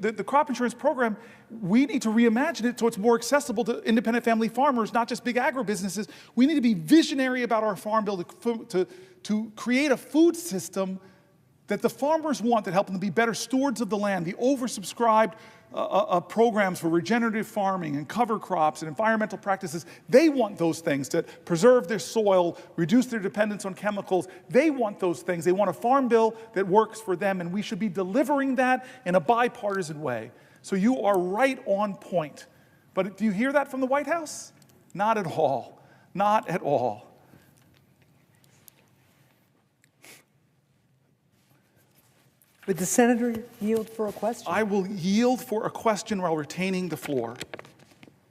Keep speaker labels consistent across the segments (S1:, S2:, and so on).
S1: The crop insurance program, we need to reimagine it so it's more accessible to independent family farmers, not just big agribusinesses. We need to be visionary about our farm bill to create a food system that the farmers want, that help them be better stewards of the land. The oversubscribed programs for regenerative farming and cover crops and environmental practices, they want those things to preserve their soil, reduce their dependence on chemicals. They want those things. They want a farm bill that works for them, and we should be delivering that in a bipartisan way. So you are right on point. But do you hear that from the White House? Not at all. Not at all.
S2: Would the senator yield for a question?
S1: I will yield for a question while retaining the floor.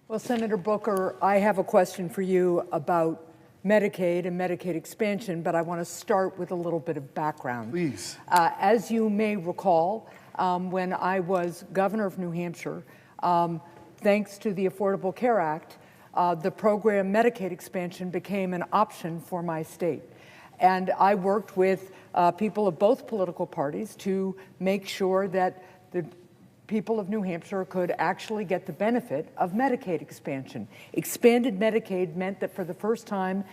S2: Well, Senator Booker, I have a question for you about Medicaid and Medicaid expansion, but I want to start with a little bit of background.
S1: Please.
S2: As you may recall, when I was governor of New Hampshire, thanks to the Affordable Care Act, the program Medicaid expansion became an option for my state. And I worked with people of both political parties to make sure that the people of New Hampshire could actually get the benefit of Medicaid expansion. Expanded Medicaid meant that for the first time,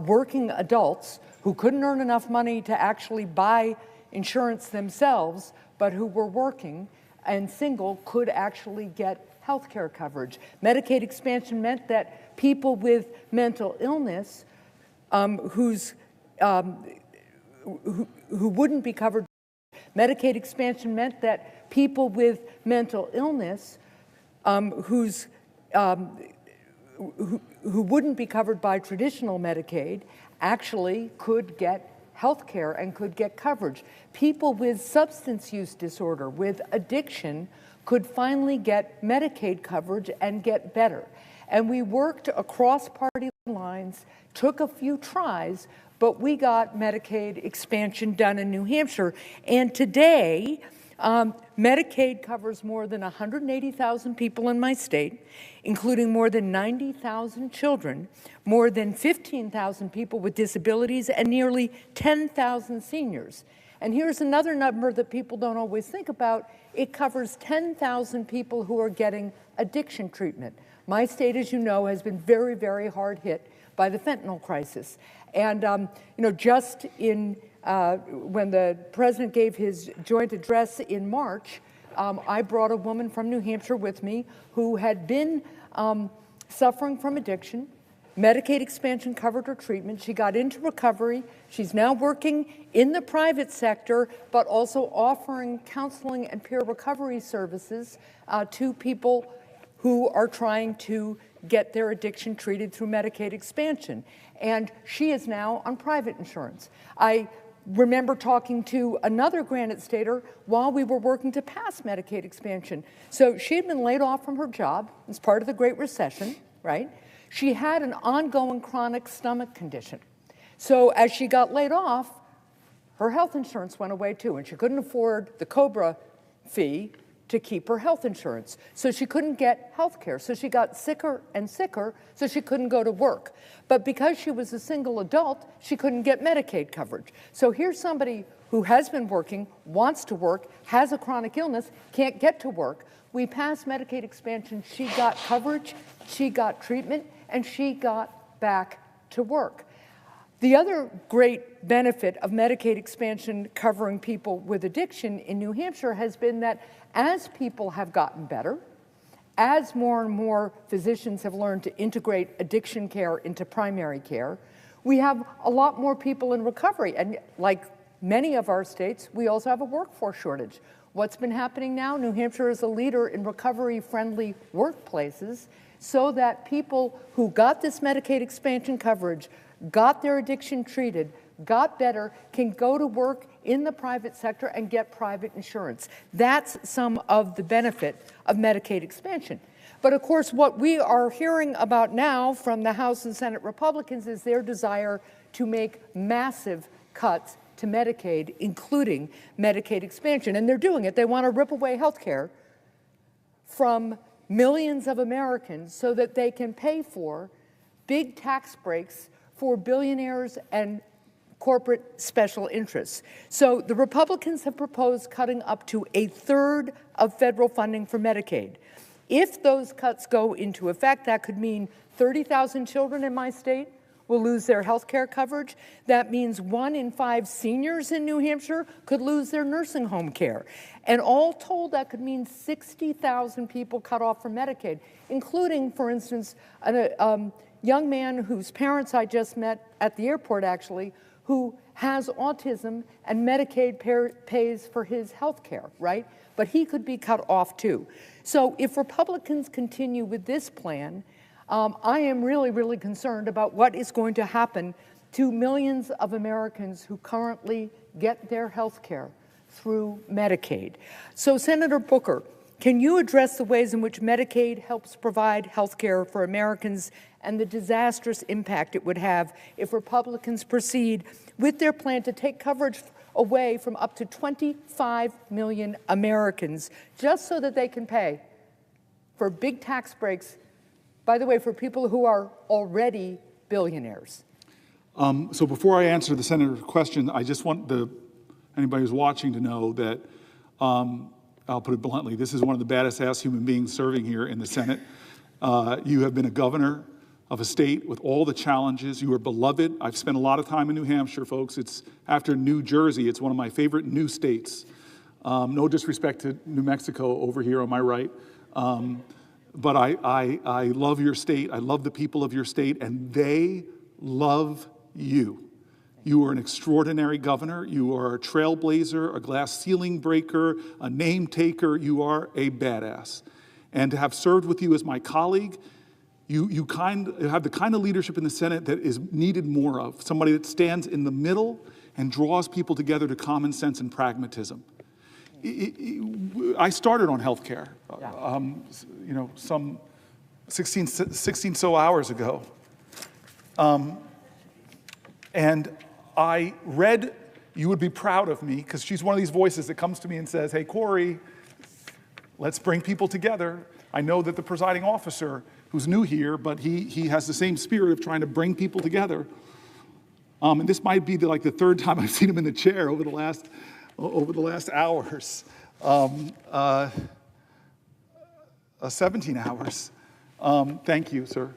S2: working adults who couldn't earn enough money to actually buy insurance themselves, but who were working and single, could actually get health care coverage. Medicaid expansion meant that people with mental illness who wouldn't be covered. Medicaid expansion meant that people with mental illness who wouldn't be covered by traditional Medicaid actually could get health care and could get coverage. People with substance use disorder, with addiction, could finally get Medicaid coverage and get better. And we worked across party lines, took a few tries, but we got Medicaid expansion done in New Hampshire. And today, Medicaid covers more than 180,000 people in my state, including more than 90,000 children, more than 15,000 people with disabilities, and nearly 10,000 seniors. And here's another number that people don't always think about. It covers 10,000 people who are getting addiction treatment. My state, as you know, has been very, very hard hit by the fentanyl crisis. And just when the president gave his joint address in March, I brought a woman from New Hampshire with me who had been suffering from addiction. Medicaid expansion covered her treatment. She got into recovery. She's now working in the private sector, but also offering counseling and peer recovery services to people who are trying to get their addiction treated through Medicaid expansion. And she is now on private insurance. I remember talking to another Granite Stater while we were working to pass Medicaid expansion. So she had been laid off from her job as part of the Great Recession, right? She had an ongoing chronic stomach condition. So as she got laid off, her health insurance went away too, and she couldn't afford the COBRA fee to keep her health insurance. So she couldn't get health care. So she got sicker and sicker, so she couldn't go to work. But because she was a single adult, she couldn't get Medicaid coverage. So here's somebody who has been working, wants to work, has a chronic illness, can't get to work. We passed Medicaid expansion. She got coverage, she got treatment, and she got back to work. The other great benefit of Medicaid expansion covering people with addiction in New Hampshire has been that as people have gotten better, as more and more physicians have learned to integrate addiction care into primary care, we have a lot more people in recovery. And like many of our states, we also have a workforce shortage. What's been happening now? New Hampshire is a leader in recovery-friendly workplaces so that people who got this Medicaid expansion coverage, got their addiction treated, got better, can go to work in the private sector and get private insurance. That's some of the benefit of Medicaid expansion. But of course, what we are hearing about now from the House and Senate Republicans is their desire to make massive cuts to Medicaid, including Medicaid expansion. And they're doing it. They want to rip away health care from millions of Americans so that they can pay for big tax breaks for billionaires and corporate special interests. So the Republicans have proposed cutting up to 1/3 of federal funding for Medicaid. If those cuts go into effect, that could mean 30,000 children in my state will lose their health care coverage. That means 1 in 5 seniors in New Hampshire could lose their nursing home care. And all told, that could mean 60,000 people cut off from Medicaid, including, for instance, a young man whose parents I just met at the airport, actually, who has autism, and Medicaid pays for his health care, right? But he could be cut off too. So if Republicans continue with this plan, I am really, really concerned about what is going to happen to millions of Americans who currently get their health care through Medicaid. So Senator Booker, can you address the ways in which Medicaid helps provide health care for Americans and the disastrous impact it would have if Republicans proceed with their plan to take coverage away from up to 25 million Americans just so that they can pay for big tax breaks, by the way, for people who are already billionaires?
S1: So before I answer the senator's question, I just want anybody who's watching to know that, I'll put it bluntly, this is one of the baddest ass human beings serving here in the Senate. You have been a governor of a state with all the challenges. You are beloved. I've spent a lot of time in New Hampshire, folks. It's after New Jersey. It's one of my favorite new states. No disrespect to New Mexico over here on my right. But I love your state. I love the people of your state, and they love you. You are an extraordinary governor. You are a trailblazer, a glass ceiling breaker, a name taker. You are a badass. And to have served with you as my colleague, you have the kind of leadership in the Senate that is needed more of, somebody that stands in the middle and draws people together to common sense and pragmatism. I started on health care, some 16 so hours ago. And I read, you would be proud of me, because she's one of these voices that comes to me and says, hey, Cory, let's bring people together. I know that the presiding officer, who's new here, but he has the same spirit of trying to bring people together. And this might be the third time I've seen him in the chair over the last hours, 17 hours. Thank you, sir.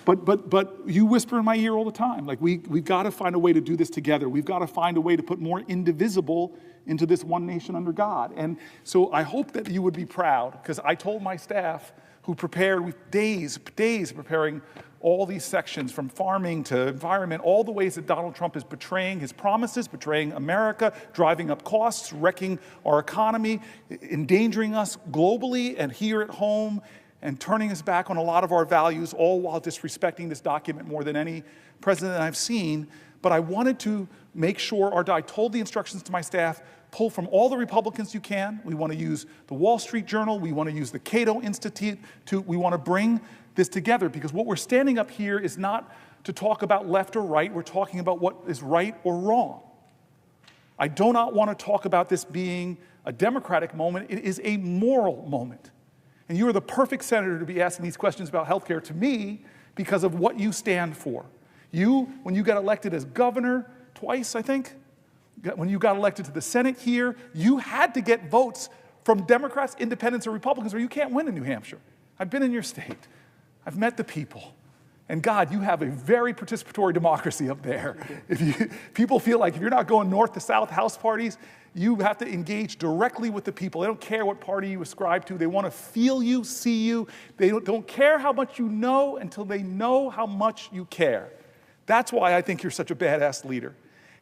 S1: But you whisper in my ear all the time, we've got to find a way to do this together. We've got to find a way to put more indivisible into this one nation under God. And so I hope that you would be proud, because I told my staff, who prepared with days preparing all these sections, from farming to environment, all the ways that Donald Trump is betraying his promises, betraying America, driving up costs, wrecking our economy, endangering us globally and here at home, and turning us back on a lot of our values, all while disrespecting this document more than any president I've seen. But I wanted to make sure, I told the instructions to my staff, pull from all the Republicans you can. We want to use the Wall Street Journal. We want to use the Cato Institute. We want to bring this together, because what we're standing up here is not to talk about left or right. We're talking about what is right or wrong. I do not want to talk about this being a Democratic moment. It is a moral moment. And you are the perfect senator to be asking these questions about health care to me, because of what you stand for. You, when you got elected as governor twice, I think, when you got elected to the Senate here, you had to get votes from Democrats, Independents, or Republicans, or you can't win in New Hampshire. I've been in your state. I've met the people. And God, you have a very participatory democracy up there. People feel like if you're not going north to south house parties, you have to engage directly with the people. They don't care what party you ascribe to. They want to feel you, see you. They don't care how much you know until they know how much you care. That's why I think you're such a badass leader.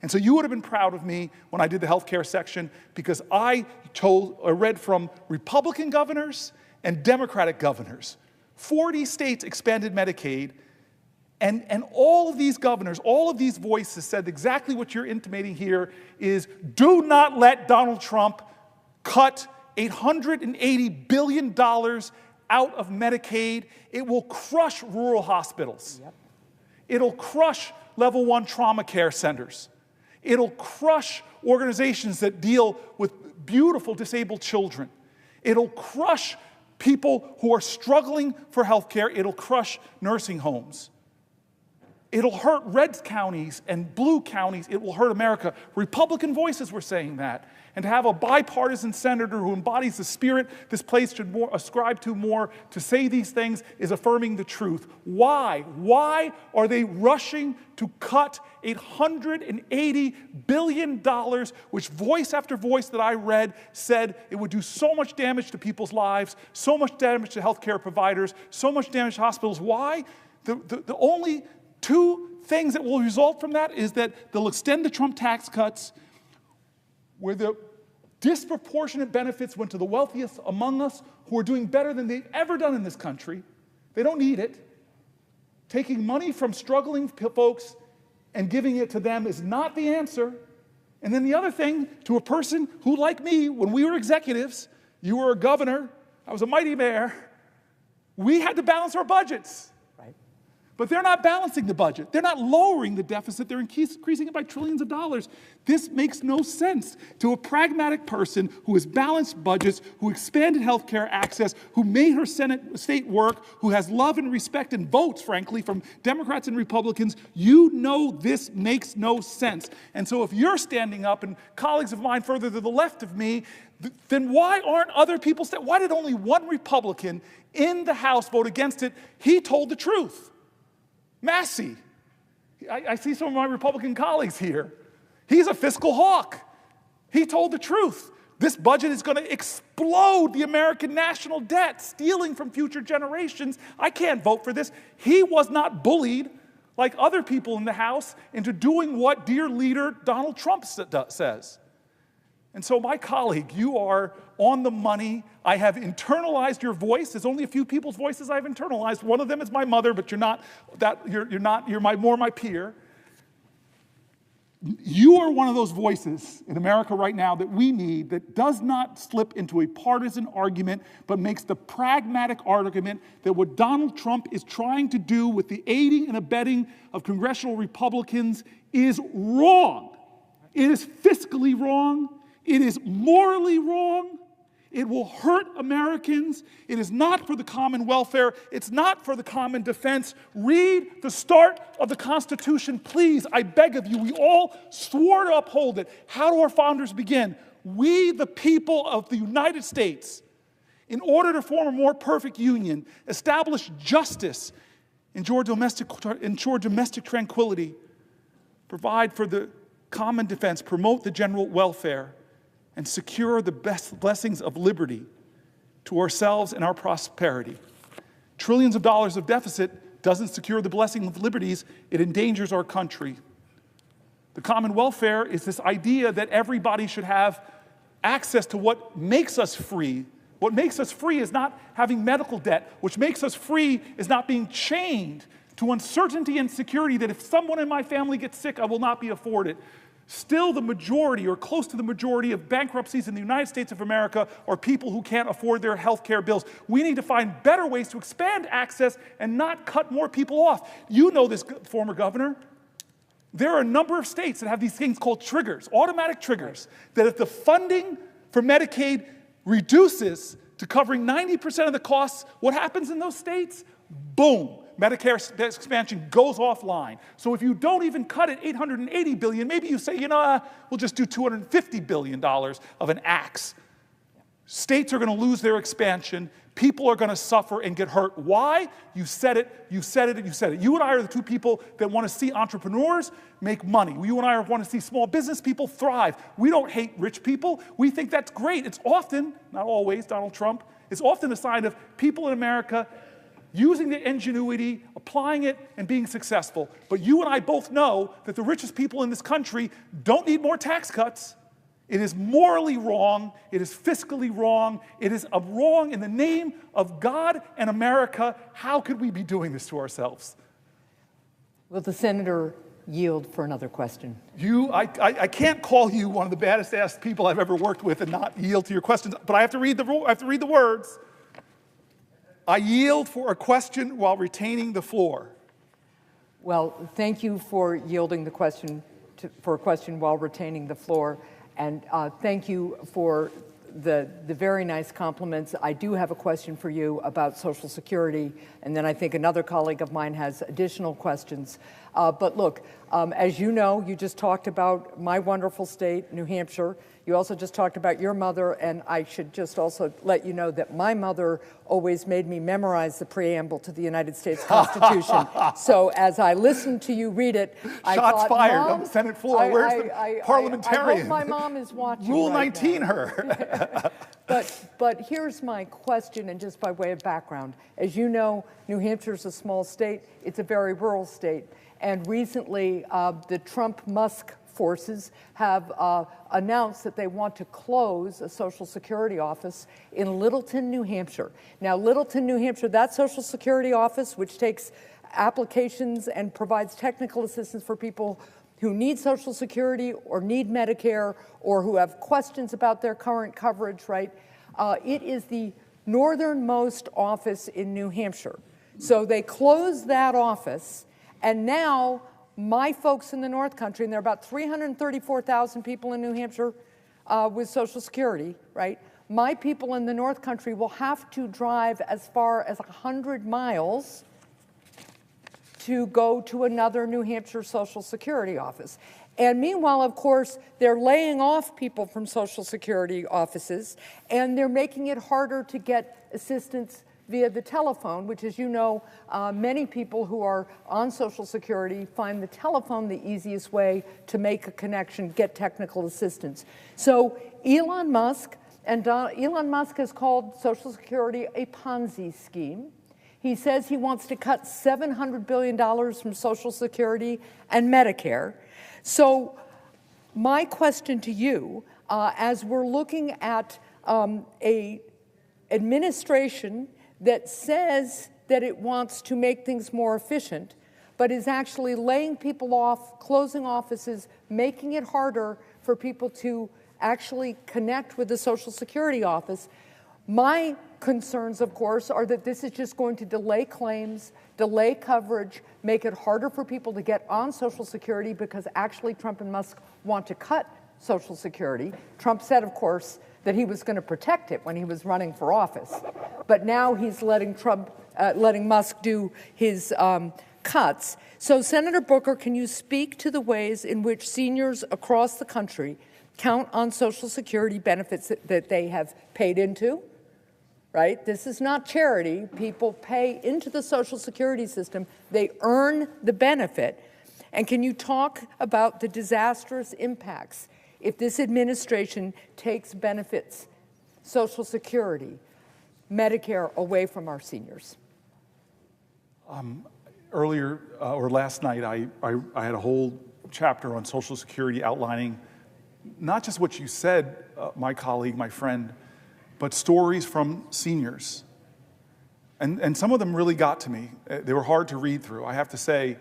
S1: And so you would have been proud of me when I did the healthcare section, because I read from Republican governors and Democratic governors. 40 states expanded Medicaid, and all of these governors, all of these voices said exactly what you're intimating here is, do not let Donald Trump cut $880 billion out of Medicaid. It will crush rural hospitals. Yep. It'll crush level 1 trauma care centers. It'll crush organizations that deal with beautiful disabled children. It'll crush people who are struggling for health care. It'll crush nursing homes. It'll hurt red counties and blue counties. It will hurt America. Republican voices were saying that. And to have a bipartisan senator who embodies the spirit this place should ascribe to more to say these things is affirming the truth. Why? Why are they rushing to cut $880 billion, which voice after voice that I read said it would do so much damage to people's lives, so much damage to healthcare providers, so much damage to hospitals? Why? The only two things that will result from that is that they'll extend the Trump tax cuts, where the disproportionate benefits went to the wealthiest among us who are doing better than they've ever done in this country. They don't need it. Taking money from struggling folks and giving it to them is not the answer. And then the other thing, to a person who, like me, when we were executives, you were a governor, I was a mighty mayor, we had to balance our budgets. But they're not balancing the budget. They're not lowering the deficit. They're increasing it by trillions of dollars. This makes no sense to a pragmatic person who has balanced budgets, who expanded health care access, who made her state work, who has love and respect and votes, frankly, from Democrats and Republicans. You know this makes no sense. And so if you're standing up, and colleagues of mine further to the left of me, then why aren't other people why did only one Republican in the House vote against it? He told the truth. Massey. I see some of my Republican colleagues here. He's a fiscal hawk. He told the truth. This budget is going to explode the American national debt, stealing from future generations. I can't vote for this. He was not bullied like other people in the House into doing what dear leader Donald Trump says. And so, my colleague, you are on the money. I have internalized your voice. There's only a few people's voices I've internalized. One of them is my mother, but you're more my peer. You are one of those voices in America right now that we need, that does not slip into a partisan argument, but makes the pragmatic argument that what Donald Trump is trying to do with the aiding and abetting of congressional Republicans is wrong. It is fiscally wrong. It is morally wrong. It will hurt Americans. It is not for the common welfare. It's not for the common defense. Read the start of the Constitution, please. I beg of you. We all swore to uphold it. How do our founders begin? We, the people of the United States, in order to form a more perfect union, establish justice, ensure domestic tranquility, provide for the common defense, promote the general welfare, and secure the best blessings of liberty to ourselves and our prosperity. Trillions of dollars of deficit doesn't secure the blessing of liberties, it endangers our country. The common welfare is this idea that everybody should have access to what makes us free. What makes us free is not having medical debt. What makes us free is not being chained to uncertainty and security that if someone in my family gets sick, I will not be afforded. Still, the majority, or close to the majority, of bankruptcies in the United States of America are people who can't afford their health care bills. We need to find better ways to expand access and not cut more people off. You know this, former governor. There are a number of states that have these things called triggers, automatic triggers, that if the funding for Medicaid reduces to covering 90% of the costs, what happens in those states? Boom. Medicare expansion goes offline. So if you don't even cut it $880 billion, maybe you say, we'll just do $250 billion of an axe. States are going to lose their expansion. People are going to suffer and get hurt. Why? You said it, you said it, and you said it. You and I are the two people that want to see entrepreneurs make money. You and I want to see small business people thrive. We don't hate rich people. We think that's great. It's often, not always, Donald Trump, it's often a sign of people in America using their ingenuity, applying it, and being successful. But you and I both know that the richest people in this country don't need more tax cuts. It is morally wrong. It is fiscally wrong. It is wrong in the name of God and America. How could we be doing this to ourselves?
S2: Will the senator yield for another question?
S1: I can't call you one of the baddest ass people I've ever worked with and not yield to your questions, but I have to read the words. I yield for a question while retaining the floor.
S2: Well, thank you for yielding the question for a question while retaining the floor, and thank you for the very nice compliments. I do have a question for you about Social Security, and then I think another colleague of mine has additional questions. But look, as you know, you just talked about my wonderful state, New Hampshire. You also just talked about your mother, and I should just also let you know that my mother always made me memorize the preamble to the United States Constitution. So as I listened to you read it, I thought,
S1: Shots fired
S2: Mom,
S1: on the Senate floor. Where's the parliamentarian?
S2: I hope my mom is watching.
S1: Rule
S2: right
S1: 19
S2: now.
S1: her.
S2: But here's my question, and just by way of background. As you know, New Hampshire's a small state. It's a very rural state. And recently, the Trump-Musk forces have announced that they want to close a Social Security office in Littleton, New Hampshire. Now, Littleton, New Hampshire, that Social Security office, which takes applications and provides technical assistance for people who need Social Security or need Medicare or who have questions about their current coverage, right? It is the northernmost office in New Hampshire. So they closed that office, and now my folks in the North Country, and there are about 334,000 people in New Hampshire with Social Security, right? My people in the North Country will have to drive as far as 100 miles to go to another New Hampshire Social Security office. And meanwhile, of course, they're laying off people from Social Security offices, and they're making it harder to get assistance via the telephone, which, as you know, many people who are on Social Security find the telephone the easiest way to make a connection, get technical assistance. So Elon Musk has called Social Security a Ponzi scheme. He says he wants to cut $700 billion from Social Security and Medicare. So my question to you, as we're looking at a administration that says that it wants to make things more efficient, but is actually laying people off, closing offices, making it harder for people to actually connect with the Social Security office. My concerns, of course, are that this is just going to delay claims, delay coverage, make it harder for people to get on Social Security because actually Trump and Musk want to cut Social Security. Trump said, of course, that he was going to protect it when he was running for office. But now he's letting Musk do his cuts. So Senator Booker, can you speak to the ways in which seniors across the country count on Social Security benefits that they have paid into? Right? This is not charity. People pay into the Social Security system. They earn the benefit. And can you talk about the disastrous impacts if this administration takes benefits, Social Security, Medicare away from our seniors?
S1: Earlier, or last night, I had a whole chapter on Social Security outlining not just what you said, my colleague, my friend, but stories from seniors. And some of them really got to me. They were hard to read through. I have to say,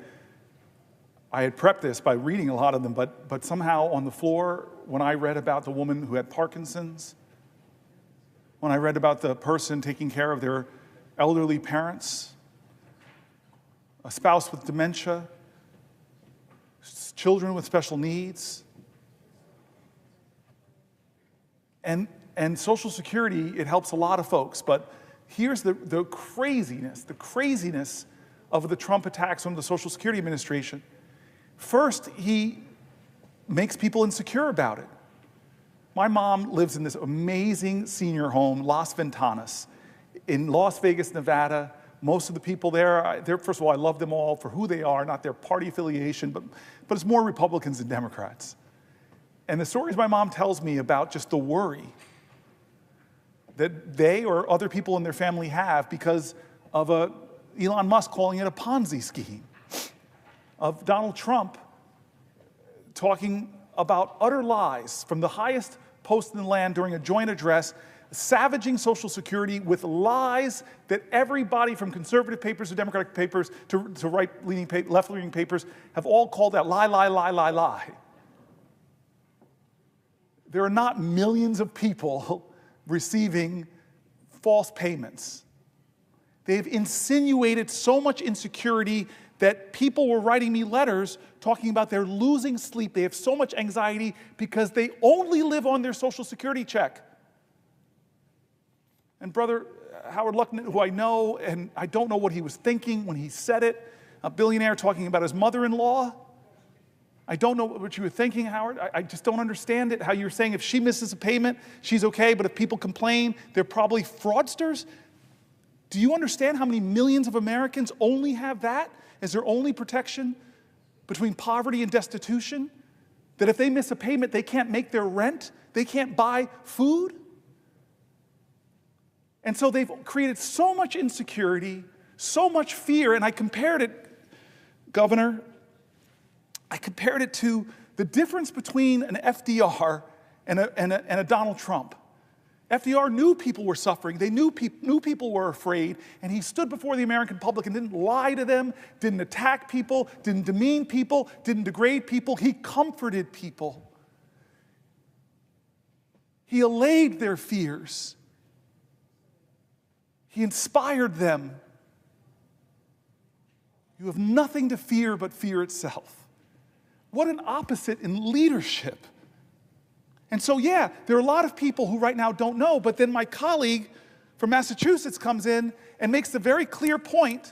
S1: I had prepped this by reading a lot of them, but somehow on the floor, when I read about the woman who had Parkinson's, when I read about the person taking care of their elderly parents, a spouse with dementia, children with special needs, and Social Security, it helps a lot of folks, but here's the craziness of the Trump attacks on the Social Security Administration. First, he makes people insecure about it. My mom lives in this amazing senior home, Las Ventanas, in Las Vegas, Nevada. Most of the people there, first of all, I love them all for who they are, not their party affiliation, but it's more Republicans than Democrats. And the stories my mom tells me about just the worry that they or other people in their family have because of Elon Musk calling it a Ponzi scheme, of Donald Trump talking about utter lies from the highest post in the land during a joint address, savaging Social Security with lies that everybody from conservative papers to Democratic papers to right-leaning, left-leaning papers have all called that lie, lie, lie, lie, lie. There are not millions of people receiving false payments. They've insinuated so much insecurity that people were writing me letters talking about they're losing sleep. They have so much anxiety because they only live on their Social Security check. And Brother Howard Luckman, who I know, and I don't know what he was thinking when he said it, a billionaire talking about his mother-in-law. I don't know what you were thinking, Howard. I just don't understand it, how you were saying if she misses a payment, she's okay, but if people complain, they're probably fraudsters. Do you understand how many millions of Americans only have that as their only protection between poverty and destitution? That if they miss a payment, they can't make their rent, they can't buy food? And so they've created so much insecurity, so much fear, and I compared it, Governor, I compared it to the difference between an FDR and a Donald Trump. FDR knew people were suffering, they knew people were afraid, and he stood before the American public and didn't lie to them, didn't attack people, didn't demean people, didn't degrade people. He comforted people. He allayed their fears. He inspired them. You have nothing to fear but fear itself. What an opposite in leadership. And so, yeah, there are a lot of people who right now don't know, but then my colleague from Massachusetts comes in and makes the very clear point,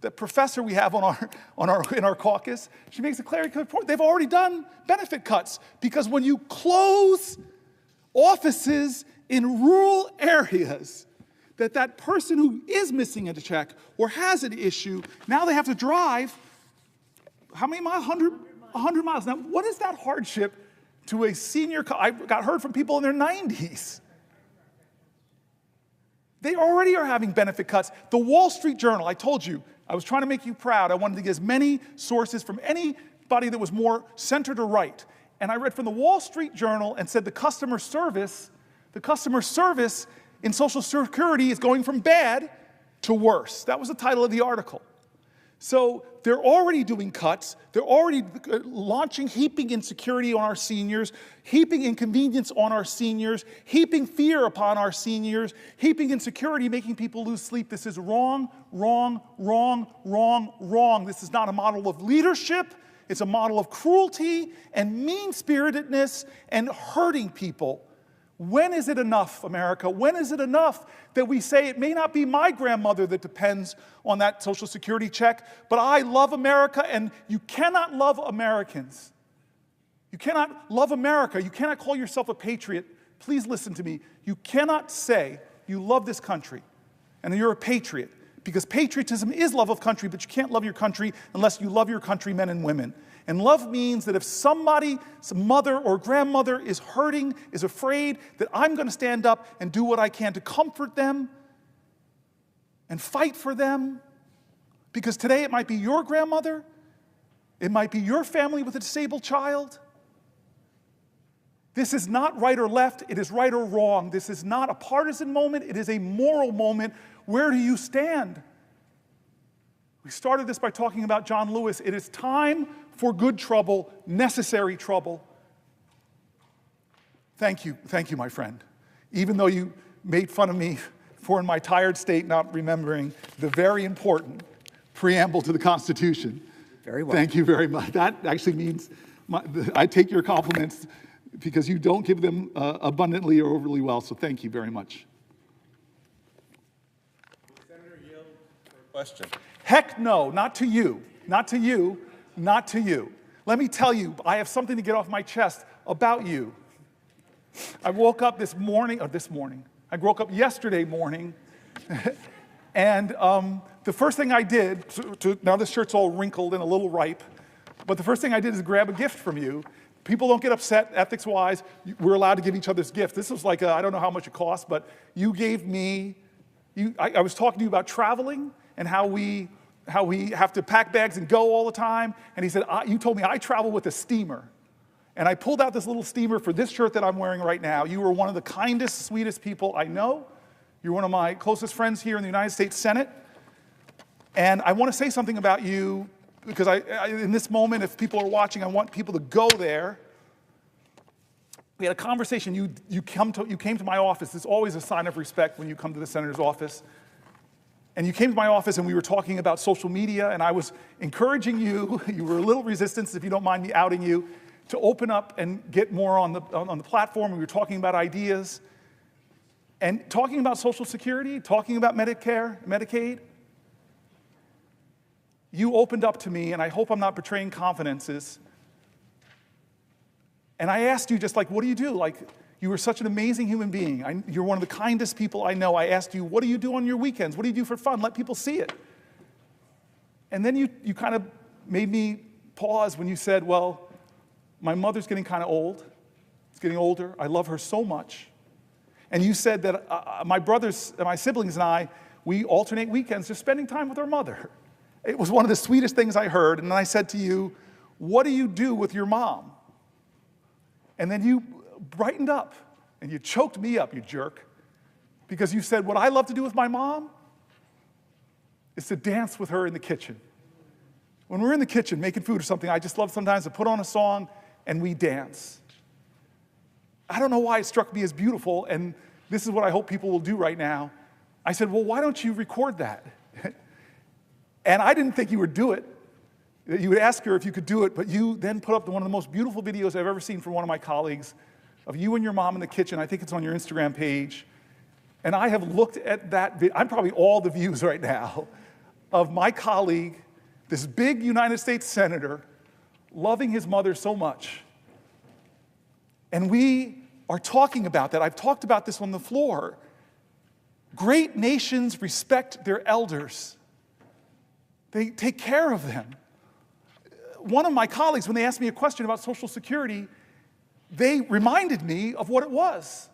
S1: the professor we have in our caucus, she makes a clear point. They've already done benefit cuts because when you close offices in rural areas, that person who is missing a check or has an issue, now they have to drive, how many miles? 100 miles. Now, what is that hardship to a senior? I got heard from people in their 90s. They already are having benefit cuts. The Wall Street Journal, I told you, I was trying to make you proud. I wanted to get as many sources from anybody that was more centered or right. And I read from the Wall Street Journal and said the customer service in Social Security is going from bad to worse. That was the title of the article. So they're already doing cuts. They're already launching, heaping insecurity on our seniors, heaping inconvenience on our seniors, heaping fear upon our seniors, heaping insecurity, making people lose sleep. This is wrong, wrong, wrong, wrong, wrong. This is not a model of leadership. It's a model of cruelty and mean-spiritedness and hurting people. When is it enough, America? When is it enough that we say it may not be my grandmother that depends on that Social Security check, but I love America, and you cannot love Americans. You cannot love America. You cannot call yourself a patriot. Please listen to me. You cannot say you love this country and you're a patriot, because patriotism is love of country, but you can't love your country unless you love your countrymen and women. And love means that if somebody, some mother or grandmother is hurting, is afraid, that I'm going to stand up and do what I can to comfort them and fight for them. Because today it might be your grandmother, it might be your family with a disabled child. This is not right or left, it is right or wrong. This is not a partisan moment, it is a moral moment. Where do you stand? We started this by talking about John Lewis. It is time for good trouble, necessary trouble. Thank you, my friend. Even though you made fun of me for, in my tired state, not remembering the very important preamble to the Constitution.
S2: Very well.
S1: Thank you very much. That actually means I take your compliments because you don't give them abundantly or overly well, so thank you very much.
S3: Senator yield for a question.
S1: Heck no, not to you, not to you, not to you. Let me tell you, I have something to get off my chest about you. I woke up I woke up yesterday morning, and the first thing I did, now this shirt's all wrinkled and a little ripe, but the first thing I did is grab a gift from you. People don't get upset, ethics-wise. We're allowed to give each other's gifts. This was like, I don't know how much it cost, but you gave me, I was talking to you about traveling and how we have to pack bags and go all the time. And he said, you told me I travel with a steamer. And I pulled out this little steamer for this shirt that I'm wearing right now. You were one of the kindest, sweetest people I know. You're one of my closest friends here in the United States Senate. And I want to say something about you, because in this moment, if people are watching, I want people to go there. We had a conversation. You came to my office. It's always a sign of respect when you come to the senator's office. And you came to my office and we were talking about social media, and I was encouraging you, you were a little resistant, if you don't mind me outing you, to open up and get more on the platform. We were talking about ideas. And talking about Social Security, talking about Medicare, Medicaid, you opened up to me, and I hope I'm not betraying confidences. And I asked you just like, what do you do? Like, you were such an amazing human being. You're one of the kindest people I know. I asked you, what do you do on your weekends? What do you do for fun? Let people see it. And then you kind of made me pause when you said, well, my mother's getting kind of old. It's getting older. I love her so much. And you said that my brothers, my siblings and I, we alternate weekends just spending time with our mother. It was one of the sweetest things I heard. And then I said to you, what do you do with your mom? And then you brightened up and you choked me up, you jerk, because you said, what I love to do with my mom is to dance with her in the kitchen. When we're in the kitchen making food or something, I just love sometimes to put on a song and we dance. I don't know why it struck me as beautiful, and this is what I hope people will do right now. I said, well, why don't you record that? And I didn't think you would do it. You would ask her if you could do it, but you then put up one of the most beautiful videos I've ever seen from one of my colleagues of you and your mom in the kitchen. I think it's on your Instagram page. And I have looked at that video. I'm probably all the views right now of my colleague, this big United States senator, loving his mother so much. And we are talking about that. I've talked about this on the floor. Great nations respect their elders. They take care of them. One of my colleagues, when they asked me a question about Social Security, they reminded me of what it was.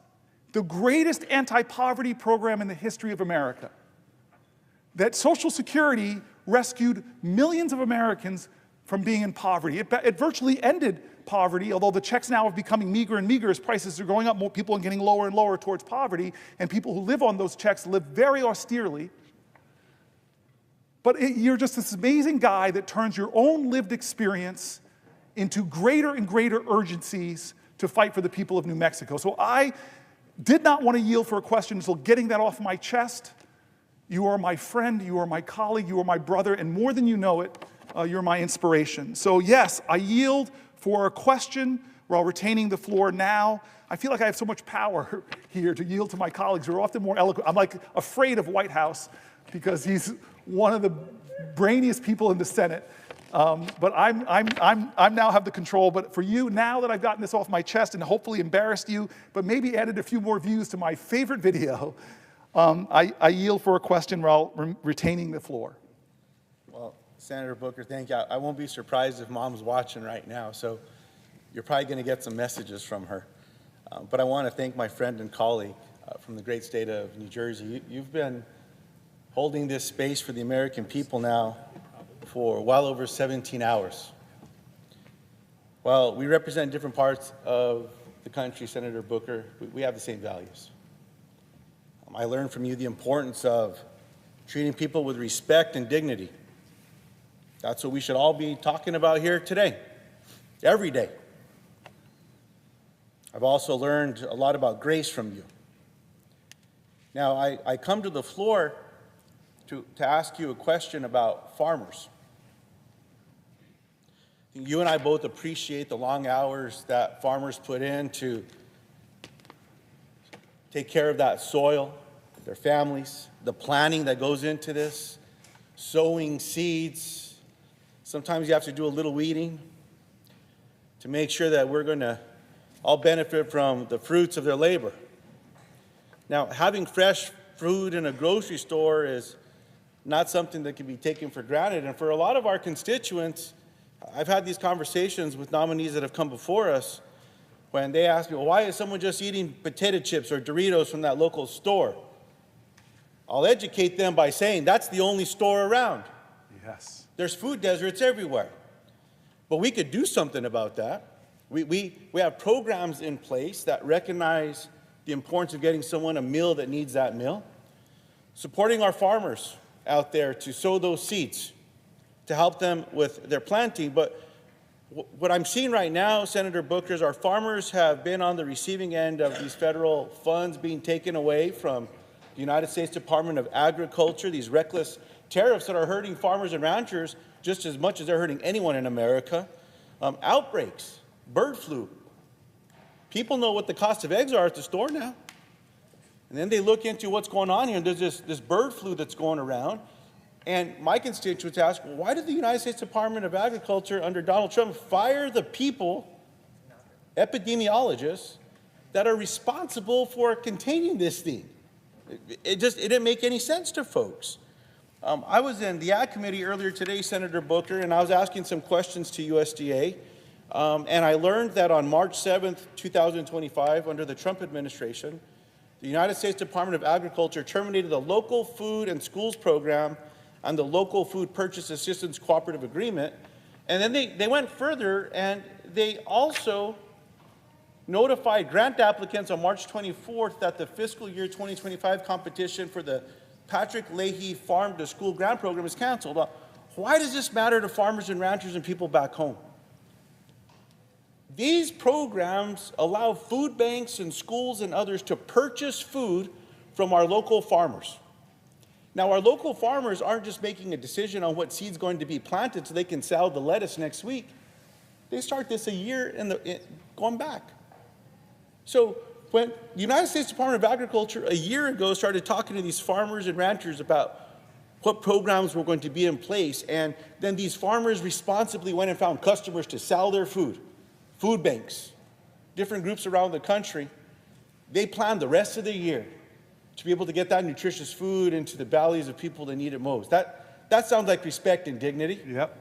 S1: The greatest anti-poverty program in the history of America. That Social Security rescued millions of Americans from being in poverty. It virtually ended poverty, although the checks now are becoming meager and meager as prices are going up, more people are getting lower and lower towards poverty, and people who live on those checks live very austerely. But you're just this amazing guy that turns your own lived experience into greater and greater urgencies to fight for the people of New Mexico. So I did not want to yield for a question until getting that off my chest. You are my friend, you are my colleague, you are my brother, and more than you know it, you're my inspiration. So yes, I yield for a question while retaining the floor now. I feel like I have so much power here to yield to my colleagues who are often more eloquent. I'm like afraid of White House because he's one of the brainiest people in the Senate. But I'm now have the control. But for you, now that I've gotten this off my chest and hopefully embarrassed you, but maybe added a few more views to my favorite video, I yield for a question while retaining the floor.
S3: Well, Senator Booker, thank you. I won't be surprised if Mom's watching right now, so you're probably going to get some messages from her. But I want to thank my friend and colleague from the great state of New Jersey. You've been holding this space for the American people now for well over 17 hours. While we represent different parts of the country, Senator Booker, we have the same values. I learned from you the importance of treating people with respect and dignity. That's what we should all be talking about here today, every day. I've also learned a lot about grace from you. Now, I come to the floor to ask you a question about farmers. You and I both appreciate the long hours that farmers put in to take care of that soil, their families, the planning that goes into this, sowing seeds. Sometimes you have to do a little weeding to make sure that we're going to all benefit from the fruits of their labor. Now, having fresh food in a grocery store is not something that can be taken for granted. And for a lot of our constituents, I've had these conversations with nominees that have come before us when they ask me, well, why is someone just eating potato chips or Doritos from that local store? I'll educate them by saying that's the only store around.
S1: Yes.
S3: There's food deserts everywhere. But we could do something about that. We have programs in place that recognize the importance of getting someone a meal that needs that meal. Supporting our farmers out there to sow those seeds, to help them with their planting. But what I'm seeing right now, Senator Booker, is our farmers have been on the receiving end of these federal funds being taken away from the United States Department of Agriculture, these reckless tariffs that are hurting farmers and ranchers just as much as they're hurting anyone in America. Outbreaks, bird flu. People know what the cost of eggs are at the store now. And then they look into what's going on here, and there's this bird flu that's going around. And my constituents ask, well, why did the United States Department of Agriculture under Donald Trump fire the people, epidemiologists, that are responsible for containing this thing? It didn't make any sense to folks. I was in the Ag Committee earlier today, Senator Booker, and I was asking some questions to USDA. And I learned that on March 7th, 2025, under the Trump administration, the United States Department of Agriculture terminated the Local Food and Schools Program and the Local Food Purchase Assistance Cooperative Agreement. And then they went further, and they also notified grant applicants on March 24th that the fiscal year 2025 competition for the Patrick Leahy Farm to School Grant Program is canceled. Why does this matter to farmers and ranchers and people back home? These programs allow food banks and schools and others to purchase food from our local farmers. Now, our local farmers aren't just making a decision on what seed's going to be planted so they can sell the lettuce next week. They start this a year going back. So when the United States Department of Agriculture a year ago started talking to these farmers and ranchers about what programs were going to be in place, and then these farmers responsibly went and found customers to sell their food, food banks, different groups around the country, they planned the rest of the year to be able to get that nutritious food into the bellies of people that need it most. That sounds like respect and dignity.
S1: Yep.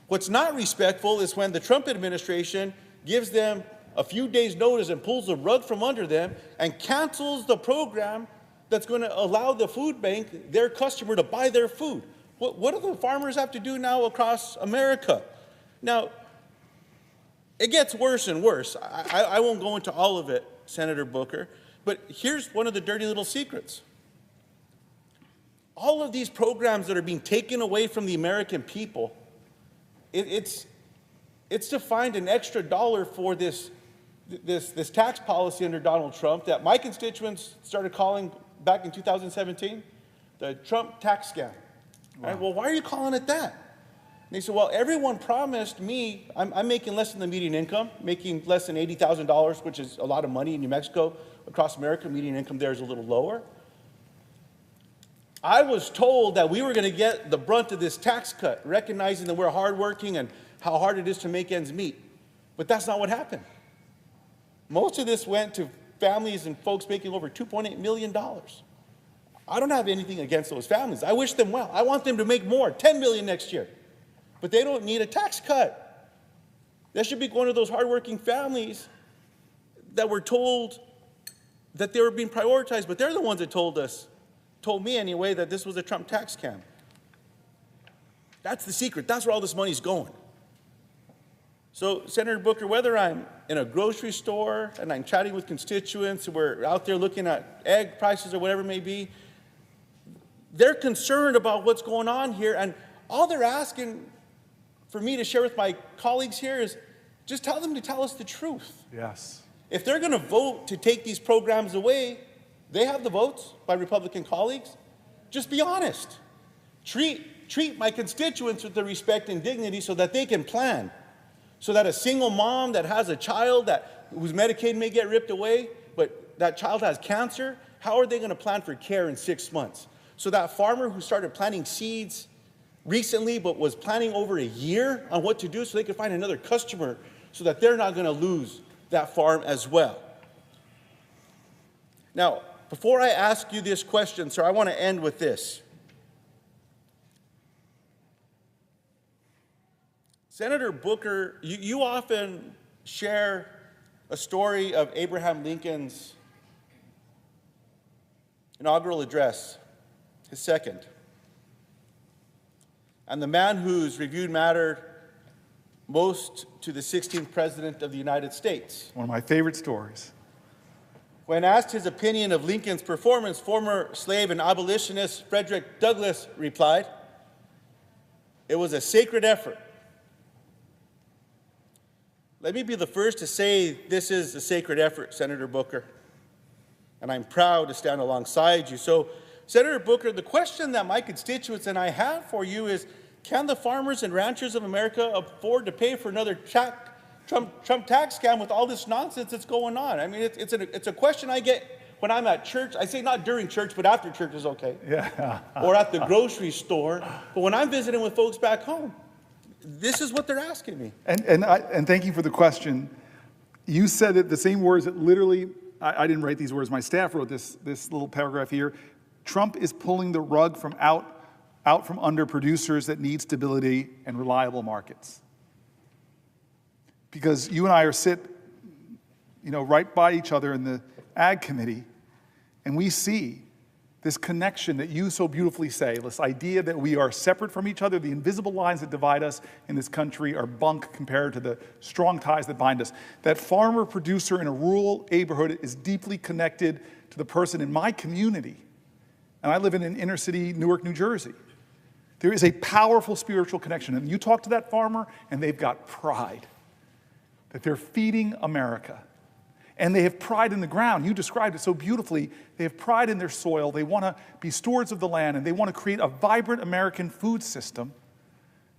S3: What's not respectful is when the Trump administration gives them a few days' notice and pulls the rug from under them and cancels the program that's going to allow the food bank, their customer, to buy their food. What do the farmers have to do now across America? Now, it gets worse and worse. I won't go into all of it, Senator Booker, but here's one of the dirty little secrets. All of these programs that are being taken away from the American people, it's to find an extra dollar for this tax policy under Donald Trump that my constituents started calling back in 2017 the Trump tax scam. Wow. Right? Well, why are you calling it that? And they said, well, everyone promised me, I'm making less than the median income, making less than $80,000, which is a lot of money in New Mexico. Across America, median income there is a little lower. I was told that we were going to get the brunt of this tax cut, recognizing that we're hardworking and how hard it is to make ends meet. But that's not what happened. Most of this went to families and folks making over $2.8 million. I don't have anything against those families. I wish them well. I want them to make more, $10 million next year. But they don't need a tax cut. That should be one of those hardworking families that were told that they were being prioritized, but they're the ones that told me anyway, that this was a Trump tax scam. That's the secret. That's where all this money's going. So, Senator Booker, whether I'm in a grocery store and I'm chatting with constituents, we're out there looking at egg prices or whatever it may be, they're concerned about what's going on here, and all they're asking for me to share with my colleagues here is just tell them to tell us the truth.
S1: Yes.
S3: If they're going to vote to take these programs away, they have the votes by Republican colleagues. Just be honest. Treat my constituents with the respect and dignity so that they can plan. So that a single mom that has a child whose Medicaid may get ripped away, but that child has cancer, how are they going to plan for care in 6 months? So that farmer who started planting seeds recently but was planning over a year on what to do so they could find another customer so that they're not going to lose that farm as well. Now, before I ask you this question, sir, I want to end with this. Senator Booker, you often share a story of Abraham Lincoln's inaugural address, his second, and the man whose reviewed mattered most to the 16th President of the United States.
S1: One of my favorite stories.
S3: When asked his opinion of Lincoln's performance, former slave and abolitionist Frederick Douglass replied, "It was a sacred effort." Let me be the first to say this is a sacred effort, Senator Booker, and I'm proud to stand alongside you. So, Senator Booker, the question that my constituents and I have for you is, can the farmers and ranchers of America afford to pay for another Trump tax scam with all this nonsense that's going on? I mean, it's a question I get when I'm at church, I say not during church, but after church is okay.
S1: Yeah.
S3: Or at the grocery store. But when I'm visiting with folks back home, this is what they're asking me.
S1: And thank you for the question. You said it, the same words that literally, I didn't write these words, my staff wrote this little paragraph here. Trump is pulling the rug from out from under producers that need stability and reliable markets. Because you and I sit, right by each other in the Ag Committee, and we see this connection that you so beautifully say, this idea that we are separate from each other, the invisible lines that divide us in this country are bunk compared to the strong ties that bind us. That farmer producer in a rural neighborhood is deeply connected to the person in my community. And I live in an inner city, Newark, New Jersey. There is a powerful spiritual connection. And you talk to that farmer, and they've got pride that they're feeding America. And they have pride in the ground. You described it so beautifully. They have pride in their soil. They want to be stewards of the land, and they want to create a vibrant American food system.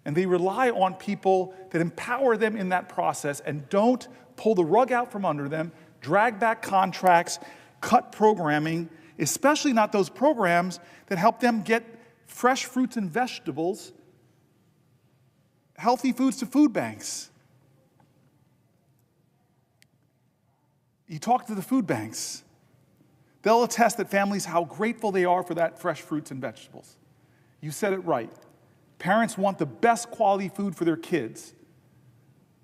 S1: And they rely on people that empower them in that process and don't pull the rug out from under them, drag back contracts, cut programming, especially not those programs that help them get fresh fruits and vegetables, healthy foods to food banks. You talk to the food banks, they'll attest that families, how grateful they are for that fresh fruits and vegetables. You said it right. Parents want the best quality food for their kids.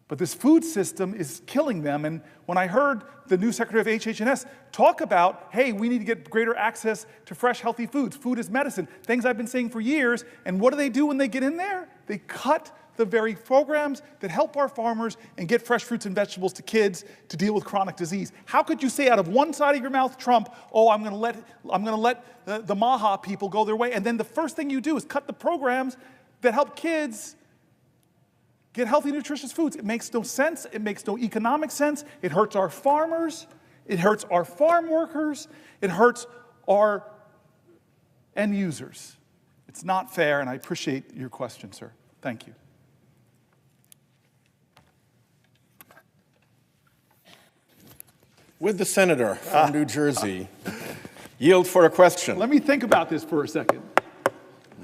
S1: But this food system is killing them. And when I heard the new Secretary of HH&S talk about, hey, we need to get greater access to fresh, healthy foods. Food is medicine. Things I've been saying for years. And what do when they get in there? They cut the very programs that help our farmers and get fresh fruits and vegetables to kids to deal with chronic disease. How could you say out of one side of your mouth, Trump, oh, I'm going to let the Maha people go their way, and then the first thing you do is cut the programs that help kids get healthy, nutritious foods? It makes no sense. It makes no economic sense. It hurts our farmers. It hurts our farm workers. It hurts our end users. It's not fair, and I appreciate your question, sir. Thank you.
S4: Would the senator from New Jersey yield for a question?
S1: Let me think about this for a second.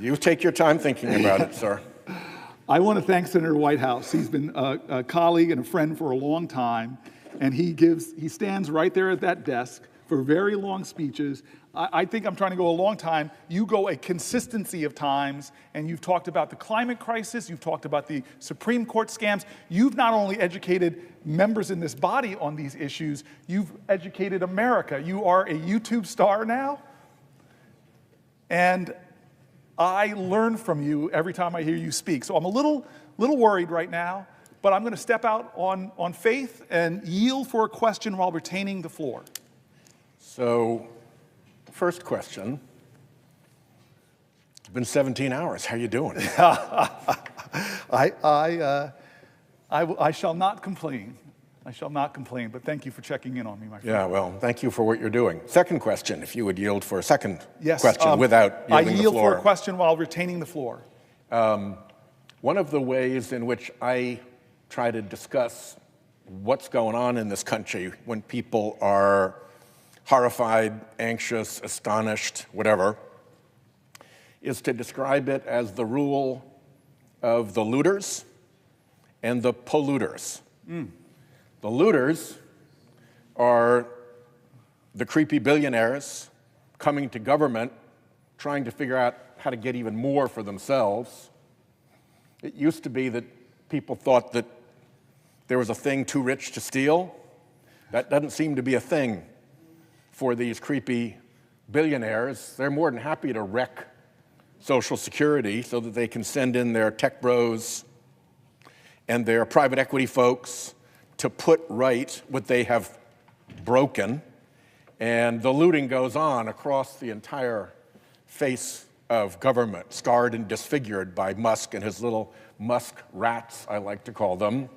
S4: You take your time thinking about it, sir.
S1: I want to thank Senator Whitehouse. He's been a colleague and a friend for a long time, and he stands right there at that desk for very long speeches. I think I'm trying to go a long time. You go a consistency of times, and you've talked about the climate crisis, you've talked about the Supreme Court scams. You've not only educated members in this body on these issues, you've educated America. You are a YouTube star now, and I learn from you every time I hear you speak. So I'm a little worried right now, but I'm going to step out on faith and yield for a question while retaining the floor.
S4: So, first question. It's been 17 hours. How you doing?
S1: I shall not complain. I shall not complain, but thank you for checking in on me, my friend.
S4: Yeah, well, thank you for what you're doing. Second question, if you would yield for a second
S1: Yes,
S4: question without yielding the floor.
S1: I yield for a question while retaining the floor.
S4: One of the ways in which I try to discuss what's going on in this country when people are horrified, anxious, astonished, whatever, is to describe it as the rule of the looters and the polluters. The looters are the creepy billionaires coming to government, trying to figure out how to get even more for themselves. It used to be that people thought that there was a thing too rich to steal. That doesn't seem to be a thing for these creepy billionaires. They're more than happy to wreck Social Security so that they can send in their tech bros and their private equity folks to put right what they have broken. And the looting goes on across the entire face of government, scarred and disfigured by Musk and his little Musk rats, I like to call them.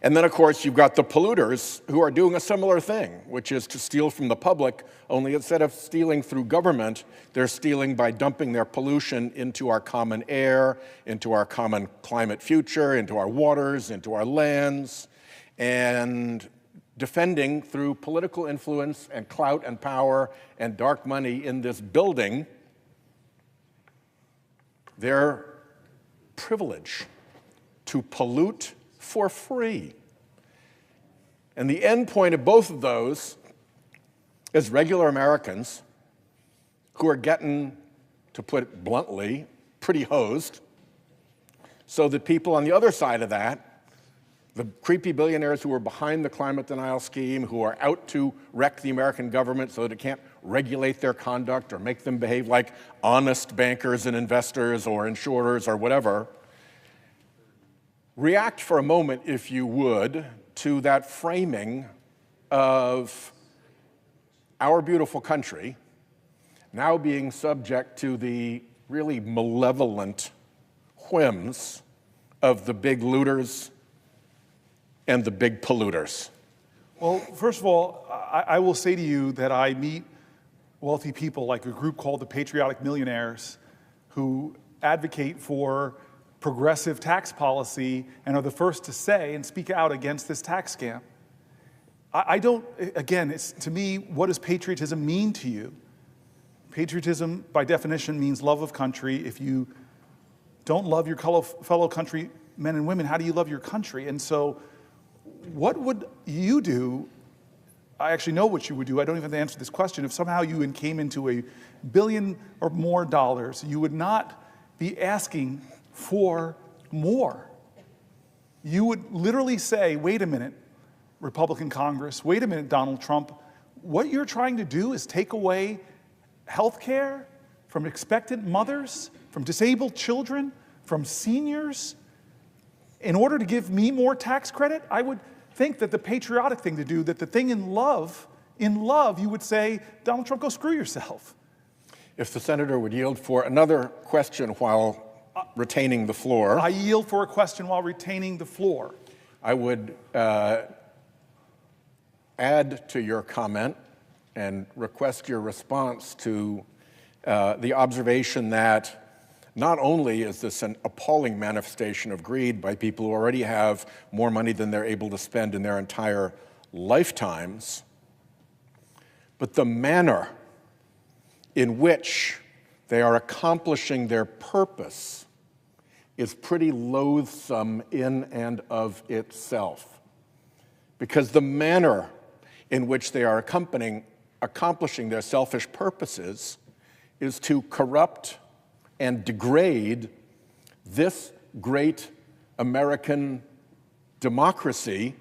S4: And then, of course, you've got the polluters who are doing a similar thing, which is to steal from the public, only instead of stealing through government, they're stealing by dumping their pollution into our common air, into our common climate future, into our waters, into our lands, and defending through political influence and clout and power and dark money in this building their privilege to pollute for free. And the end point of both of those is regular Americans who are getting, to put it bluntly, pretty hosed, so that people on the other side of that, the creepy billionaires who are behind the climate denial scheme, who are out to wreck the American government so that it can't regulate their conduct or make them behave like honest bankers and investors or insurers or whatever, react for a moment, if you would, to that framing of our beautiful country now being subject to the really malevolent whims of the big looters and the big polluters.
S1: Well, first of all, I will say to you that I meet wealthy people like a group called the Patriotic Millionaires who advocate for progressive tax policy and are the first to say and speak out against this tax scam. I don't, again, it's, to me, what does patriotism mean to you? Patriotism, by definition, means love of country. If you don't love your fellow countrymen and women, how do you love your country? And so what would you do? I actually know what you would do. I don't even have to answer this question. If somehow you came into $1 billion or more dollars, you would not be asking for more. You would literally say, wait a minute, Republican Congress, wait a minute, Donald Trump, what you're trying to do is take away health care from expectant mothers, from disabled children, from seniors, in order to give me more tax credit. I would think that the patriotic thing to do, that the thing in love, you would say, Donald Trump, go screw yourself.
S4: If the senator would yield for another question while retaining the floor.
S1: I yield for a question while retaining the floor.
S4: I would add to your comment and request your response to the observation that not only is this an appalling manifestation of greed by people who already have more money than they're able to spend in their entire lifetimes, but the manner in which they are accomplishing their purpose is pretty loathsome in and of itself. Because the manner in which they are accomplishing their selfish purposes is to corrupt and degrade this great American democracy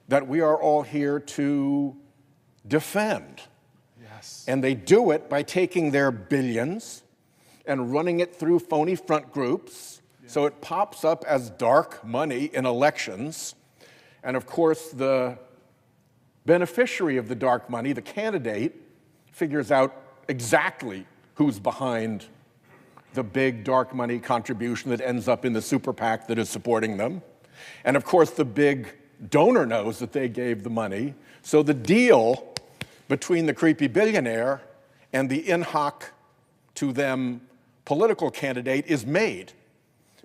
S4: that we are all here to defend.
S1: Yes.
S4: And they do it by taking their billions and running it through phony front groups, so it pops up as dark money in elections. And of course, the beneficiary of the dark money, the candidate, figures out exactly who's behind the big dark money contribution that ends up in the super PAC that is supporting them. And of course, the big donor knows that they gave the money. So the deal between the creepy billionaire and the in hoc to them political candidate is made.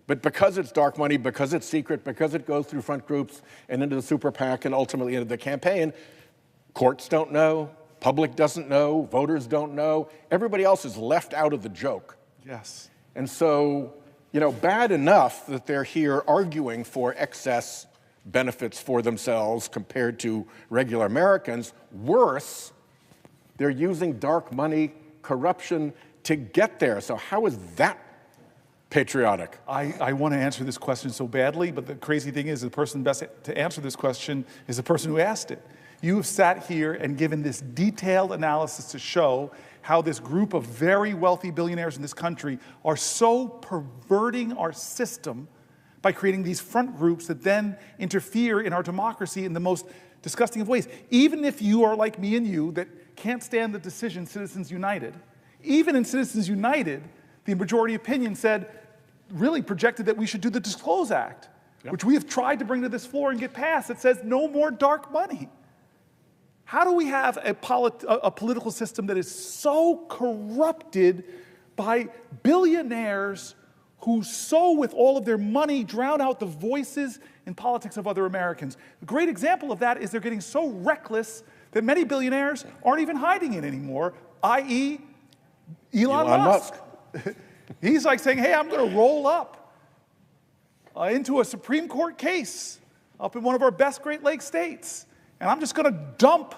S4: But because it's dark money, because it's secret, because it goes through front groups and into the super PAC and ultimately into the campaign, courts don't know, public doesn't know, voters don't know. Everybody else is left out of the joke.
S1: Yes.
S4: And so, bad enough that they're here arguing for excess benefits for themselves compared to regular Americans. Worse, they're using dark money, corruption to get there. So how is that patriotic?
S1: I want to answer this question so badly, but the crazy thing is the person best to answer this question is the person who asked it. You have sat here and given this detailed analysis to show how this group of very wealthy billionaires in this country are so perverting our system by creating these front groups that then interfere in our democracy in the most disgusting of ways. Even if you are like me and you that can't stand the decision Citizens United, even in Citizens United, the majority opinion really projected that we should do the Disclose Act, which we have tried to bring to this floor and get passed. That says no more dark money. How do we have a political system that is so corrupted by billionaires who so with all of their money drown out the voices and politics of other Americans. A great example of that is they're getting so reckless that many billionaires aren't even hiding it anymore, i.e. Elon Musk. He's like saying, hey, I'm going to roll up into a Supreme Court case up in one of our best Great Lakes states, and I'm just going to dump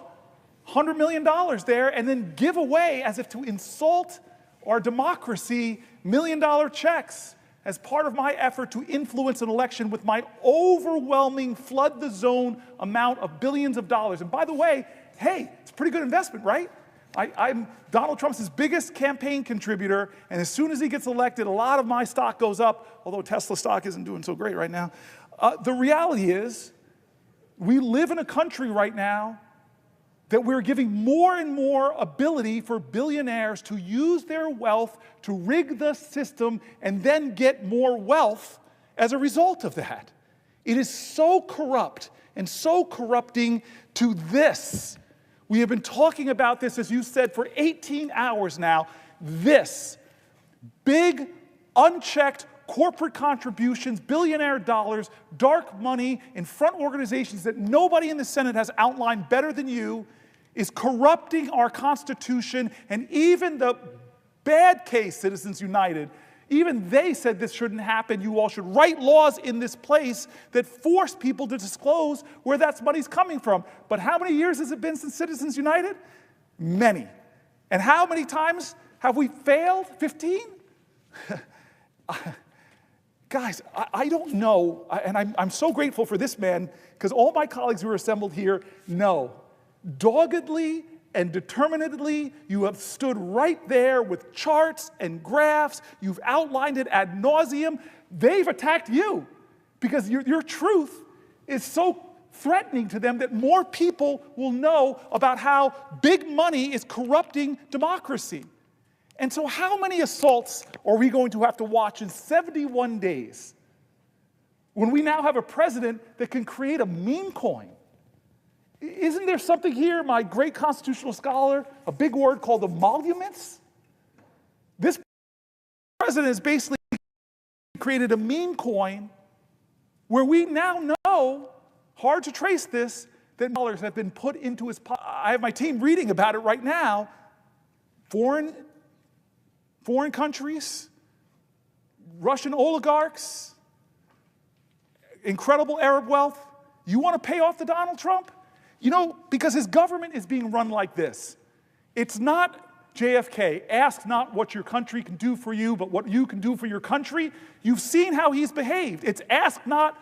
S1: $100 million there and then give away, as if to insult our democracy, million-dollar checks as part of my effort to influence an election with my overwhelming flood-the-zone amount of billions of dollars. And by the way, hey, it's a pretty good investment, right? I'm Donald Trump's biggest campaign contributor, and as soon as he gets elected, a lot of my stock goes up, although Tesla stock isn't doing so great right now. The reality is, we live in a country right now that we're giving more and more ability for billionaires to use their wealth to rig the system and then get more wealth as a result of that. It is so corrupt and so corrupting to this. We have been talking about this, as you said, for 18 hours now. This big, unchecked corporate contributions, billionaire dollars, dark money in front organizations that nobody in the Senate has outlined better than you, is corrupting our Constitution, and even the bad case Citizens United, even they said this shouldn't happen. You all should write laws in this place that force people to disclose where that money's coming from. But how many years has it been since Citizens United? Many. And how many times have we failed? 15? Guys, I don't know, and I'm so grateful for this man, because all my colleagues who are assembled here know. Doggedly and determinedly, you have stood right there with charts and graphs. You've outlined it ad nauseum. They've attacked you because your truth is so threatening to them that more people will know about how big money is corrupting democracy. And so how many assaults are we going to have to watch in 71 days when we now have a president that can create a meme coin? Isn't there something here, my great constitutional scholar, a big word called emoluments? This president has basically created a meme coin where we now know, hard to trace this, that dollars have been put into his pocket. I have my team reading about it right now. Foreign countries, Russian oligarchs, incredible Arab wealth. You want to pay off the Donald Trump? You know, because his government is being run like this. It's not JFK. Ask not what your country can do for you, but what you can do for your country. You've seen how he's behaved. It's ask not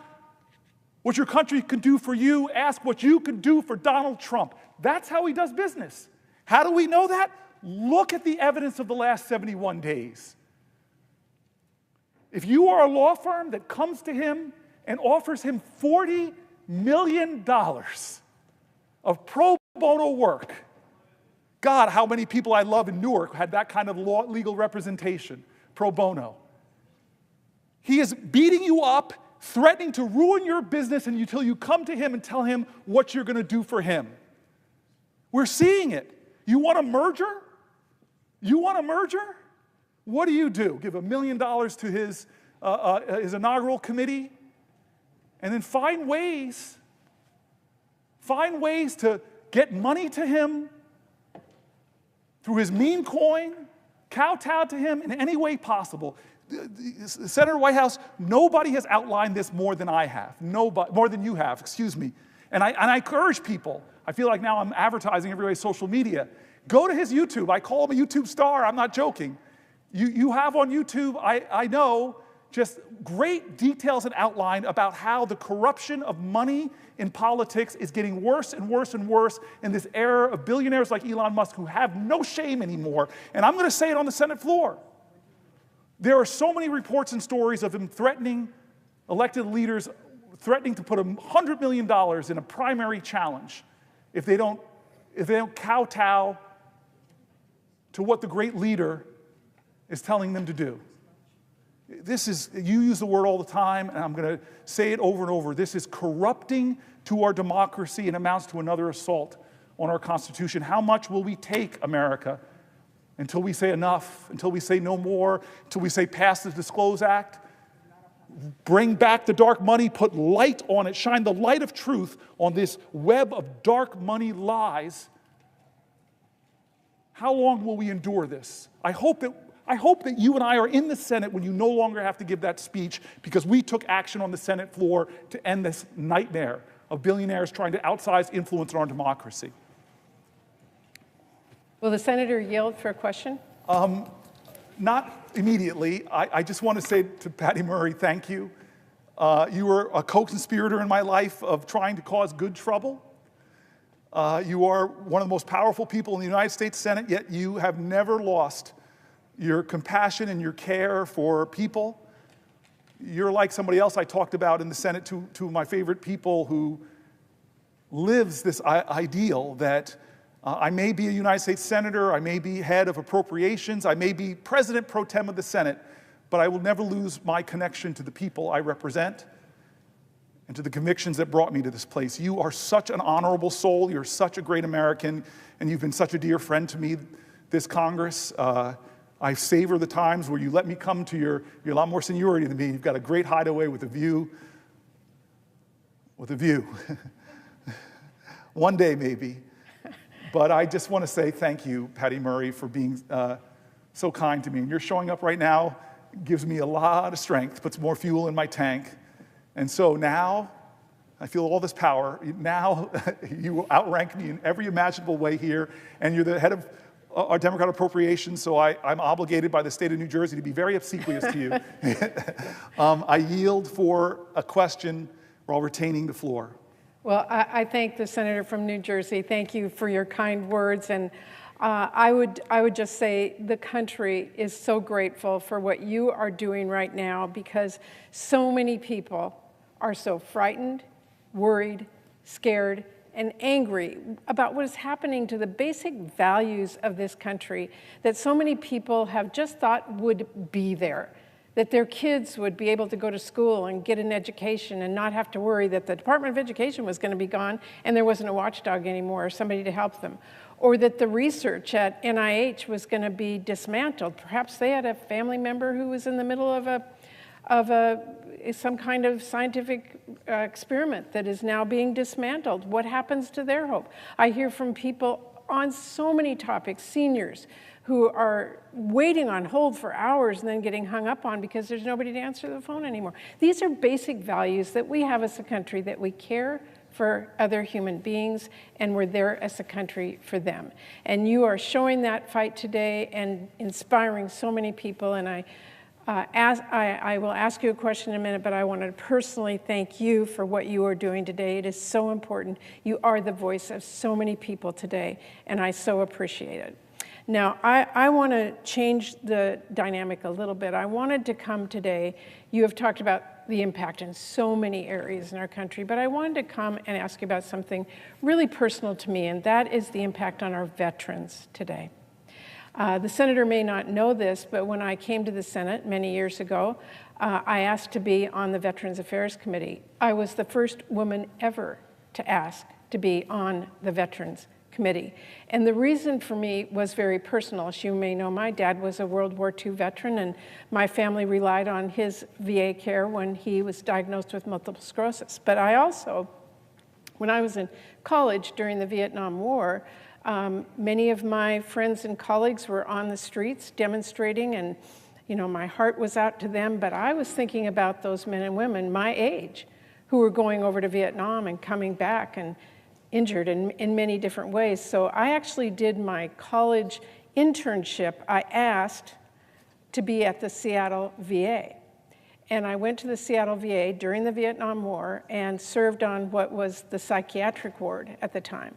S1: what your country can do for you, ask what you can do for Donald Trump. That's how he does business. How do we know that? Look at the evidence of the last 71 days. If you are a law firm that comes to him and offers him $40 million of pro bono work. God, how many people I love in Newark had that kind of legal representation, pro bono. He is beating you up, threatening to ruin your business until you come to him and tell him what you're going to do for him. We're seeing it. You want a merger? You want a merger? What do? Give $1 million to his inaugural committee, and then find ways to get money to him through his meme coin, kowtow to him in any way possible. Senator Whitehouse, nobody has outlined this more than I have. Nobody, more than you have, excuse me. And I encourage people, I feel like now I'm advertising everywhere, social media. Go to his YouTube. I call him a YouTube star. I'm not joking. You have on YouTube, I know, just great details and outline about how the corruption of money in politics is getting worse and worse and worse in this era of billionaires like Elon Musk who have no shame anymore. And I'm going to say it on the Senate floor. There are so many reports and stories of him threatening elected leaders, threatening to put $100 million in a primary challenge if they don't kowtow to what the great leader is telling them to do. This is, you use the word all the time, and I'm going to say it over and over. This is corrupting to our democracy and amounts to another assault on our Constitution. How much will we take, America, until we say enough, until we say no more, until we say pass the Disclose Act. Bring back the dark money, put light on it, shine the light of truth on this web of dark money lies. How long will we endure this? I hope that you and I are in the Senate when you no longer have to give that speech, because we took action on the Senate floor to end this nightmare of billionaires trying to outsize influence in our democracy.
S5: Will the senator yield for a question?
S1: Not immediately. I just want to say to Patty Murray, thank you. You were a co-conspirator in my life of trying to cause good trouble. You are one of the most powerful people in the United States Senate, yet you have never lost your compassion and your care for people. You're like somebody else I talked about in the Senate, two of my favorite people who lives this ideal that I may be a United States Senator, I may be head of appropriations, I may be President pro tem of the Senate, but I will never lose my connection to the people I represent and to the convictions that brought me to this place. You are such an honorable soul, you're such a great American, and you've been such a dear friend to me, this Congress. I savor the times where you let me come to you're a lot more seniority than me. You've got a great hideaway with a view. One day, maybe. But I just want to say thank you, Patty Murray, for being so kind to me. And you're showing up right now gives me a lot of strength, puts more fuel in my tank. And so now, I feel all this power. Now, you will outrank me in every imaginable way here, and you're the head of our Democrat appropriations, so I'm obligated by the state of New Jersey to be very obsequious to you. I yield for a question while retaining the floor.
S5: Well, I thank the senator from New Jersey. Thank you for your kind words. And I would just say the country is so grateful for what you are doing right now, because so many people are so frightened, worried, scared, and angry about what is happening to the basic values of this country that so many people have just thought would be there. That their kids would be able to go to school and get an education and not have to worry that the Department of Education was going to be gone and there wasn't a watchdog anymore or somebody to help them. Or that the research at NIH was going to be dismantled. Perhaps they had a family member who was in the middle of some kind of scientific experiment that is now being dismantled. What happens to their hope? I hear from people on so many topics, seniors, who are waiting on hold for hours and then getting hung up on because there's nobody to answer the phone anymore. These are basic values that we have as a country, that we care for other human beings and we're there as a country for them. And you are showing that fight today and inspiring so many people. And I will ask you a question in a minute, but I want to personally thank you for what you are doing today. It is so important. You are the voice of so many people today, and I so appreciate it. Now, I want to change the dynamic a little bit. I wanted to come today. You have talked about the impact in so many areas in our country, but I wanted to come and ask you about something really personal to me, and that is the impact on our veterans today. The senator may not know this, but when I came to the Senate many years ago, I asked to be on the Veterans Affairs Committee. I was the first woman ever to ask to be on the Veterans Committee. And the reason for me was very personal. As you may know, my dad was a World War II veteran, and my family relied on his VA care when he was diagnosed with multiple sclerosis. But I also, when I was in college during the Vietnam War, many of my friends and colleagues were on the streets demonstrating, and my heart was out to them, but I was thinking about those men and women my age who were going over to Vietnam and coming back and injured in many different ways. So I actually did my college internship. I asked to be at the Seattle VA. And I went to the Seattle VA during the Vietnam War and served on what was the psychiatric ward at the time.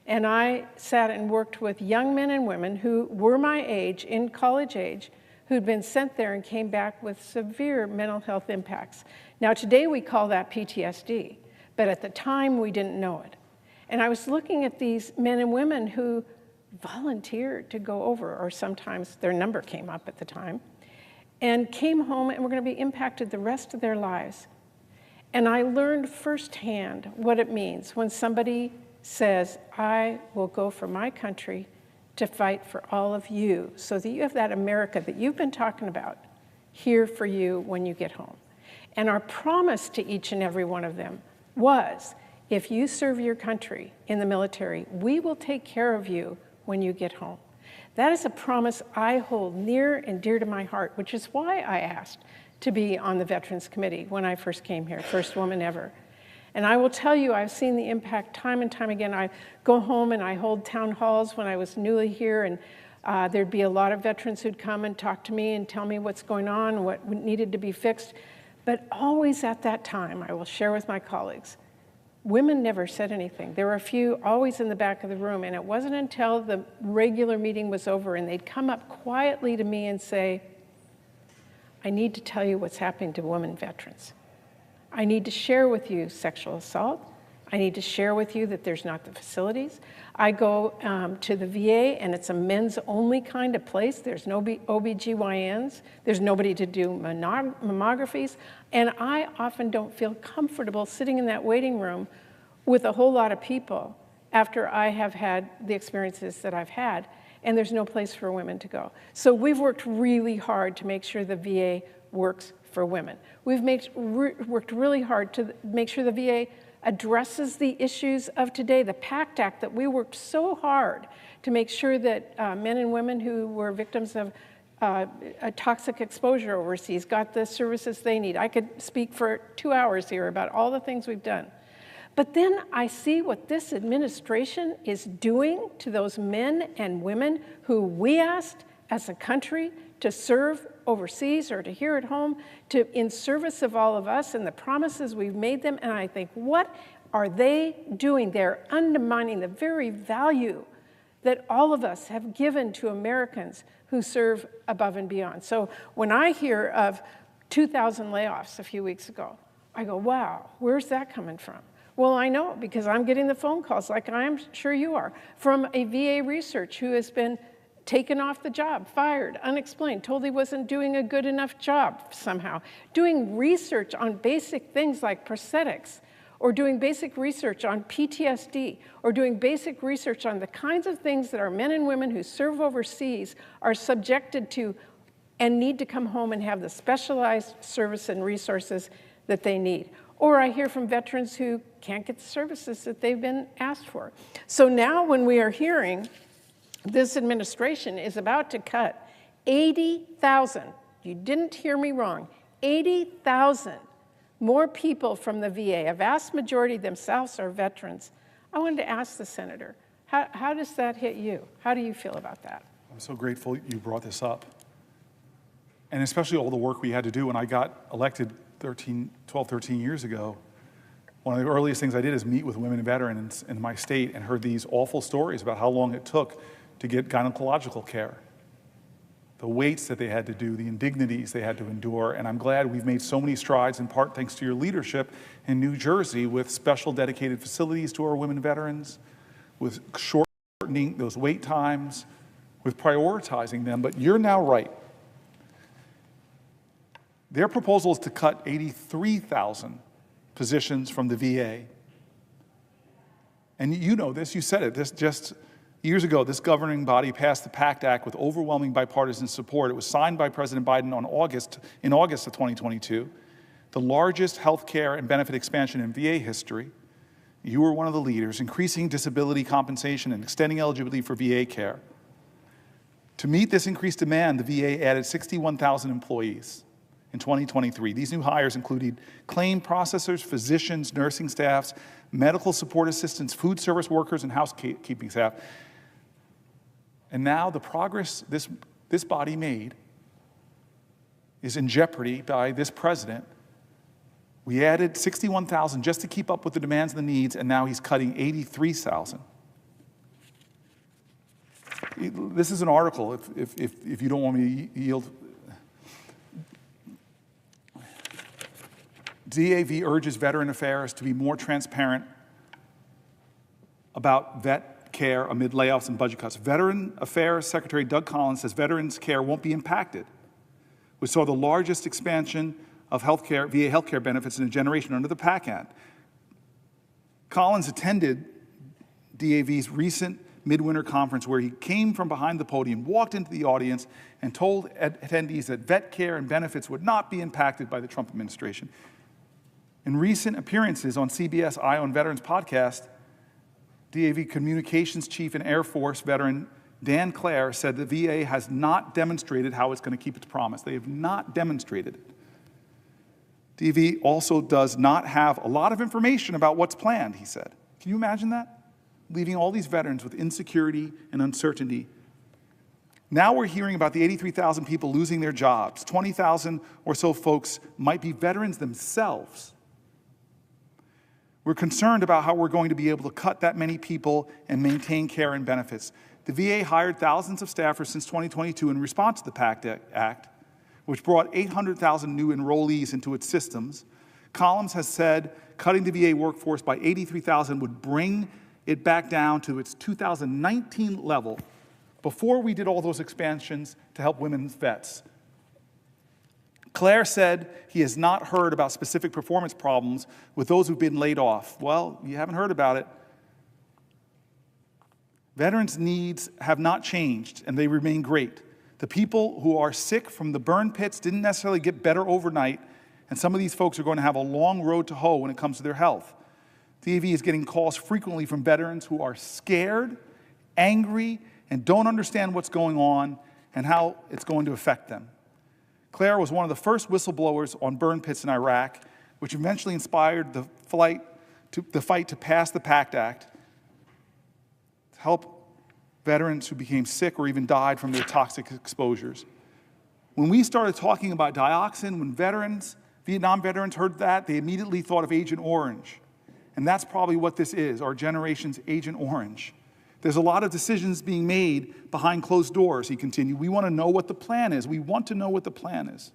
S5: And I sat and worked with young men and women who were my age, in college age, who'd been sent there and came back with severe mental health impacts. Now today we call that PTSD, but at the time we didn't know it. And I was looking at these men and women who volunteered to go over, or sometimes their number came up at the time, and came home and were going to be impacted the rest of their lives. And I learned firsthand what it means when somebody says, I will go for my country to fight for all of you so that you have that America that you've been talking about here for you when you get home. And our promise to each and every one of them was, if you serve your country in the military, we will take care of you when you get home. That is a promise I hold near and dear to my heart, which is why I asked to be on the Veterans Committee when I first came here, first woman ever. And I will tell you, I've seen the impact time and time again. I go home and I hold town halls when I was newly here, and there'd be a lot of veterans who'd come and talk to me and tell me what's going on, what needed to be fixed. But always at that time, I will share with my colleagues, women never said anything. There were a few always in the back of the room, and it wasn't until the regular meeting was over and they'd come up quietly to me and say, I need to tell you what's happening to women veterans. I need to share with you sexual assault. I need to share with you that there's not the facilities. I go to the VA, and it's a men's-only kind of place. There's no OBGYNs. There's nobody to do mammographies. And I often don't feel comfortable sitting in that waiting room with a whole lot of people after I have had the experiences that I've had, and there's no place for women to go. So we've worked really hard to make sure the VA works for women. We've worked really hard to make sure the VA addresses the issues of today. The PACT Act that we worked so hard to make sure that men and women who were victims of a toxic exposure overseas got the services they need. I could speak for 2 hours here about all the things we've done. But then I see what this administration is doing to those men and women who we asked as a country to serve overseas or to here at home, in service of all of us and the promises we've made them. And I think, what are they doing? They're undermining the very value that all of us have given to Americans who serve above and beyond. So when I hear of 2,000 layoffs a few weeks ago, I go, wow, where's that coming from? Well, I know, because I'm getting the phone calls, like I'm sure you are, from a VA researcher who has been taken off the job, fired, unexplained, told he wasn't doing a good enough job somehow, doing research on basic things like prosthetics, or doing basic research on PTSD, or doing basic research on the kinds of things that our men and women who serve overseas are subjected to and need to come home and have the specialized service and resources that they need. Or I hear from veterans who can't get the services that they've been asked for. So now when we are hearing this administration is about to cut 80,000, you didn't hear me wrong, 80,000 more people from the VA, a vast majority themselves are veterans. I wanted to ask the senator, how does that hit you? How do you feel about that?
S1: I'm so grateful you brought this up. And especially all the work we had to do when I got elected 12, 13 years ago. One of the earliest things I did is meet with women veterans in my state and heard these awful stories about how long it took to get gynecological care, the waits that they had to do, the indignities they had to endure. And I'm glad we've made so many strides, in part thanks to your leadership in New Jersey, with special dedicated facilities to our women veterans, with shortening those wait times, with prioritizing them. But you're now right. Their proposal is to cut 83,000 positions from the VA. And you know this, you said it, this just years ago, this governing body passed the PACT Act with overwhelming bipartisan support. It was signed by President Biden in August of 2022, the largest health care and benefit expansion in VA history. You were one of the leaders, increasing disability compensation and extending eligibility for VA care. To meet this increased demand, the VA added 61,000 employees in 2023. These new hires included claim processors, physicians, nursing staffs, medical support assistants, food service workers, and housekeeping staff. And now the progress this body made is in jeopardy by this president. We added 61,000 just to keep up with the demands and the needs, and now he's cutting 83,000. This is an article, if you don't want me to yield. DAV urges Veteran Affairs to be more transparent about vet care amid layoffs and budget cuts. Veteran Affairs Secretary Doug Collins says veterans' care won't be impacted. We saw the largest expansion of VA healthcare benefits in a generation under the PACT Act. Collins attended DAV's recent midwinter conference where he came from behind the podium, walked into the audience, and told attendees that vet care and benefits would not be impacted by the Trump administration. In recent appearances on CBS Eye on Veterans podcast, DAV Communications Chief and Air Force veteran Dan Clare said the VA has not demonstrated how it's going to keep its promise. They have not demonstrated it. DAV also does not have a lot of information about what's planned, he said. Can you imagine that? Leaving all these veterans with insecurity and uncertainty. Now we're hearing about the 83,000 people losing their jobs. 20,000 or so folks might be veterans themselves. We're concerned about how we're going to be able to cut that many people and maintain care and benefits. The VA hired thousands of staffers since 2022 in response to the PACT Act, which brought 800,000 new enrollees into its systems. Collins has said cutting the VA workforce by 83,000 would bring it back down to its 2019 level before we did all those expansions to help women's vets. Clare said he has not heard about specific performance problems with those who've been laid off. Well, you haven't heard about it. Veterans' needs have not changed, and they remain great. The people who are sick from the burn pits didn't necessarily get better overnight, and some of these folks are going to have a long road to hoe when it comes to their health. DAV is getting calls frequently from veterans who are scared, angry, and don't understand what's going on and how it's going to affect them. Clare was one of the first whistleblowers on burn pits in Iraq, which eventually inspired the fight to pass the PACT Act to help veterans who became sick or even died from their toxic exposures. When we started talking about dioxin, when Vietnam veterans heard that, they immediately thought of Agent Orange. And that's probably what this is, our generation's Agent Orange. There's a lot of decisions being made behind closed doors, he continued. We want to know what the plan is. We want to know what the plan is.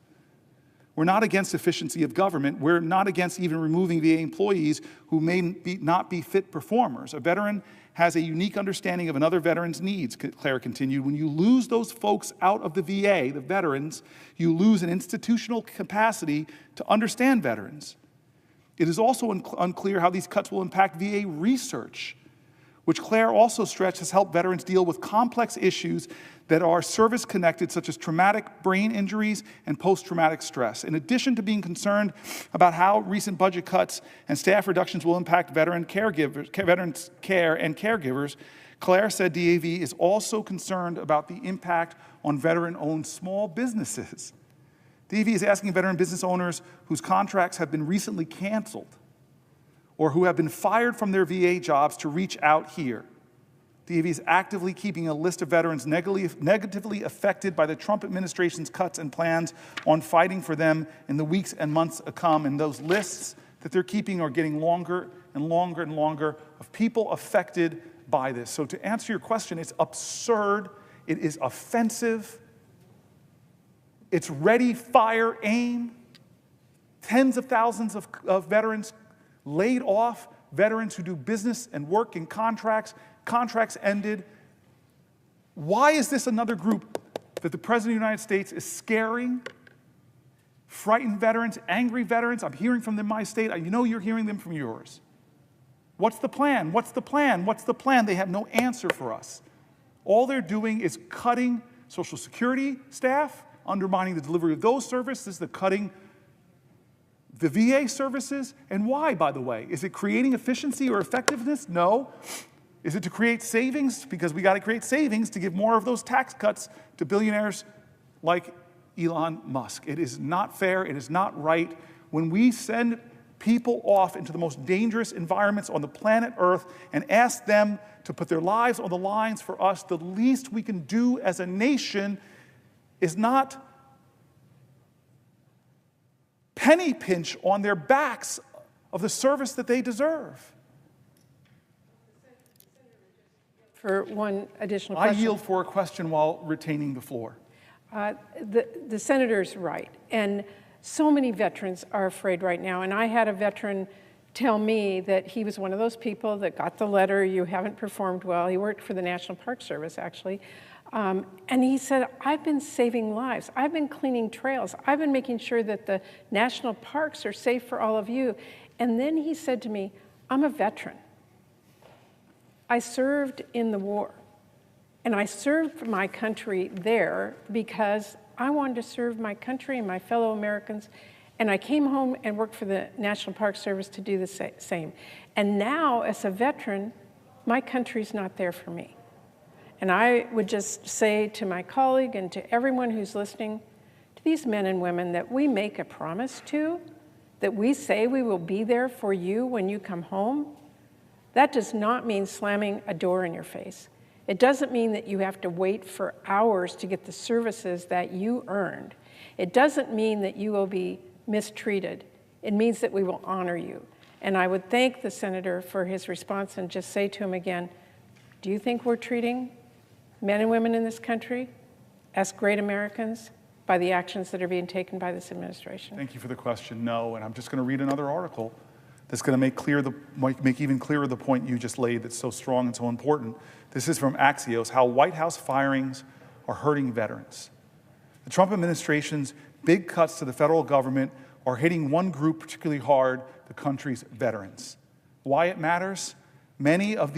S1: We're not against efficiency of government. We're not against even removing VA employees who may not be fit performers. A veteran has a unique understanding of another veteran's needs, Clare continued. When you lose those folks out of the VA, the veterans, you lose an institutional capacity to understand veterans. It is also unclear how these cuts will impact VA research, which Clare also stressed has helped veterans deal with complex issues that are service-connected, such as traumatic brain injuries and post-traumatic stress. In addition to being concerned about how recent budget cuts and staff reductions will impact veterans care and caregivers, Clare said DAV is also concerned about the impact on veteran-owned small businesses. DAV is asking veteran business owners whose contracts have been recently canceled or who have been fired from their VA jobs to reach out here. DAV is actively keeping a list of veterans negatively affected by the Trump administration's cuts and plans on fighting for them in the weeks and months to come. And those lists that they're keeping are getting longer and longer and longer of people affected by this. So to answer your question, it's absurd. It is offensive. It's ready, fire, aim. Tens of thousands of veterans laid off, veterans who do business and work in contracts ended. Why is this another group that the President of the United States is scaring? Frightened veterans, angry veterans. I'm hearing from them in my state. You know you're hearing them from yours. What's the plan? What's the plan? What's the plan? They have no answer for us. All they're doing is cutting Social Security staff, undermining the delivery of those services, the cutting the VA services. And why, by the way? Is it creating efficiency or effectiveness? No. Is it to create savings? Because we got to create savings to give more of those tax cuts to billionaires like Elon Musk. It is not fair. It is not right. When we send people off into the most dangerous environments on the planet Earth and ask them to put their lives on the lines for us, the least we can do as a nation is not penny pinch on their backs of the service that they deserve.
S5: For one additional question.
S1: I yield for a question while retaining the floor.
S5: The senator's right. And so many veterans are afraid right now. And I had a veteran tell me that he was one of those people that got the letter, you haven't performed well. He worked for the National Park Service, actually. And he said, I've been saving lives. I've been cleaning trails. I've been making sure that the national parks are safe for all of you. And then he said to me, I'm a veteran. I served in the war. And I served my country there because I wanted to serve my country and my fellow Americans. And I came home and worked for the National Park Service to do the same. And now, as a veteran, my country's not there for me. And I would just say to my colleague and to everyone who's listening, to these men and women that we make a promise to, that we say we will be there for you when you come home, that does not mean slamming a door in your face. It doesn't mean that you have to wait for hours to get the services that you earned. It doesn't mean that you will be mistreated. It means that we will honor you. And I would thank the senator for his response and just say to him again, do you think we're treating men and women in this country as great Americans by the actions that are being taken by this administration?
S1: Thank you for the question. No, and I'm just going to read another article that's going to make even clearer the point you just laid that's so strong and so important. This is from Axios, how White House firings are hurting veterans. The Trump administration's big cuts to the federal government are hitting one group particularly hard, the country's veterans. Why it matters? Many of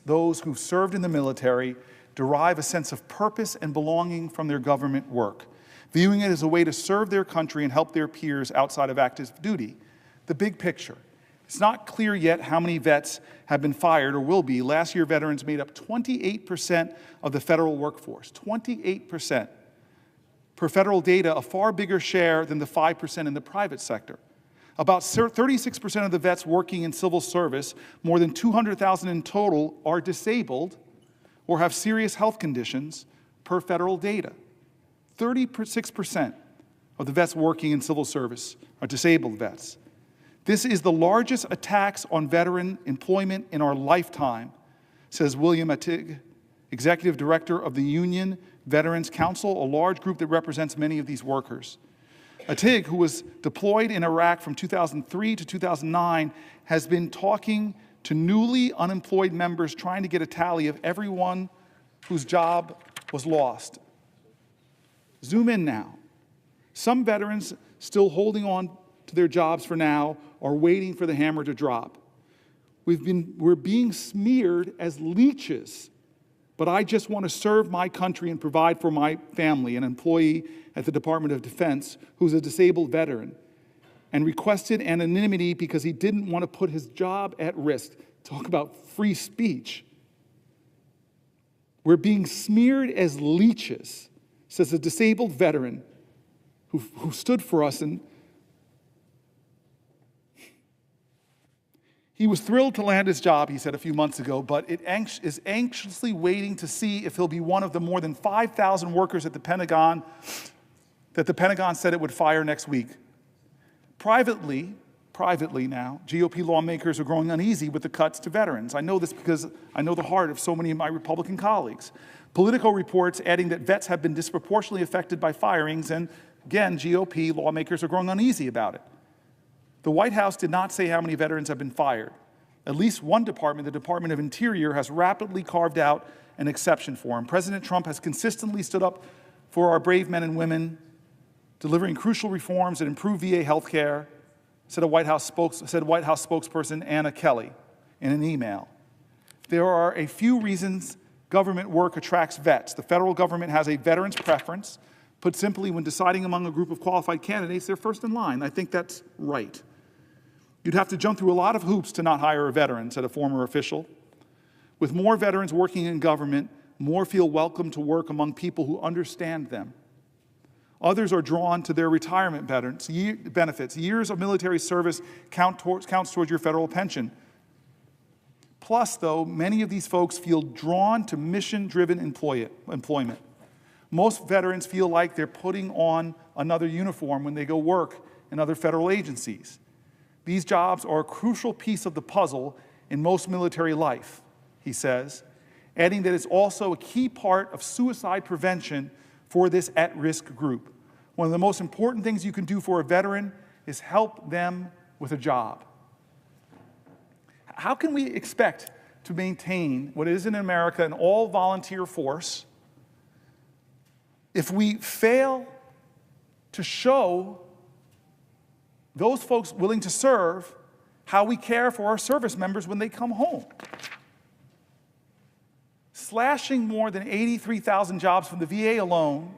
S1: those who've served in the military derive a sense of purpose and belonging from their government work, viewing it as a way to serve their country and help their peers outside of active duty. The big picture. It's not clear yet how many vets have been fired or will be. Last year, veterans made up 28% of the federal workforce, 28%. Per federal data, a far bigger share than the 5% in the private sector. About 36% of the vets working in civil service, more than 200,000 in total, are disabled or have serious health conditions per federal data. 36% of the vets working in civil service are disabled vets. This is the largest attacks on veteran employment in our lifetime, says William Attig, executive director of the Union Veterans Council, a large group that represents many of these workers. Attig, who was deployed in Iraq from 2003 to 2009, has been talking to newly unemployed members trying to get a tally of everyone whose job was lost. Zoom in now. Some veterans still holding on to their jobs for now are waiting for the hammer to drop. We're being smeared as leeches, but I just want to serve my country and provide for my family, an employee at the Department of Defense who's a disabled veteran, and requested anonymity because he didn't want to put his job at risk. Talk about free speech. We're being smeared as leeches, says a disabled veteran who stood for us. And he was thrilled to land his job, he said a few months ago, but is anxiously waiting to see if he'll be one of the more than 5,000 workers at the Pentagon that the Pentagon said it would fire next week. Privately now, GOP lawmakers are growing uneasy with the cuts to veterans. I know this because I know the heart of so many of my Republican colleagues. Politico reports adding that vets have been disproportionately affected by firings, and again, GOP lawmakers are growing uneasy about it. The White House did not say how many veterans have been fired. At least one department, the Department of Interior, has rapidly carved out an exception for them. President Trump has consistently stood up for our brave men and women, delivering crucial reforms that improve VA health care, said White House spokesperson Anna Kelly in an email. There are a few reasons government work attracts vets. The federal government has a veterans preference. Put simply, when deciding among a group of qualified candidates, they're first in line. I think that's right. You'd have to jump through a lot of hoops to not hire a veteran, said a former official. With more veterans working in government, more feel welcome to work among people who understand them. Others are drawn to their retirement benefits. Years of military service counts towards your federal pension. Plus, though, many of these folks feel drawn to mission-driven employment. Most veterans feel like they're putting on another uniform when they go work in other federal agencies. These jobs are a crucial piece of the puzzle in most military life, he says, adding that it's also a key part of suicide prevention for this at-risk group. One of the most important things you can do for a veteran is help them with a job. How can we expect to maintain what is in America an all-volunteer force if we fail to show those folks willing to serve how we care for our service members when they come home? slashing more than 83,000 jobs from the VA alone,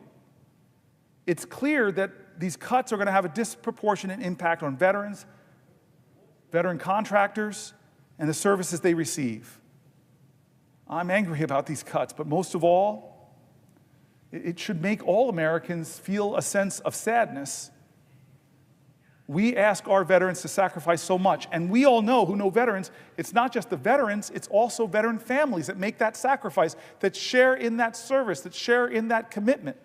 S1: it's clear that these cuts are going to have a disproportionate impact on veterans, veteran contractors, and the services they receive. I'm angry about these cuts, but most of all, it should make all Americans feel a sense of sadness. We ask our veterans to sacrifice so much, and we all know, who know veterans, it's not just the veterans, it's also veteran families that make that sacrifice, that share in that service, that share in that commitment.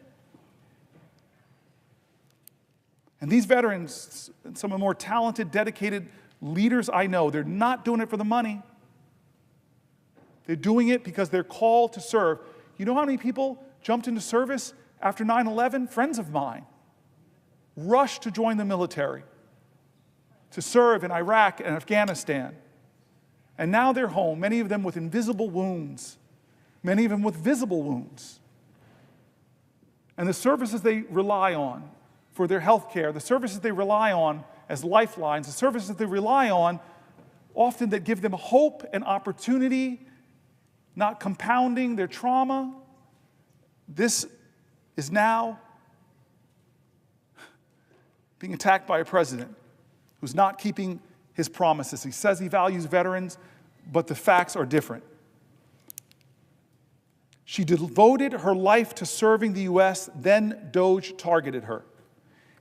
S1: And these veterans, some of the more talented, dedicated leaders I know, they're not doing it for the money. They're doing it because they're called to serve. You know how many people jumped into service after 9/11? Friends of mine rushed to join the military, to serve in Iraq and Afghanistan. And now they're home, many of them with invisible wounds, many of them with visible wounds. And the services they rely on for their health care, the services they rely on as lifelines, the services they rely on often that give them hope and opportunity, not compounding their trauma. This is now being attacked by a president who's not keeping his promises. He says he values veterans, but the facts are different. She devoted her life to serving the U.S., then DOGE targeted her.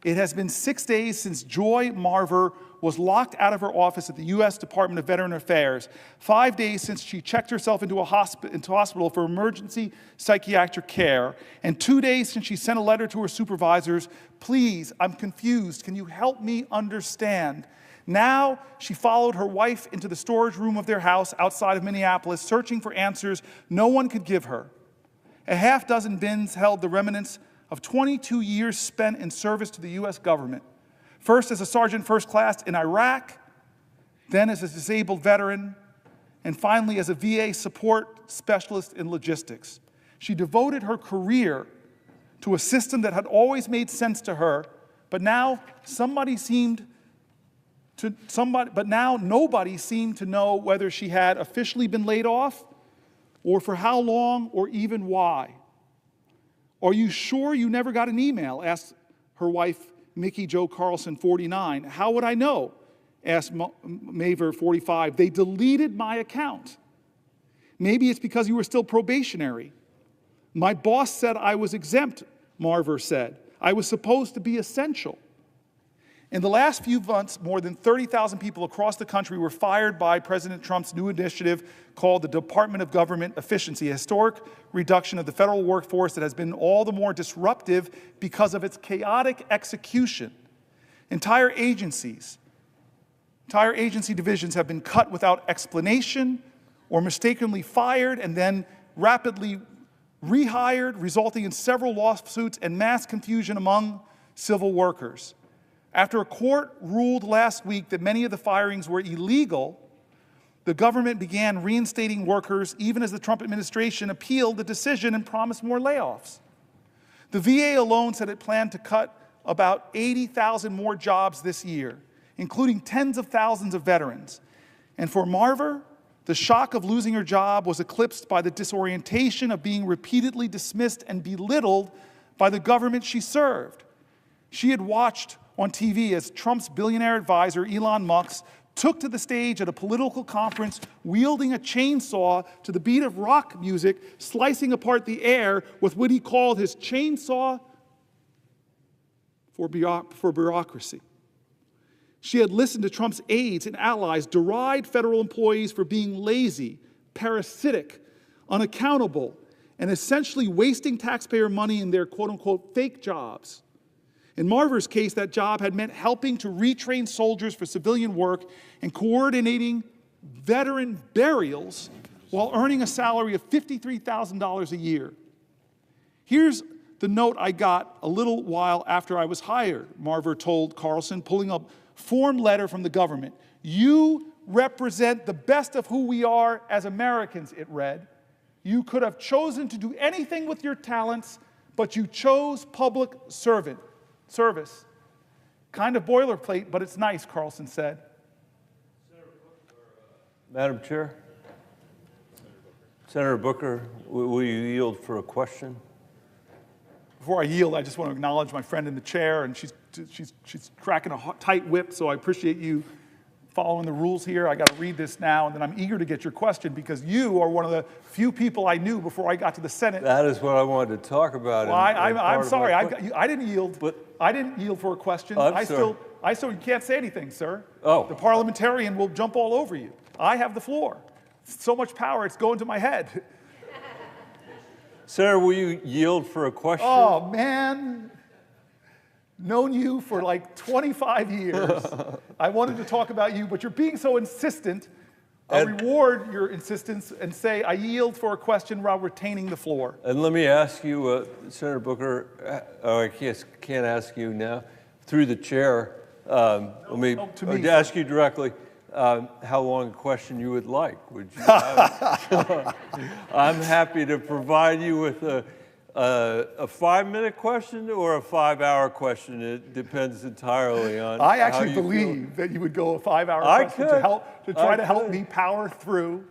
S1: It has been 6 days since Joy Marver was locked out of her office at the U.S. Department of Veteran Affairs, 5 days since she checked herself into hospital for emergency psychiatric care, and 2 days since she sent a letter to her supervisors, "Please, I'm confused. Can you help me understand?" Now, she followed her wife into the storage room of their house outside of Minneapolis, searching for answers no one could give her. A half dozen bins held the remnants of 22 years spent in service to the U.S. government. First as a sergeant first class in Iraq, then as a disabled veteran, and finally as a VA support specialist in logistics. She devoted her career to a system that had always made sense to her, but now nobody seemed to know whether she had officially been laid off, or for how long, or even why. "Are you sure you never got an email?" asked her wife, Mickey Jo Carlson, 49. "How would I know?" asked Maver, 45. "They deleted my account." "Maybe it's because you were still probationary." "My boss said I was exempt," Marver said. "I was supposed to be essential." In the last few months, more than 30,000 people across the country were fired by President Trump's new initiative called the Department of Government Efficiency, a historic reduction of the federal workforce that has been all the more disruptive because of its chaotic execution. Entire agency divisions have been cut without explanation or mistakenly fired and then rapidly rehired, resulting in several lawsuits and mass confusion among civil workers. After a court ruled last week that many of the firings were illegal, the government began reinstating workers even as the Trump administration appealed the decision and promised more layoffs. The VA alone said it planned to cut about 80,000 more jobs this year, including tens of thousands of veterans. And for Marver, the shock of losing her job was eclipsed by the disorientation of being repeatedly dismissed and belittled by the government she served. She had watched on TV as Trump's billionaire advisor, Elon Musk, took to the stage at a political conference wielding a chainsaw to the beat of rock music, slicing apart the air with what he called his chainsaw for bureaucracy. She had listened to Trump's aides and allies deride federal employees for being lazy, parasitic, unaccountable, and essentially wasting taxpayer money in their quote-unquote fake jobs. In Marver's case, that job had meant helping to retrain soldiers for civilian work and coordinating veteran burials while earning a salary of $53,000 a year. "Here's the note I got a little while after I was hired," Marver told Carlson, pulling a form letter from the government. "You represent the best of who we are as Americans," it read. "You could have chosen to do anything with your talents, but you chose public service. Kind of boilerplate, but it's nice," Carlson said.
S6: Madam Chair. Senator Booker, will you yield for a question?
S1: Before I yield, I just want to acknowledge my friend in the chair, and she's cracking a tight whip, so I appreciate you following the rules here. I got to read this now, and then I'm eager to get your question because you are one of the few people I knew before I got to the Senate.
S6: That is what I wanted to talk about.
S1: Well, I'm sorry, I didn't yield.
S6: But
S1: I didn't yield for a question.
S6: I'm sorry.
S1: You can't say anything, sir.
S6: Oh.
S1: The parliamentarian will jump all over you. I have the floor. So much power, it's going to my head.
S6: Senator, will you yield for a question?
S1: Oh, man. Known you for like 25 years. I wanted to talk about you, but you're being so insistent. I'll reward your insistence and say I yield for a question while retaining the floor.
S6: And let me ask you, Senator Booker, I can't ask you now, through the chair, let me ask you directly, how long a question you would like. Would you have? I'm happy to provide you with a 5-minute question or a 5-hour question. It depends entirely on
S1: I actually
S6: how you
S1: believe that you would go a 5-hour
S6: I
S1: question
S6: could.
S1: to try to help me power through.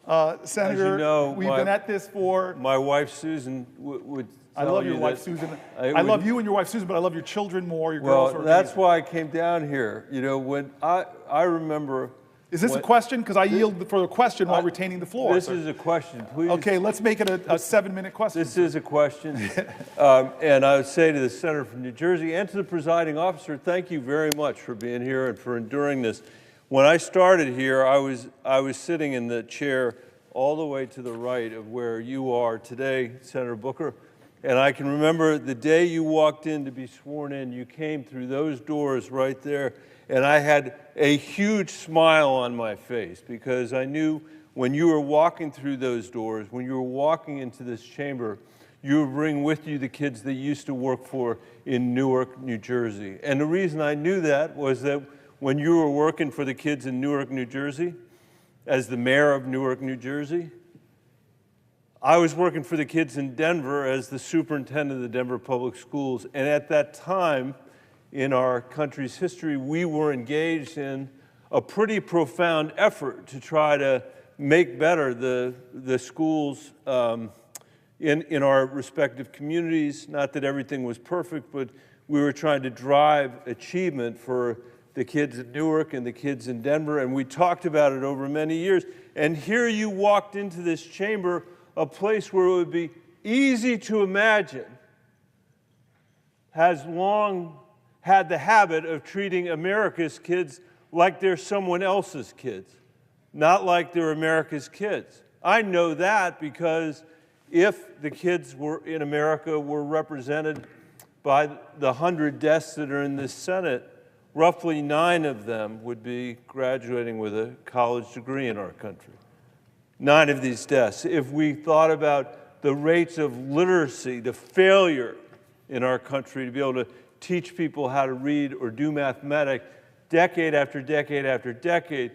S1: Senator,
S6: As you know,
S1: we've been at this for...
S6: My wife, Susan, would
S1: I love your wife, Susan. I love you and your wife, Susan, but I love your children more. Your girls are
S6: that's
S1: amazing.
S6: why I came down here. You know, when I remember...
S1: Is this a question? Because I yield for the question while retaining the floor.
S6: This is a question, please.
S1: Okay, let's make it a 7-minute question.
S6: This is a question. And I would say to the senator from New Jersey and to the presiding officer, thank you very much for being here and for enduring this. When I started here, I was sitting in the chair all the way to the right of where you are today, Senator Booker. And I can remember the day you walked in to be sworn in, you came through those doors right there, and I had a huge smile on my face because I knew when you were walking through those doors, when you were walking into this chamber, you would bring with you the kids that you used to work for in Newark, New Jersey. And the reason I knew that was that when you were working for the kids in Newark, New Jersey, as the mayor of Newark, New Jersey, I was working for the kids in Denver as the superintendent of the Denver Public Schools. And at that time in our country's history, we were engaged in a pretty profound effort to try to make better the schools in our respective communities. Not that everything was perfect, but we were trying to drive achievement for the kids in Newark and the kids in Denver. And we talked about it over many years. And here you walked into this chamber, a place where it would be easy to imagine has long had the habit of treating America's kids like they're someone else's kids, not like they're America's kids. I know that because if the kids in America were represented by the 100 desks that are in this Senate, roughly 9 of them would be graduating with a college degree in our country. 9 of these deaths. If we thought about the rates of literacy, the failure in our country to be able to teach people how to read or do mathematics, decade after decade after decade,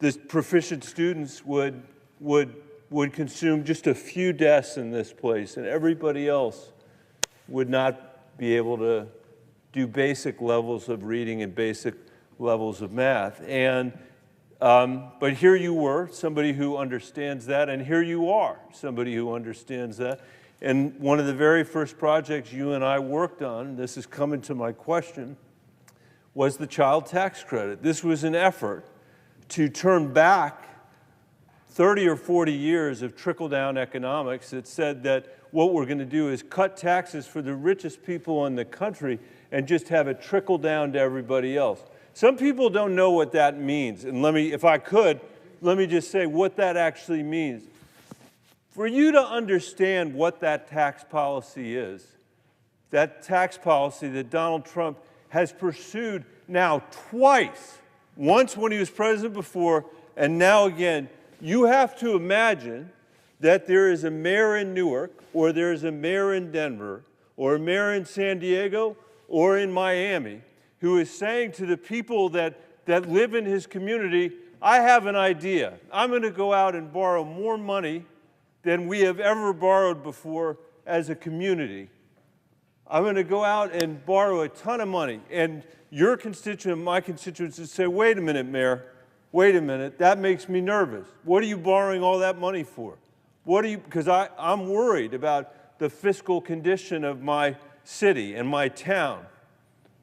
S6: the proficient students would consume just a few desks in this place, and everybody else would not be able to do basic levels of reading and basic levels of math. But here you were, somebody who understands that, and here you are, somebody who understands that. And one of the very first projects you and I worked on, and this is coming to my question, was the child tax credit. This was an effort to turn back 30 or 40 years of trickle-down economics that said that what we're going to do is cut taxes for the richest people in the country and just have it trickle down to everybody else. Some people don't know what that means, and if I could, let me just say what that actually means. For you to understand what that tax policy is, that tax policy that Donald Trump has pursued now twice, once when he was president before, and now again, you have to imagine that there is a mayor in Newark, or there is a mayor in Denver, or a mayor in San Diego, or in Miami, who is saying to the people that live in his community, I have an idea. I'm going to go out and borrow more money than we have ever borrowed before as a community. I'm going to go out and borrow a ton of money. And your constituent, my constituents would say, wait a minute, Mayor, wait a minute, that makes me nervous. What are you borrowing all that money for? Because I'm worried about the fiscal condition of my city and my town.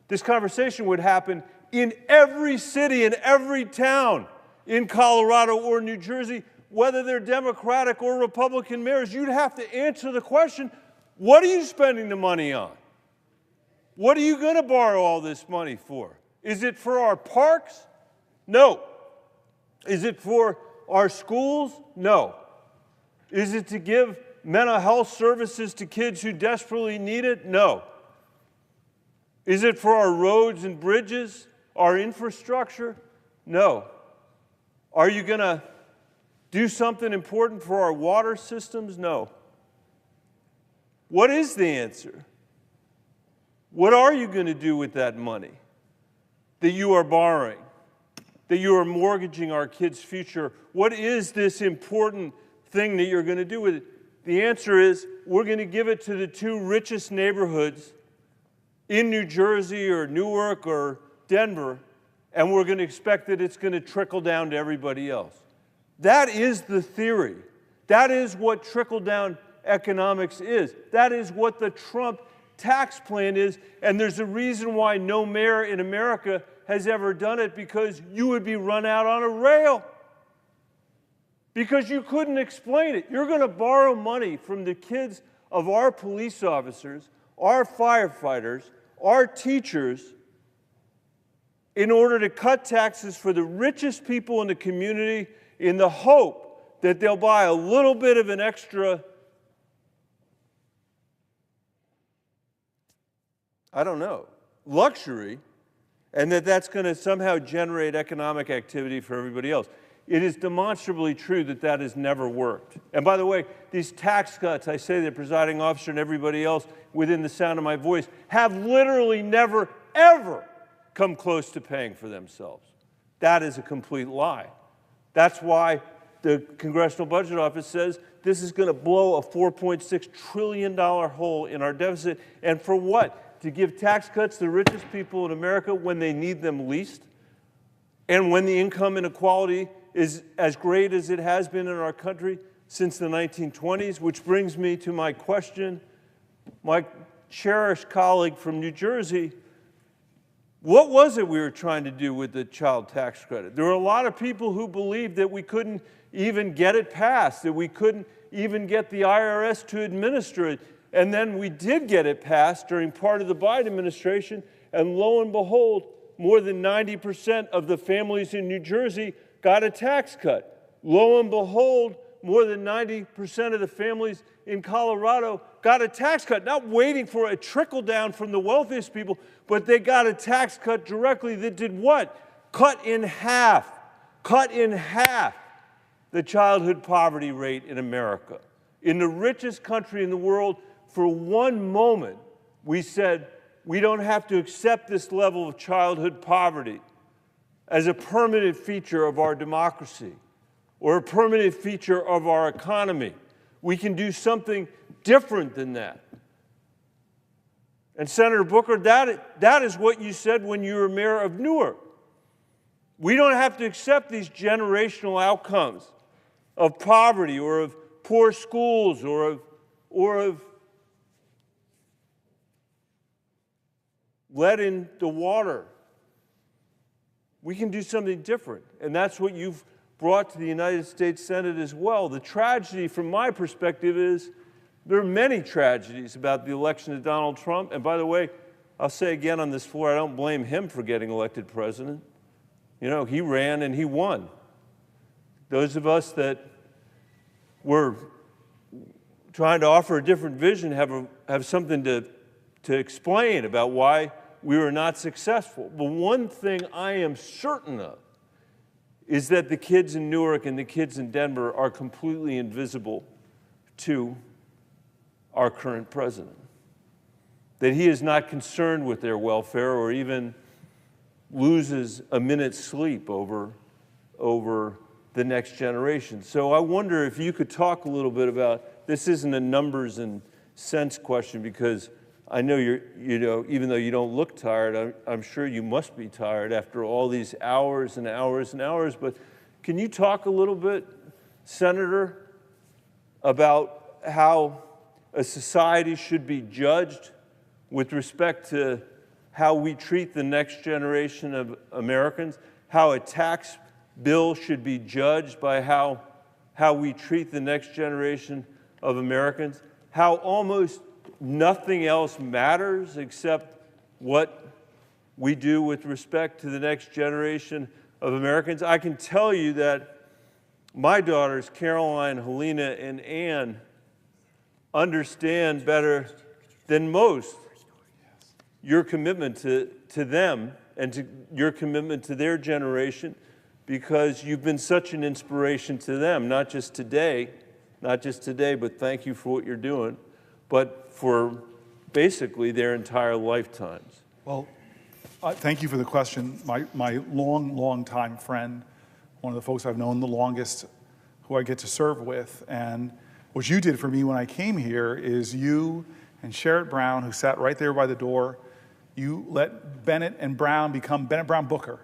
S6: This conversation would happen in every city and every town in Colorado or New Jersey, whether they're Democratic or Republican mayors. You'd have to answer the question, what are you spending the money on? What are you going to borrow all this money for? Is it for our parks? No. Is it for our schools? No. Is it to give mental health services to kids who desperately need it? No. Is it for our roads and bridges, our infrastructure? No. Are you going to do something important for our water systems? No. What is the answer? What are you going to do with that money that you are borrowing, that you are mortgaging our kids' future? What is this important thing that you're going to do with it? The answer is we're going to give it to the 2 richest neighborhoods in New Jersey or Newark or Denver, and we're going to expect that it's going to trickle down to everybody else. That is the theory. That is what trickle-down economics is. That is what the Trump tax plan is, and there's a reason why no mayor in America has ever done it, because you would be run out on a rail. Because you couldn't explain it. You're going to borrow money from the kids of our police officers, our firefighters, our teachers, in order to cut taxes for the richest people in the community in the hope that they'll buy a little bit of an extra, I don't know, luxury, and that's going to somehow generate economic activity for everybody else. It is demonstrably true that that has never worked. And by the way, these tax cuts, I say the presiding officer and everybody else within the sound of my voice, have literally never, ever come close to paying for themselves. That is a complete lie. That's why the Congressional Budget Office says this is going to blow a $4.6 trillion hole in our deficit. And for what? To give tax cuts to the richest people in America when they need them least? And when the income inequality is as great as it has been in our country since the 1920s, which brings me to my question. My cherished colleague from New Jersey, what was it we were trying to do with the child tax credit? There were a lot of people who believed that we couldn't even get it passed, that we couldn't even get the IRS to administer it. And then we did get it passed during part of the Biden administration, and lo and behold, more than 90% of the families in New Jersey got a tax cut. Lo and behold, more than 90% of the families in Colorado got a tax cut, not waiting for a trickle down from the wealthiest people, but they got a tax cut directly that did what? Cut in half the childhood poverty rate in America. In the richest country in the world, for one moment, we said, we don't have to accept this level of childhood poverty as a permanent feature of our democracy or a permanent feature of our economy. We can do something different than that. And Senator Booker, that is what you said when you were mayor of Newark. We don't have to accept these generational outcomes of poverty or of poor schools or of lead in the water. We can do something different, and that's what you've brought to the United States Senate as well. The tragedy from my perspective is there are many tragedies about the election of Donald Trump, and by the way, I'll say again on this floor, I don't blame him for getting elected president. You know, he ran and he won. Those of us that were trying to offer a different vision have something to explain about why we were not successful. But one thing I am certain of is that the kids in Newark and the kids in Denver are completely invisible to our current president. That he is not concerned with their welfare or even loses a minute's sleep over the next generation. So I wonder if you could talk a little bit about, this isn't a numbers and cents question, because I know even though you don't look tired, I'm sure you must be tired after all these hours and hours and hours. But can you talk a little bit, Senator, about how a society should be judged with respect to how we treat the next generation of Americans, how a tax bill should be judged by how we treat the next generation of Americans, how almost nothing else matters except what we do with respect to the next generation of Americans? I can tell you that my daughters, Caroline, Helena, and Ann, understand better than most your commitment to them and to your commitment to their generation, because you've been such an inspiration to them, not just today, but thank you for what you're doing, but for basically their entire lifetimes.
S1: Well, thank you for the question. My long time friend, one of the folks I've known the longest, who I get to serve with, and what you did for me when I came here is you and Sherrod Brown, who sat right there by the door, you let Bennett and Brown become Bennett Brown Booker,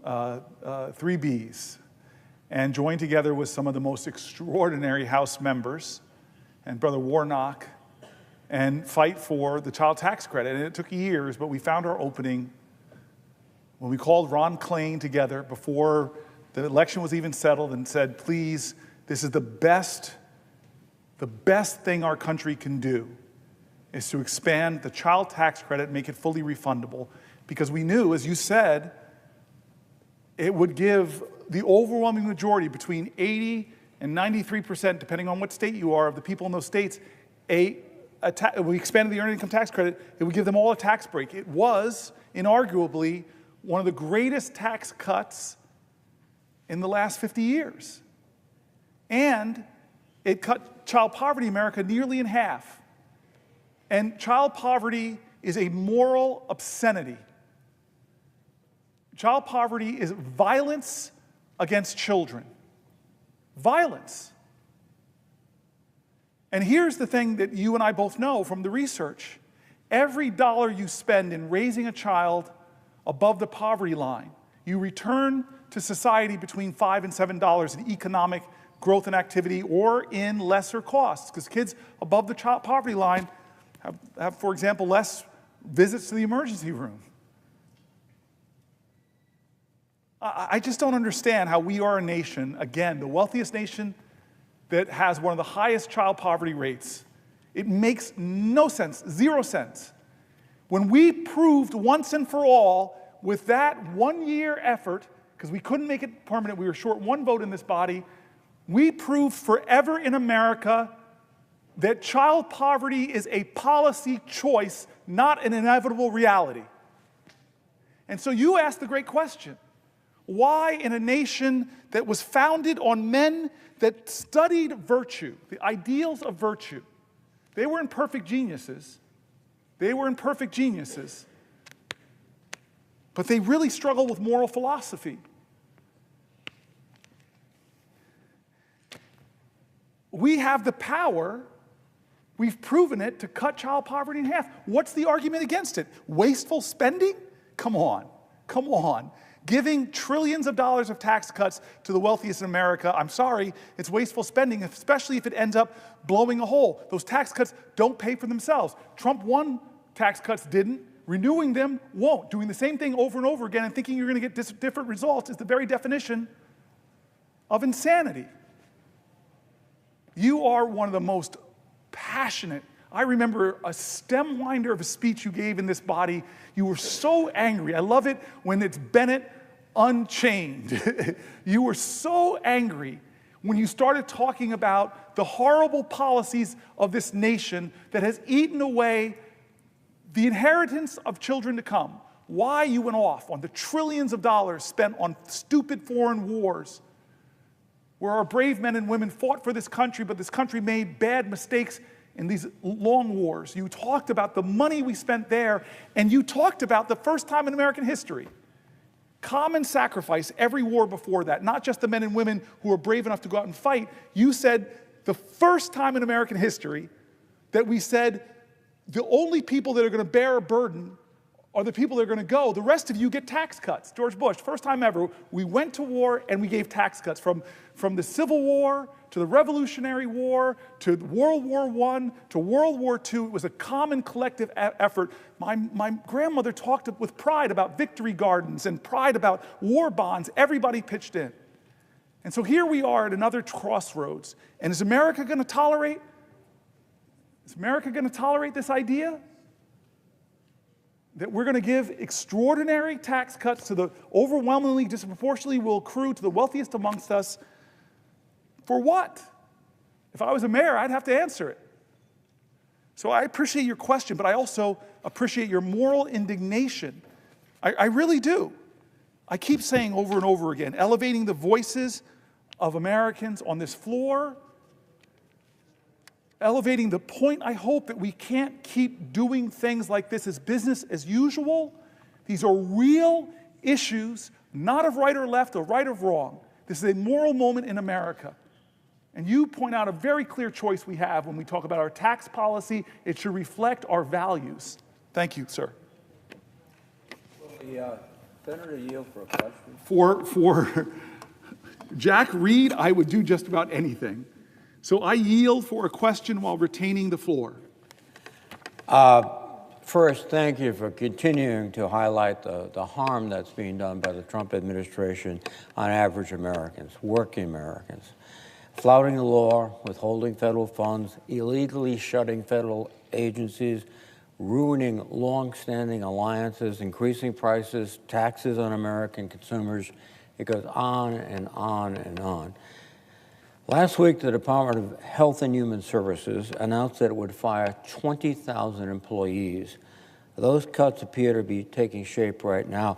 S1: 3 Bs, and joined together with some of the most extraordinary House members and Brother Warnock, and fight for the child tax credit. And it took years, but we found our opening when we called Ron Klain together before the election was even settled and said, please, this is the best thing our country can do is to expand the child tax credit, make it fully refundable, because we knew, as you said, it would give the overwhelming majority, between 80 and 93%, depending on what state you are, of the people in those states, we expanded the earned income tax credit, it would give them all a tax break. It was, inarguably, one of the greatest tax cuts in the last 50 years. And it cut child poverty in America nearly in half. And child poverty is a moral obscenity. Child poverty is violence against children. Violence. And here's the thing that you and I both know from the research. Every dollar you spend in raising a child above the poverty line, you return to society between $5 and $7 in economic growth and activity, or in lesser costs, because kids above the child poverty line have, for example, less visits to the emergency room. I just don't understand how we are a nation, again, the wealthiest nation that has one of the highest child poverty rates. It makes no sense, 0 sense. When we proved once and for all with that 1-year effort, because we couldn't make it permanent, we were short 1 vote in this body, we proved forever in America that child poverty is a policy choice, not an inevitable reality. And so you ask the great question, why in a nation that was founded on men that studied virtue, the ideals of virtue, they were imperfect geniuses, but they really struggled with moral philosophy. We have the power, we've proven it, to cut child poverty in half. What's the argument against it? Wasteful spending? Come on. Giving trillions of dollars of tax cuts to the wealthiest in America, I'm sorry, it's wasteful spending, especially if it ends up blowing a hole. Those tax cuts don't pay for themselves. Trump won, tax cuts didn't. Renewing them won't. Doing the same thing over and over again and thinking you're going to get different results is the very definition of insanity. You are one of the most passionate. I remember a stem winder of a speech you gave in this body. You were so angry. I love it when it's Bennett Unchained. You were so angry when you started talking about the horrible policies of this nation that has eaten away the inheritance of children to come. Why you went off on the trillions of dollars spent on stupid foreign wars, where our brave men and women fought for this country, but this country made bad mistakes in these long wars. You talked about the money we spent there, and you talked about the first time in American history, common sacrifice every war before that, not just the men and women who were brave enough to go out and fight. You said the first time in American history that we said the only people that are going to bear a burden are the people that are going to go. The rest of you get tax cuts. George Bush, first time ever, we went to war and we gave tax cuts from the Civil War to the Revolutionary War to World War I to World War II. It was a common collective effort. My grandmother talked with pride about victory gardens and pride about war bonds. Everybody pitched in. And so here we are at another crossroads. And is America going to tolerate? Is America going to tolerate this idea? That we're going to give extraordinary tax cuts to the overwhelmingly, disproportionately will accrue to the wealthiest amongst us. For what? If I was a mayor, I'd have to answer it. So I appreciate your question, but I also appreciate your moral indignation. I really do. I keep saying over and over again, elevating the voices of Americans on this floor, elevating the point, I hope, that we can't keep doing things like this as business as usual. These are real issues, not of right or left or right or wrong. This is a moral moment in America. And you point out a very clear choice we have when we talk about our tax policy. It should reflect our values. Thank you, sir.
S7: Will the senator yield for a question?
S1: For Jack Reed, I would do just about anything. So I yield for a question while retaining the floor.
S7: First, thank you for continuing to highlight the harm that's being done by the Trump administration on average Americans, working Americans. Flouting the law, withholding federal funds, illegally shutting federal agencies, ruining long-standing alliances, increasing prices, taxes on American consumers. It goes on and on and on. Last week, the Department of Health and Human Services announced that it would fire 20,000 employees. Those cuts appear to be taking shape right now.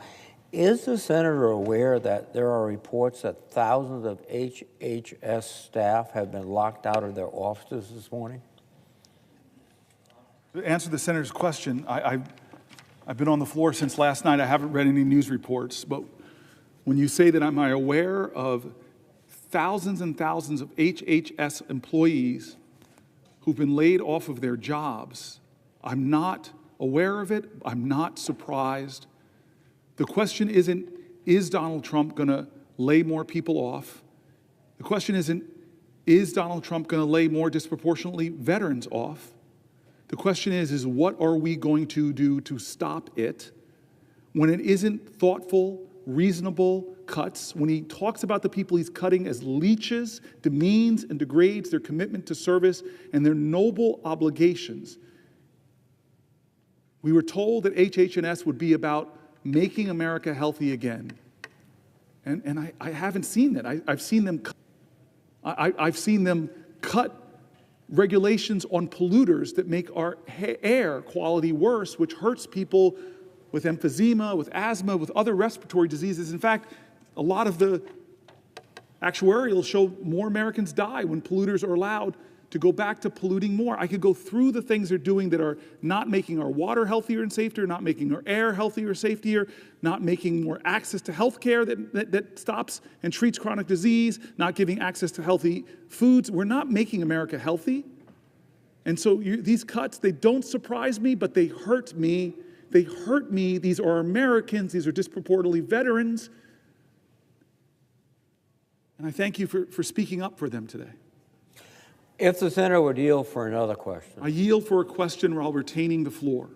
S7: Is the senator aware that there are reports that thousands of HHS staff have been locked out of their offices this morning?
S1: To answer the senator's question, I've been on the floor since last night. I haven't read any news reports, but when you say that am I aware of thousands and thousands of HHS employees who've been laid off of their jobs, I'm not aware of it. I'm not surprised. The question isn't, is Donald Trump going to lay more people off? The question isn't, is Donald Trump going to lay more disproportionately veterans off? The question is what are we going to do to stop it when it isn't thoughtful, reasonable cuts, when he talks about the people he's cutting as leeches, demeans and degrades their commitment to service and their noble obligations. We were told that HH&S would be about making America healthy again. And I haven't seen that. I've seen them I've seen them cut regulations on polluters that make our air quality worse, which hurts people with emphysema, with asthma, with other respiratory diseases. In fact, a lot of the actuarials show more Americans die when polluters are allowed to go back to polluting more. I could go through the things they're doing that are not making our water healthier and safer, not making our air healthier or safer, not making more access to health care that stops and treats chronic disease, not giving access to healthy foods. We're not making America healthy. And so these cuts, they don't surprise me, but they hurt me. They hurt me. These are Americans. These are disproportionately veterans. And I thank you for speaking up for them today.
S7: If the senator would yield for another question.
S1: I yield for a question while retaining the floor.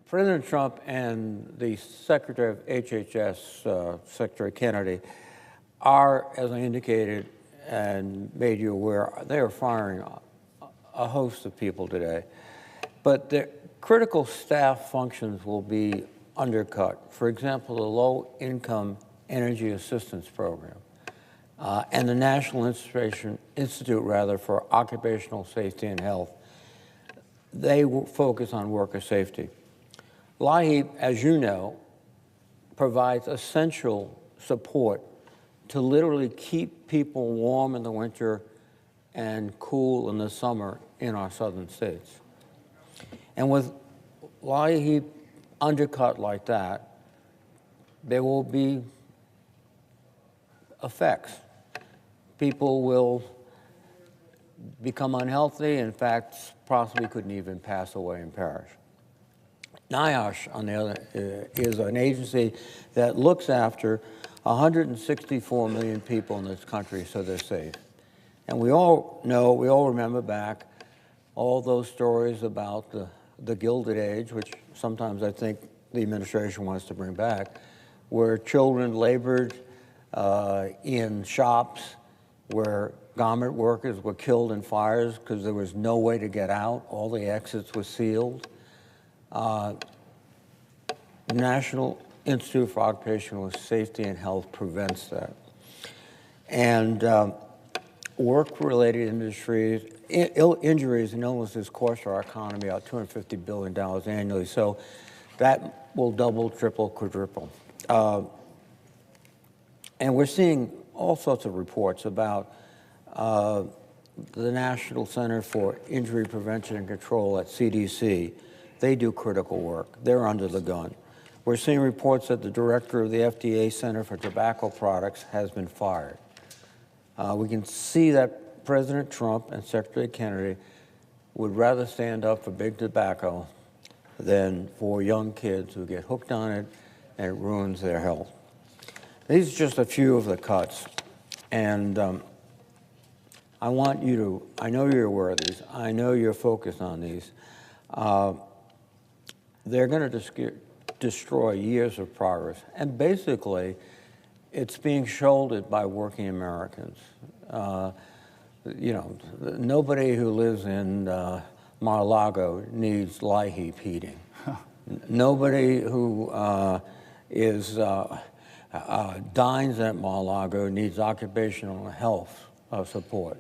S7: President Trump and the Secretary of HHS, Secretary Kennedy, are, as I indicated and made you aware, they are firing a host of people today. But the critical staff functions will be undercut. For example, the Low-Income Energy Assistance Program. And the National Institute for Occupational Safety and Health, they will focus on worker safety. LIHEAP, as you know, provides essential support to literally keep people warm in the winter and cool in the summer in our southern states. And with LIHEAP undercut like that, there will be effects. People will become unhealthy. In fact, possibly couldn't even pass away and perish. NIOSH, on the other, is an agency that looks after 164 million people in this country so they're safe. And we all know, we all remember back all those stories about the Gilded Age, which sometimes I think the administration wants to bring back, where children labored in shops, where garment workers were killed in fires because there was no way to get out. All the exits were sealed. National Institute for Occupational Safety and Health prevents that. And work-related industries, injuries and illnesses cost our economy about $250 billion annually. So that will double, triple, quadruple. And we're seeing all sorts of reports about the National Center for Injury Prevention and Control at CDC. They do critical work. They're under the gun. We're seeing reports that the director of the FDA Center for Tobacco Products has been fired. We can see that President Trump and Secretary Kennedy would rather stand up for big tobacco than for young kids who get hooked on it and it ruins their health. These are just a few of the cuts. And I want you to, I know you're aware of these. I know you're focused on these. They're going to destroy years of progress. And basically, it's being shouldered by working Americans. You know, nobody who lives in Mar-a-Lago needs LIHEAP heating. Nobody who dines at Mar-a-Lago needs occupational health support.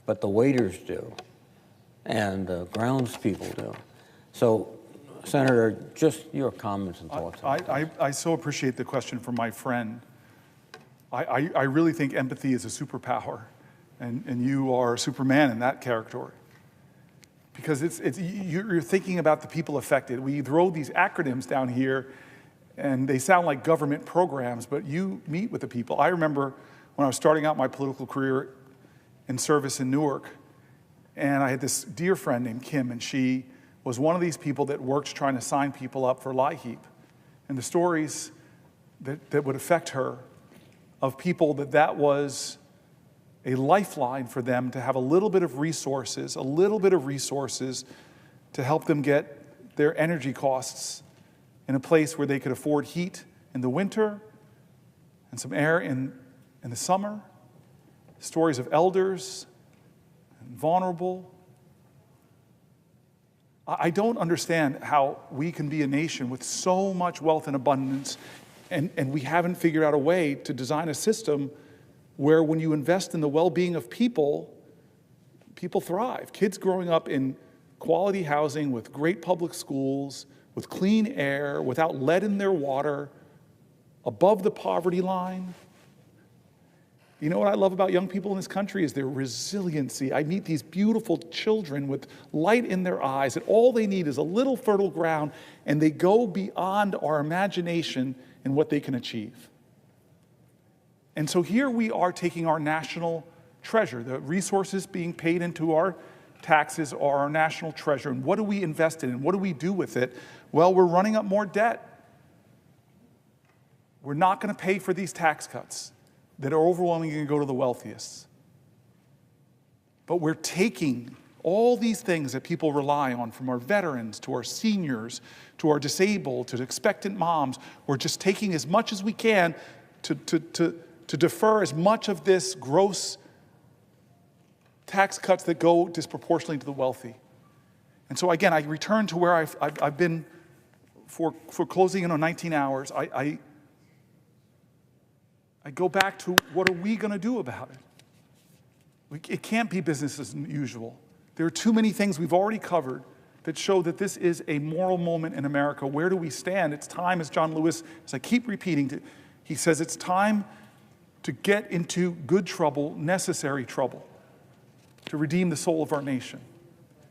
S7: But the waiters do, and the grounds people do. So, Senator, just your comments and thoughts.
S1: I so appreciate the question from my friend. I really think empathy is a superpower, and you are Superman in that category. Because you're thinking about the people affected. We throw these acronyms down here, and they sound like government programs, but you meet with the people. I remember when I was starting out my political career in service in Newark, and I had this dear friend named Kim, and she was one of these people that worked trying to sign people up for LIHEAP. And the stories that would affect her of people that was a lifeline for them to have a little bit of resources to help them get their energy costs in a place where they could afford heat in the winter and some air in the summer. Stories of elders and vulnerable. I don't understand how we can be a nation with so much wealth and abundance and we haven't figured out a way to design a system where when you invest in the well-being of people, people thrive. Kids growing up in quality housing with great public schools, with clean air, without lead in their water, above the poverty line. You know what I love about young people in this country is their resiliency. I meet these beautiful children with light in their eyes, and all they need is a little fertile ground, and they go beyond our imagination in what they can achieve. And so here we are taking our national treasure, the resources being paid into our taxes are our national treasure, and what do we invest in, and what do we do with it? Well, we're running up more debt. We're not going to pay for these tax cuts that are overwhelmingly going to go to the wealthiest. But we're taking all these things that people rely on, from our veterans to our seniors to our disabled to expectant moms. We're just taking as much as we can to defer as much of this gross tax cuts that go disproportionately to the wealthy. And so again, I return to where I've been for closing in on 19 hours. I go back to, what are we going to do about it? It can't be business as usual. There are too many things we've already covered that show that this is a moral moment in America. Where do we stand? It's time, as John Lewis, as I keep repeating, he says it's time to get into good trouble, necessary trouble, to redeem the soul of our nation.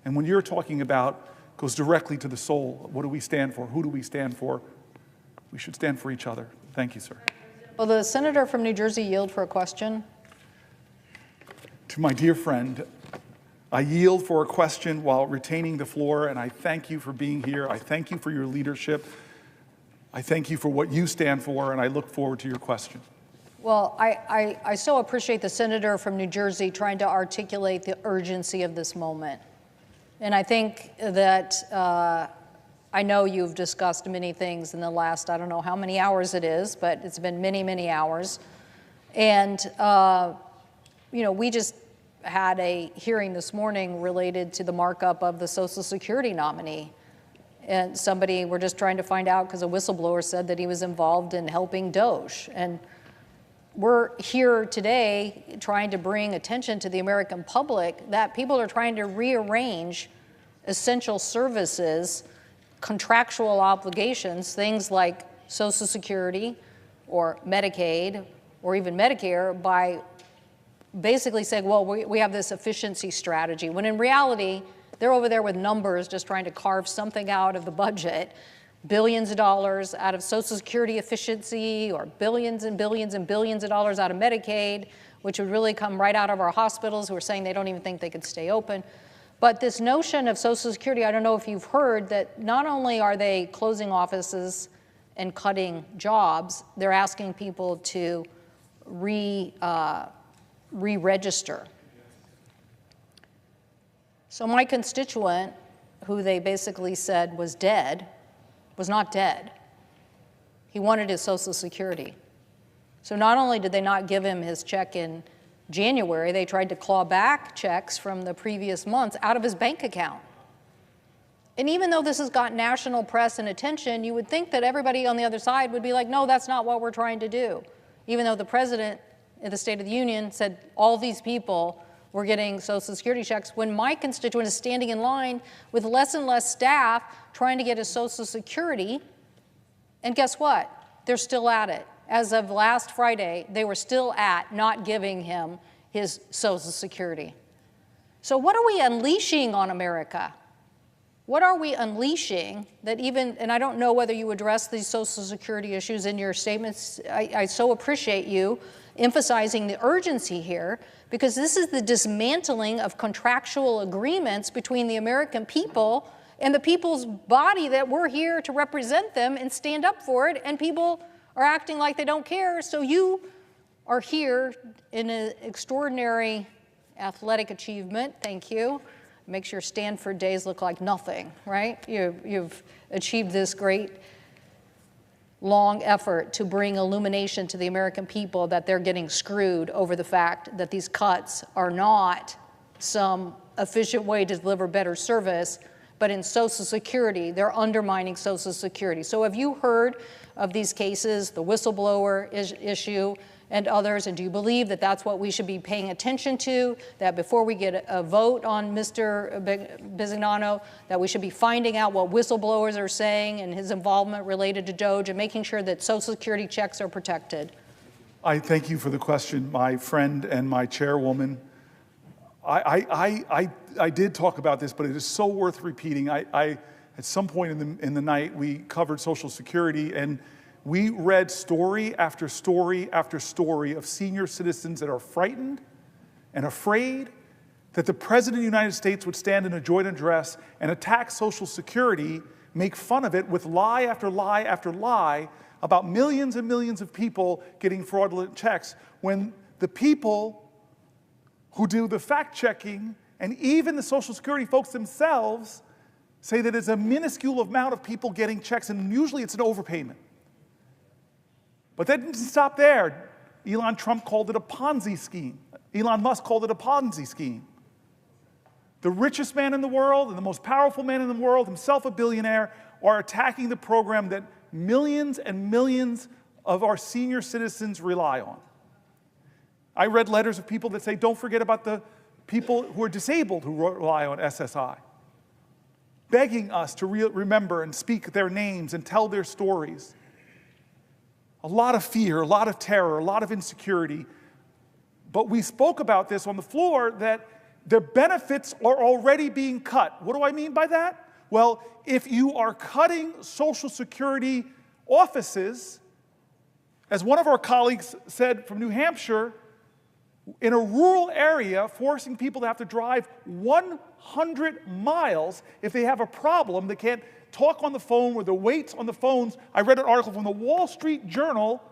S1: And when you're talking about, goes directly to the soul. What do we stand for? Who do we stand for? We should stand for each other. Thank you, sir.
S8: Will the senator from New Jersey yield for a question?
S1: To my dear friend, I yield for a question while retaining the floor, and I thank you for being here. I thank you for your leadership. I thank you for what you stand for, and I look forward to your question.
S8: Well, I so appreciate the senator from New Jersey trying to articulate the urgency of this moment. And I think that I know you've discussed many things in the last, I don't know how many hours it is, but it's been many, many hours. And, we just had a hearing this morning related to the markup of the Social Security nominee. And we're just trying to find out because a whistleblower said that he was involved in helping DOGE. And we're here today trying to bring attention to the American public that people are trying to rearrange essential services, contractual obligations, things like Social Security or Medicaid or even Medicare, by basically saying, well, we have this efficiency strategy, when in reality, they're over there with numbers just trying to carve something out of the budget, billions of dollars out of Social Security efficiency, or billions and billions and billions of dollars out of Medicaid, which would really come right out of our hospitals who are saying they don't even think they could stay open. But this notion of Social Security, I don't know if you've heard that not only are they closing offices and cutting jobs, they're asking people to re-register. So my constituent, who they basically said was dead, was not dead. He wanted his Social Security. So not only did they not give him his check in January, they tried to claw back checks from the previous months out of his bank account. And even though this has got national press and attention, you would think that everybody on the other side would be like, no, that's not what we're trying to do. Even though the president in the State of the Union said all these people were getting Social Security checks, when my constituent is standing in line with less and less staff trying to get his Social Security, and guess what? They're still at it. As of last Friday, they were still at not giving him his Social Security. So what are we unleashing on America? What are we unleashing that even, and I don't know whether you address these Social Security issues in your statements. I so appreciate you emphasizing the urgency here, because this is the dismantling of contractual agreements between the American people and the people's body that we're here to represent them and stand up for it, and people are acting like they don't care. So you are here in an extraordinary athletic achievement, thank you. Makes your Stanford days look like nothing, right? You've achieved this great long effort to bring illumination to the American people that they're getting screwed over the fact that these cuts are not some efficient way to deliver better service, but in Social Security, they're undermining Social Security. So have you heard of these cases, the whistleblower issue and others, and do you believe that that's what we should be paying attention to, that before we get a vote on Mr. Bisignano, that we should be finding out what whistleblowers are saying and his involvement related to DOGE and making sure that Social Security checks are protected?
S1: I thank you for the question, my friend and my chairwoman. I did talk about this, but it is so worth repeating. At some point in the night, we covered Social Security, and we read story after story after story of senior citizens that are frightened and afraid that the President of the United States would stand in a joint address and attack Social Security, make fun of it with lie after lie after lie about millions and millions of people getting fraudulent checks, when the people who do the fact-checking and even the Social Security folks themselves say that it's a minuscule amount of people getting checks, and usually it's an overpayment. But that didn't stop there. Elon Musk called it a Ponzi scheme. The richest man in the world and the most powerful man in the world, himself a billionaire, are attacking the program that millions and millions of our senior citizens rely on. I read letters of people that say, don't forget about the people who are disabled who rely on SSI, begging us to remember and speak their names and tell their stories. A lot of fear, a lot of terror, a lot of insecurity. But we spoke about this on the floor, that their benefits are already being cut. What do I mean by that? Well, if you are cutting Social Security offices, as one of our colleagues said from New Hampshire, in a rural area, forcing people to have to drive 100 miles if they have a problem. They can't talk on the phone with the waits on the phones. I read an article from the Wall Street Journal,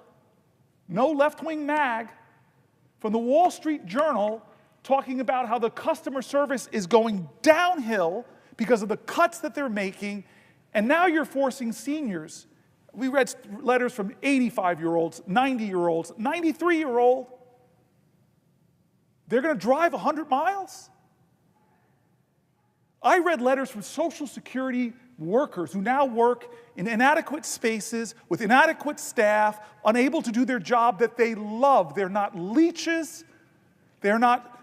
S1: no left-wing mag, from the Wall Street Journal talking about how the customer service is going downhill because of the cuts that they're making, and now you're forcing seniors. We read letters from 85-year-olds, 90-year-olds, 93-year-old. They're going to drive 100 miles? I read letters from Social Security workers who now work in inadequate spaces with inadequate staff, unable to do their job that they love. They're not leeches. They're not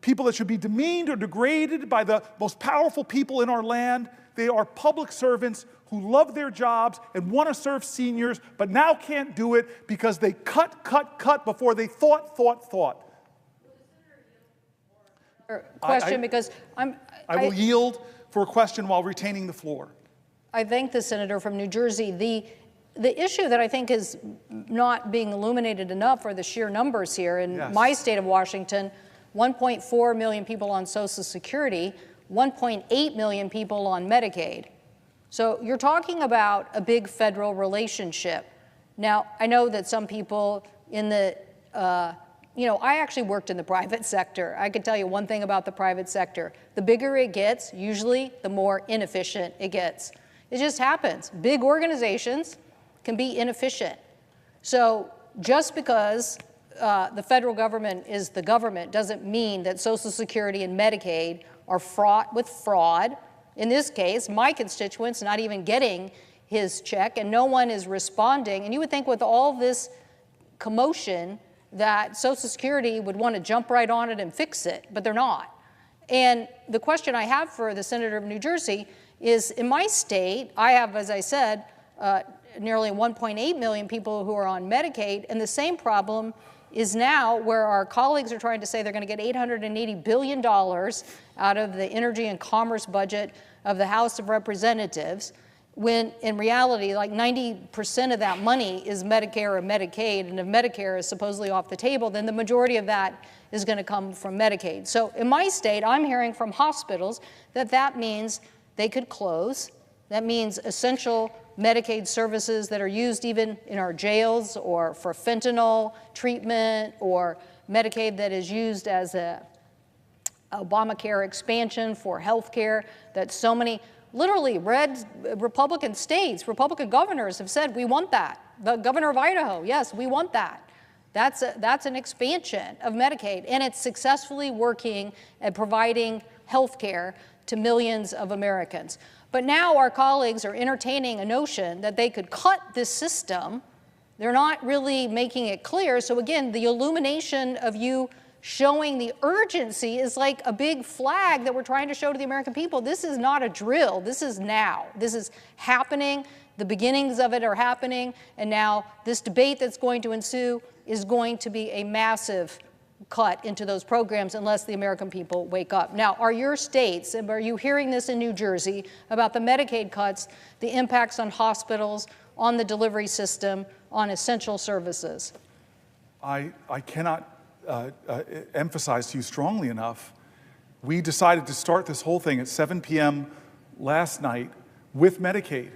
S1: people that should be demeaned or degraded by the most powerful people in our land. They are public servants who love their jobs and want to serve seniors, but now can't do it because they cut before they thought.
S8: Question, because
S1: I will yield for a question while retaining the floor.
S8: I thank the senator from New Jersey. The issue that I think is not being illuminated enough are the sheer numbers here. In my state of Washington, 1.4 million people on Social Security, 1.8 million people on Medicaid. So you're talking about a big federal relationship. Now, I know that some people in the, I actually worked in the private sector. I can tell you one thing about the private sector. The bigger it gets, usually the more inefficient it gets. It just happens. Big organizations can be inefficient. So just because the federal government is the government doesn't mean that Social Security and Medicaid are fraught with fraud. In this case, my constituent's not even getting his check, and no one is responding. And you would think with all this commotion that Social Security would want to jump right on it and fix it, but they're not. And the question I have for the senator of New Jersey is, in my state, I have, as I said, nearly 1.8 million people who are on Medicaid, and the same problem is now where our colleagues are trying to say they're going to get $880 billion out of the energy and commerce budget of the House of Representatives, when in reality, like 90% of that money is Medicare or Medicaid, and if Medicare is supposedly off the table, then the majority of that is going to come from Medicaid. So in my state, I'm hearing from hospitals that means they could close. That means essential Medicaid services that are used even in our jails or for fentanyl treatment, or Medicaid that is used as a Obamacare expansion for health care, that so many literally red Republican states, Republican governors have said, we want that. The governor of Idaho, yes, we want that. That's an expansion of Medicaid, and it's successfully working at providing health care to millions of Americans. But now our colleagues are entertaining a notion that they could cut this system. They're not really making it clear. So again, the illumination of you showing the urgency is like a big flag that we're trying to show to the American people. This is not a drill. This is now. This is happening. The beginnings of it are happening. And now this debate that's going to ensue is going to be a massive cut into those programs unless the American people wake up. Now, are your states, and are you hearing this in New Jersey about the Medicaid cuts, the impacts on hospitals, on the delivery system, on essential services?
S1: I cannot emphasize to you strongly enough, we decided to start this whole thing at 7 p.m. last night with Medicaid.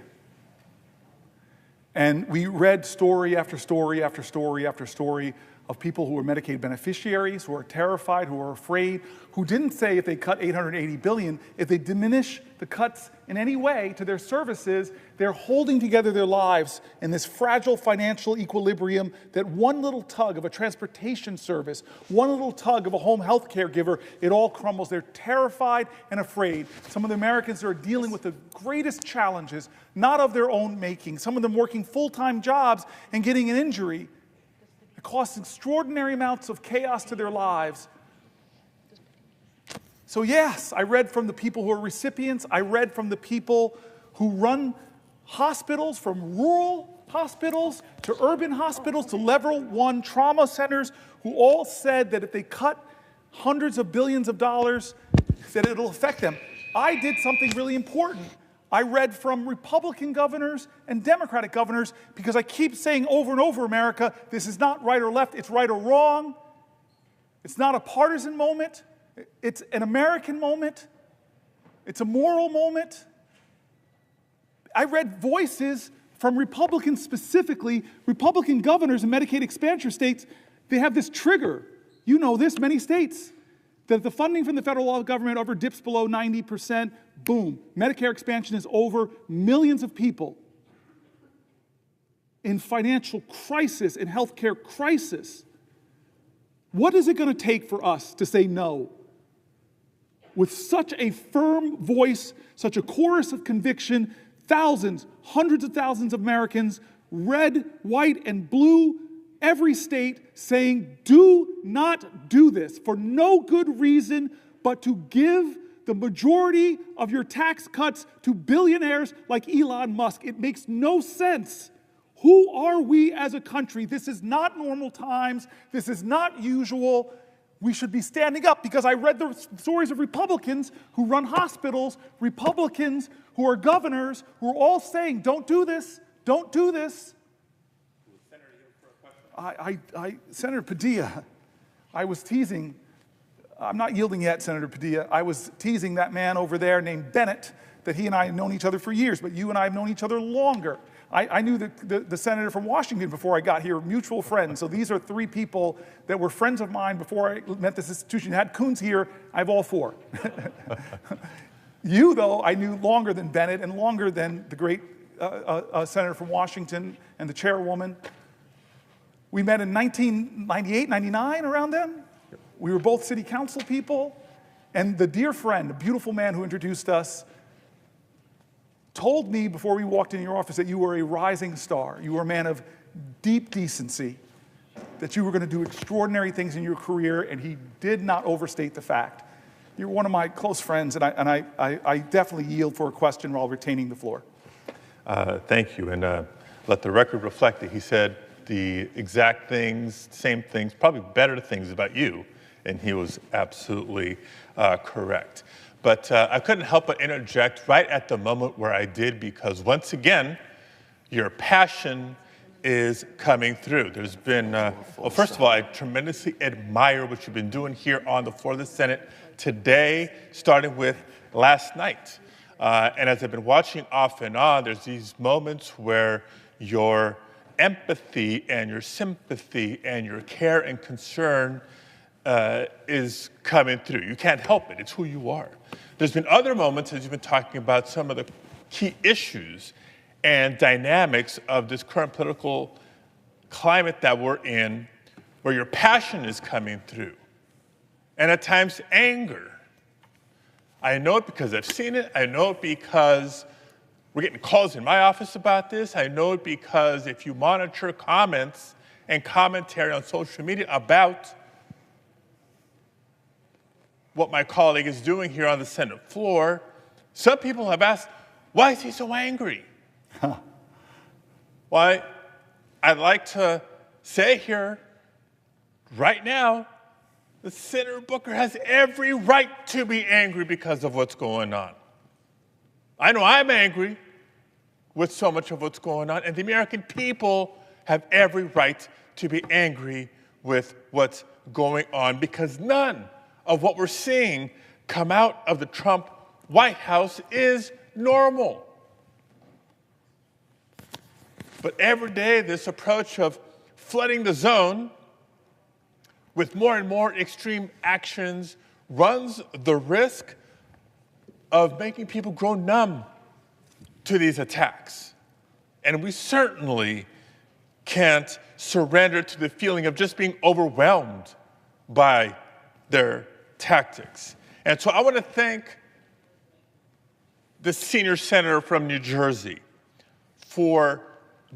S1: And we read story after story after story after story of people who are Medicaid beneficiaries, who are terrified, who are afraid, who didn't say if they cut $880 billion, if they diminish the cuts in any way to their services, they're holding together their lives in this fragile financial equilibrium that one little tug of a transportation service, one little tug of a home health care giver, it all crumbles. They're terrified and afraid. Some of the Americans are dealing with the greatest challenges, not of their own making. Some of them working full-time jobs and getting an injury. It costs extraordinary amounts of chaos to their lives. So yes, I read from the people who are recipients. I read from the people who run hospitals, from rural hospitals to urban hospitals to level 1 trauma centers, who all said that if they cut hundreds of billions of dollars, that it'll affect them. I did something really important. I read from Republican governors and Democratic governors, because I keep saying over and over, America, this is not right or left, it's right or wrong. It's not a partisan moment. It's an American moment. It's a moral moment. I read voices from Republicans specifically, Republican governors in Medicaid expansion states. They have this trigger. You know this, many states, that the funding from the federal government ever dips below 90%, boom, Medicare expansion is over. Millions of people in financial crisis, in healthcare crisis. What is it going to take for us to say no? With such a firm voice, such a chorus of conviction, thousands, hundreds of thousands of Americans, red, white, and blue, every state saying, do not do this for no good reason but to give the majority of your tax cuts to billionaires like Elon Musk. It makes no sense. Who are we as a country? This is not normal times. This is not usual. We should be standing up, because I read the stories of Republicans who run hospitals, Republicans who are governors, who are all saying, don't do this, don't do this. Senator Padilla, I was teasing, I'm not yielding yet, Senator Padilla, I was teasing that man over there named Bennett, that he and I have known each other for years, but you and I have known each other longer. I knew the senator from Washington before I got here, mutual friends. So these are three people that were friends of mine before I met this institution. Had Coons here, I have all four. You, though, I knew longer than Bennett and longer than the great senator from Washington and the chairwoman. We met in 1998, 99, around then. We were both city council people. And the dear friend, the beautiful man who introduced us, told me before we walked in your office that you were a rising star. You were a man of deep decency, that you were going to do extraordinary things in your career, and he did not overstate the fact. You're one of my close friends, and I definitely yield for a question while retaining the floor.
S9: Thank you, and let the record reflect that he said the exact things, same things, probably better things about you, and he was absolutely correct. But I couldn't help but interject right at the moment where I did, because once again, your passion is coming through. There's been, well, first of all, I tremendously admire what you've been doing here on the floor of the Senate today, starting with last night. And as I've been watching off and on, there's these moments where your empathy and your sympathy and your care and concern is coming through. You can't help it. It's who you are. There's been other moments, as you've been talking about some of the key issues and dynamics of this current political climate that we're in, where your passion is coming through, and at times anger. I know it because I've seen it. I know it because we're getting calls in my office about this. I know it because if you monitor comments and commentary on social media about what my colleague is doing here on the Senate floor, some people have asked, why is he so angry? Why, I'd like to say here, right now, that Senator Booker has every right to be angry because of what's going on. I know I'm angry with so much of what's going on, and the American people have every right to be angry with what's going on, because none of what we're seeing come out of the Trump White House is normal. But every day, this approach of flooding the zone with more and more extreme actions runs the risk of making people grow numb to these attacks. And we certainly can't surrender to the feeling of just being overwhelmed by their tactics. And so I want to thank the senior senator from New Jersey for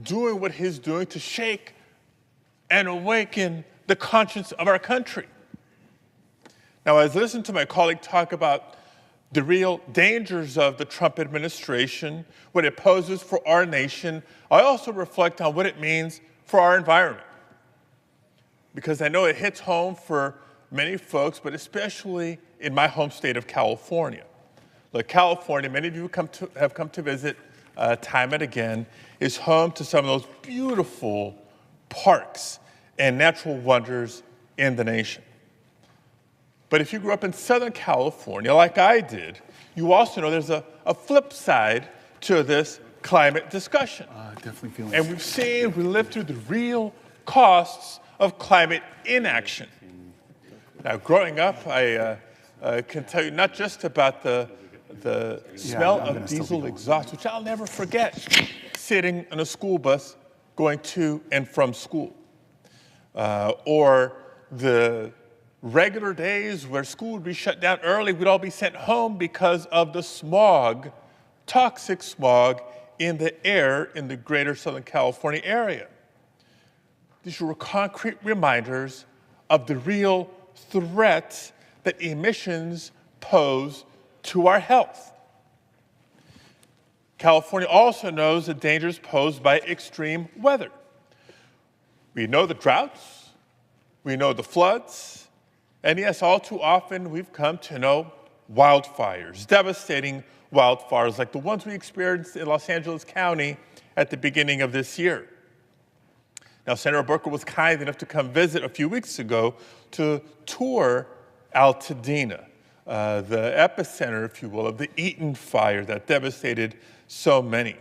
S9: doing what he's doing to shake and awaken the conscience of our country. Now, as I listen to my colleague talk about the real dangers of the Trump administration, what it poses for our nation, I also reflect on what it means for our environment. Because I know it hits home for many folks, but especially in my home state of California. Look, California, many of you have come to visit time and again, is home to some of those beautiful parks and natural wonders in the nation. But if you grew up in Southern California, like I did, you also know there's a flip side to this climate discussion.
S1: Definitely feeling
S9: And we lived through the real costs of climate inaction. Now, growing up, I can tell you not just about the smell of diesel exhaust, which I'll never forget, sitting on a school bus going to and from school, or the regular days where school would be shut down early, we'd all be sent home because of the smog, toxic smog in the air in the greater Southern California area. These were concrete reminders of the real threat that emissions pose to our health. California also knows the dangers posed by extreme weather. We know the droughts, we know the floods, and yes, all too often we've come to know wildfires, devastating wildfires like the ones we experienced in Los Angeles County at the beginning of this year. Now, Senator Booker was kind enough to come visit a few weeks ago to tour Altadena, the epicenter, if you will, of the Eaton fire that devastated so many.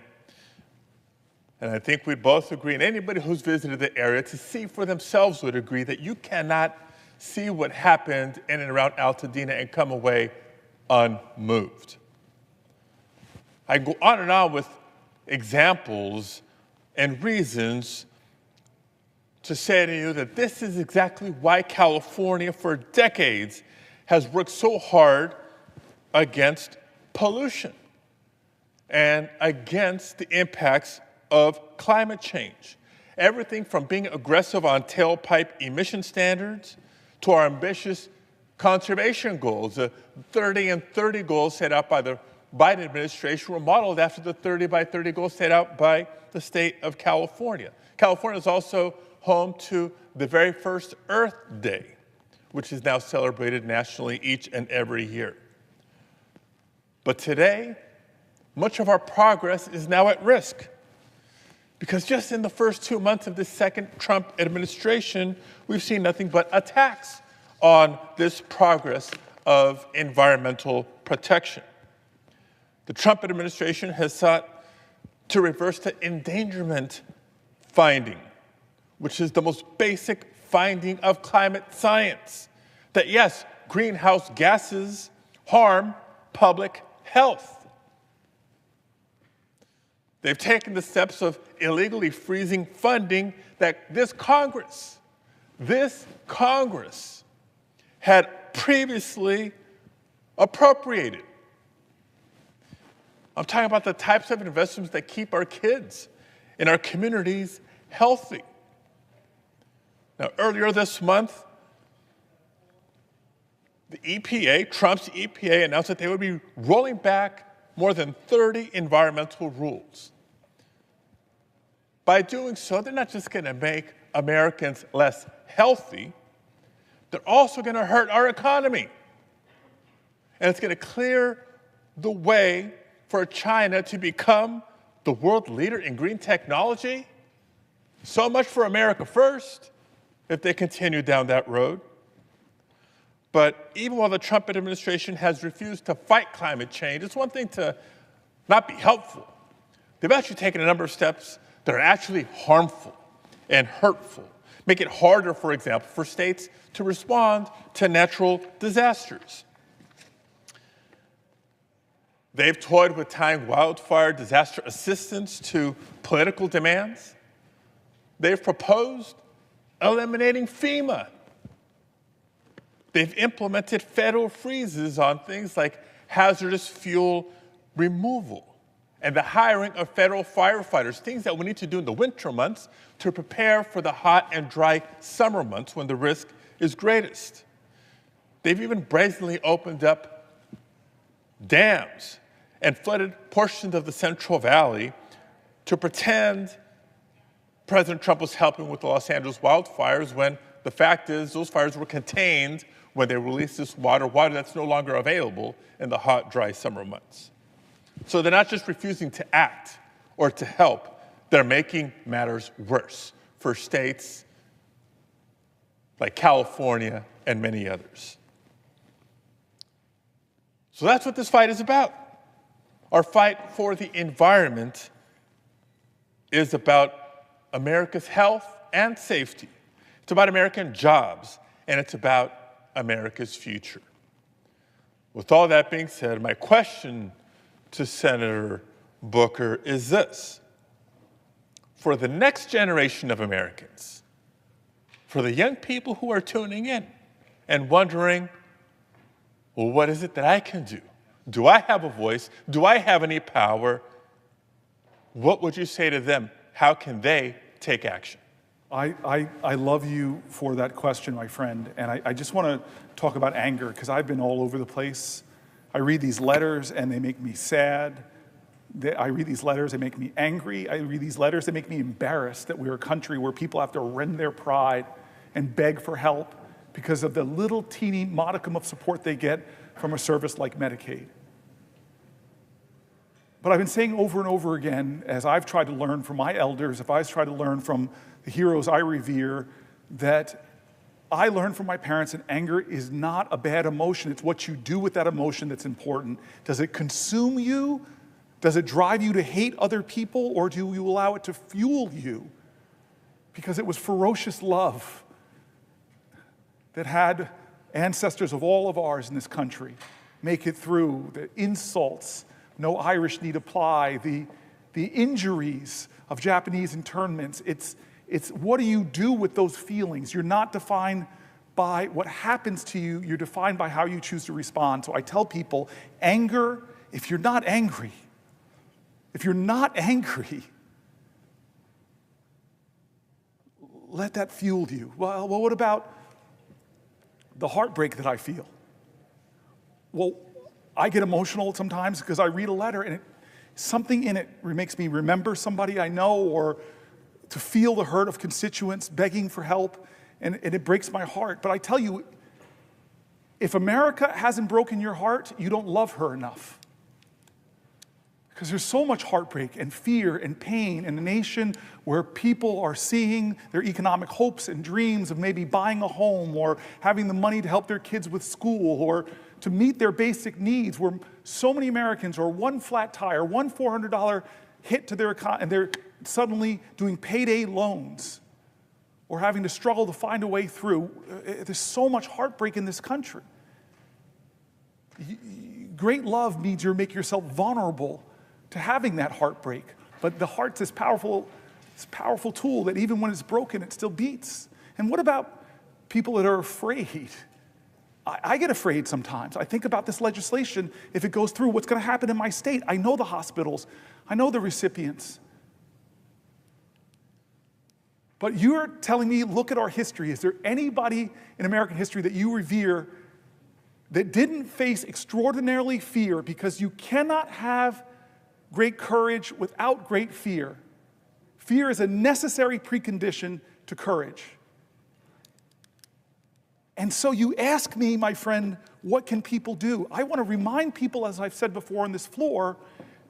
S9: And I think we both agree, and anybody who's visited the area to see for themselves would agree, that you cannot see what happened in and around Altadena and come away unmoved. I go on and on with examples and reasons to say to you that this is exactly why California for decades has worked so hard against pollution and against the impacts of climate change. Everything from being aggressive on tailpipe emission standards to our ambitious conservation goals. The 30 and 30 goals set out by the Biden administration were modeled after the 30 by 30 goals set out by the state of California. California is also home to the very first Earth Day, which is now celebrated nationally each and every year. But today, much of our progress is now at risk, because just in the first 2 months of this second Trump administration, we've seen nothing but attacks on this progress of environmental protection. The Trump administration has sought to reverse the endangerment finding, which is the most basic finding of climate science, that yes, greenhouse gases harm public health. They've taken the steps of illegally freezing funding that this Congress had previously appropriated. I'm talking about the types of investments that keep our kids in our communities healthy. Now, earlier this month, the EPA, Trump's EPA, announced that they would be rolling back more than 30 environmental rules. By doing so, they're not just going to make Americans less healthy, they're also going to hurt our economy. And it's going to clear the way for China to become the world leader in green technology. So much for America first, if they continue down that road. But even while the Trump administration has refused to fight climate change, it's one thing to not be helpful. They've actually taken a number of steps that are actually harmful and hurtful. Make it harder, for example, for states to respond to natural disasters. They've toyed with tying wildfire disaster assistance to political demands. They've proposed eliminating FEMA. They've implemented federal freezes on things like hazardous fuel removal and the hiring of federal firefighters, things that we need to do in the winter months to prepare for the hot and dry summer months when the risk is greatest. They've even brazenly opened up dams and flooded portions of the Central Valley to pretend President Trump was helping with the Los Angeles wildfires, when the fact is those fires were contained when they released this water that's no longer available in the hot, dry summer months. So they're not just refusing to act or to help, they're making matters worse for states like California and many others. So that's what this fight is about. Our fight for the environment is about America's health and safety. It's about American jobs, and it's about America's future. With all that being said, my question to Senator Booker is this. For the next generation of Americans, for the young people who are tuning in and wondering, well, what is it that I can do? Do I have a voice? Do I have any power? What would you say to them? How can they take action?
S1: I love you for that question, my friend. And I just want to talk about anger, because I've been all over the place. I read these letters and they make me sad. I read these letters, they make me angry. I read these letters, they make me embarrassed that we're a country where people have to rend their pride and beg for help because of the little teeny modicum of support they get from a service like Medicaid. But I've been saying over and over again, as I've tried to learn from my elders, if I've tried to learn from the heroes I revere, that I learned from my parents that anger is not a bad emotion. It's what you do with that emotion that's important. Does it consume you? Does it drive you to hate other people, or do you allow it to fuel you? Because it was ferocious love that had ancestors of all of ours in this country make it through the insults, no Irish need apply, the injuries of Japanese internments. It's what do you do with those feelings? You're not defined by what happens to you, you're defined by how you choose to respond. So I tell people, anger, if you're not angry, let that fuel you. Well, what about the heartbreak that I feel? Well, I get emotional sometimes because I read a letter and something in it makes me remember somebody I know, or to feel the hurt of constituents begging for help, and it breaks my heart. But I tell you, if America hasn't broken your heart, you don't love her enough. Because there's so much heartbreak and fear and pain in a nation where people are seeing their economic hopes and dreams of maybe buying a home or having the money to help their kids with school or to meet their basic needs, where so many Americans are one flat tire, one $400 hit to their economy, and they're suddenly doing payday loans or having to struggle to find a way through. There's so much heartbreak in this country. Great love means you make yourself vulnerable to having that heartbreak. But the heart's this powerful tool that even when it's broken, it still beats. And what about people that are afraid? I get afraid sometimes. I think about this legislation. If it goes through, what's going to happen in my state? I know the hospitals. I know the recipients. But you're telling me, look at our history. Is there anybody in American history that you revere that didn't face extraordinarily fear? Because you cannot have great courage without great fear. Fear is a necessary precondition to courage. And so you ask me, my friend, what can people do? I want to remind people, as I've said before on this floor,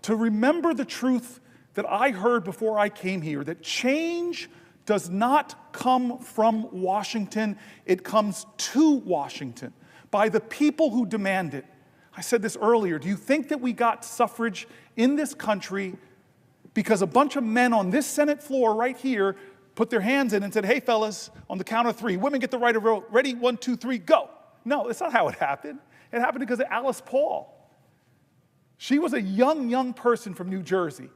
S1: to remember the truth that I heard before I came here, that change does not come from Washington, it comes to Washington by the people who demand it. I said this earlier. Do you think that we got suffrage in this country because a bunch of men on this Senate floor right here put their hands in and said, hey, fellas, on the count of three, women get the right of vote. Ready? 1, 2, 3, go. No, that's not how it happened. It happened because of Alice Paul. She was a young person from New Jersey.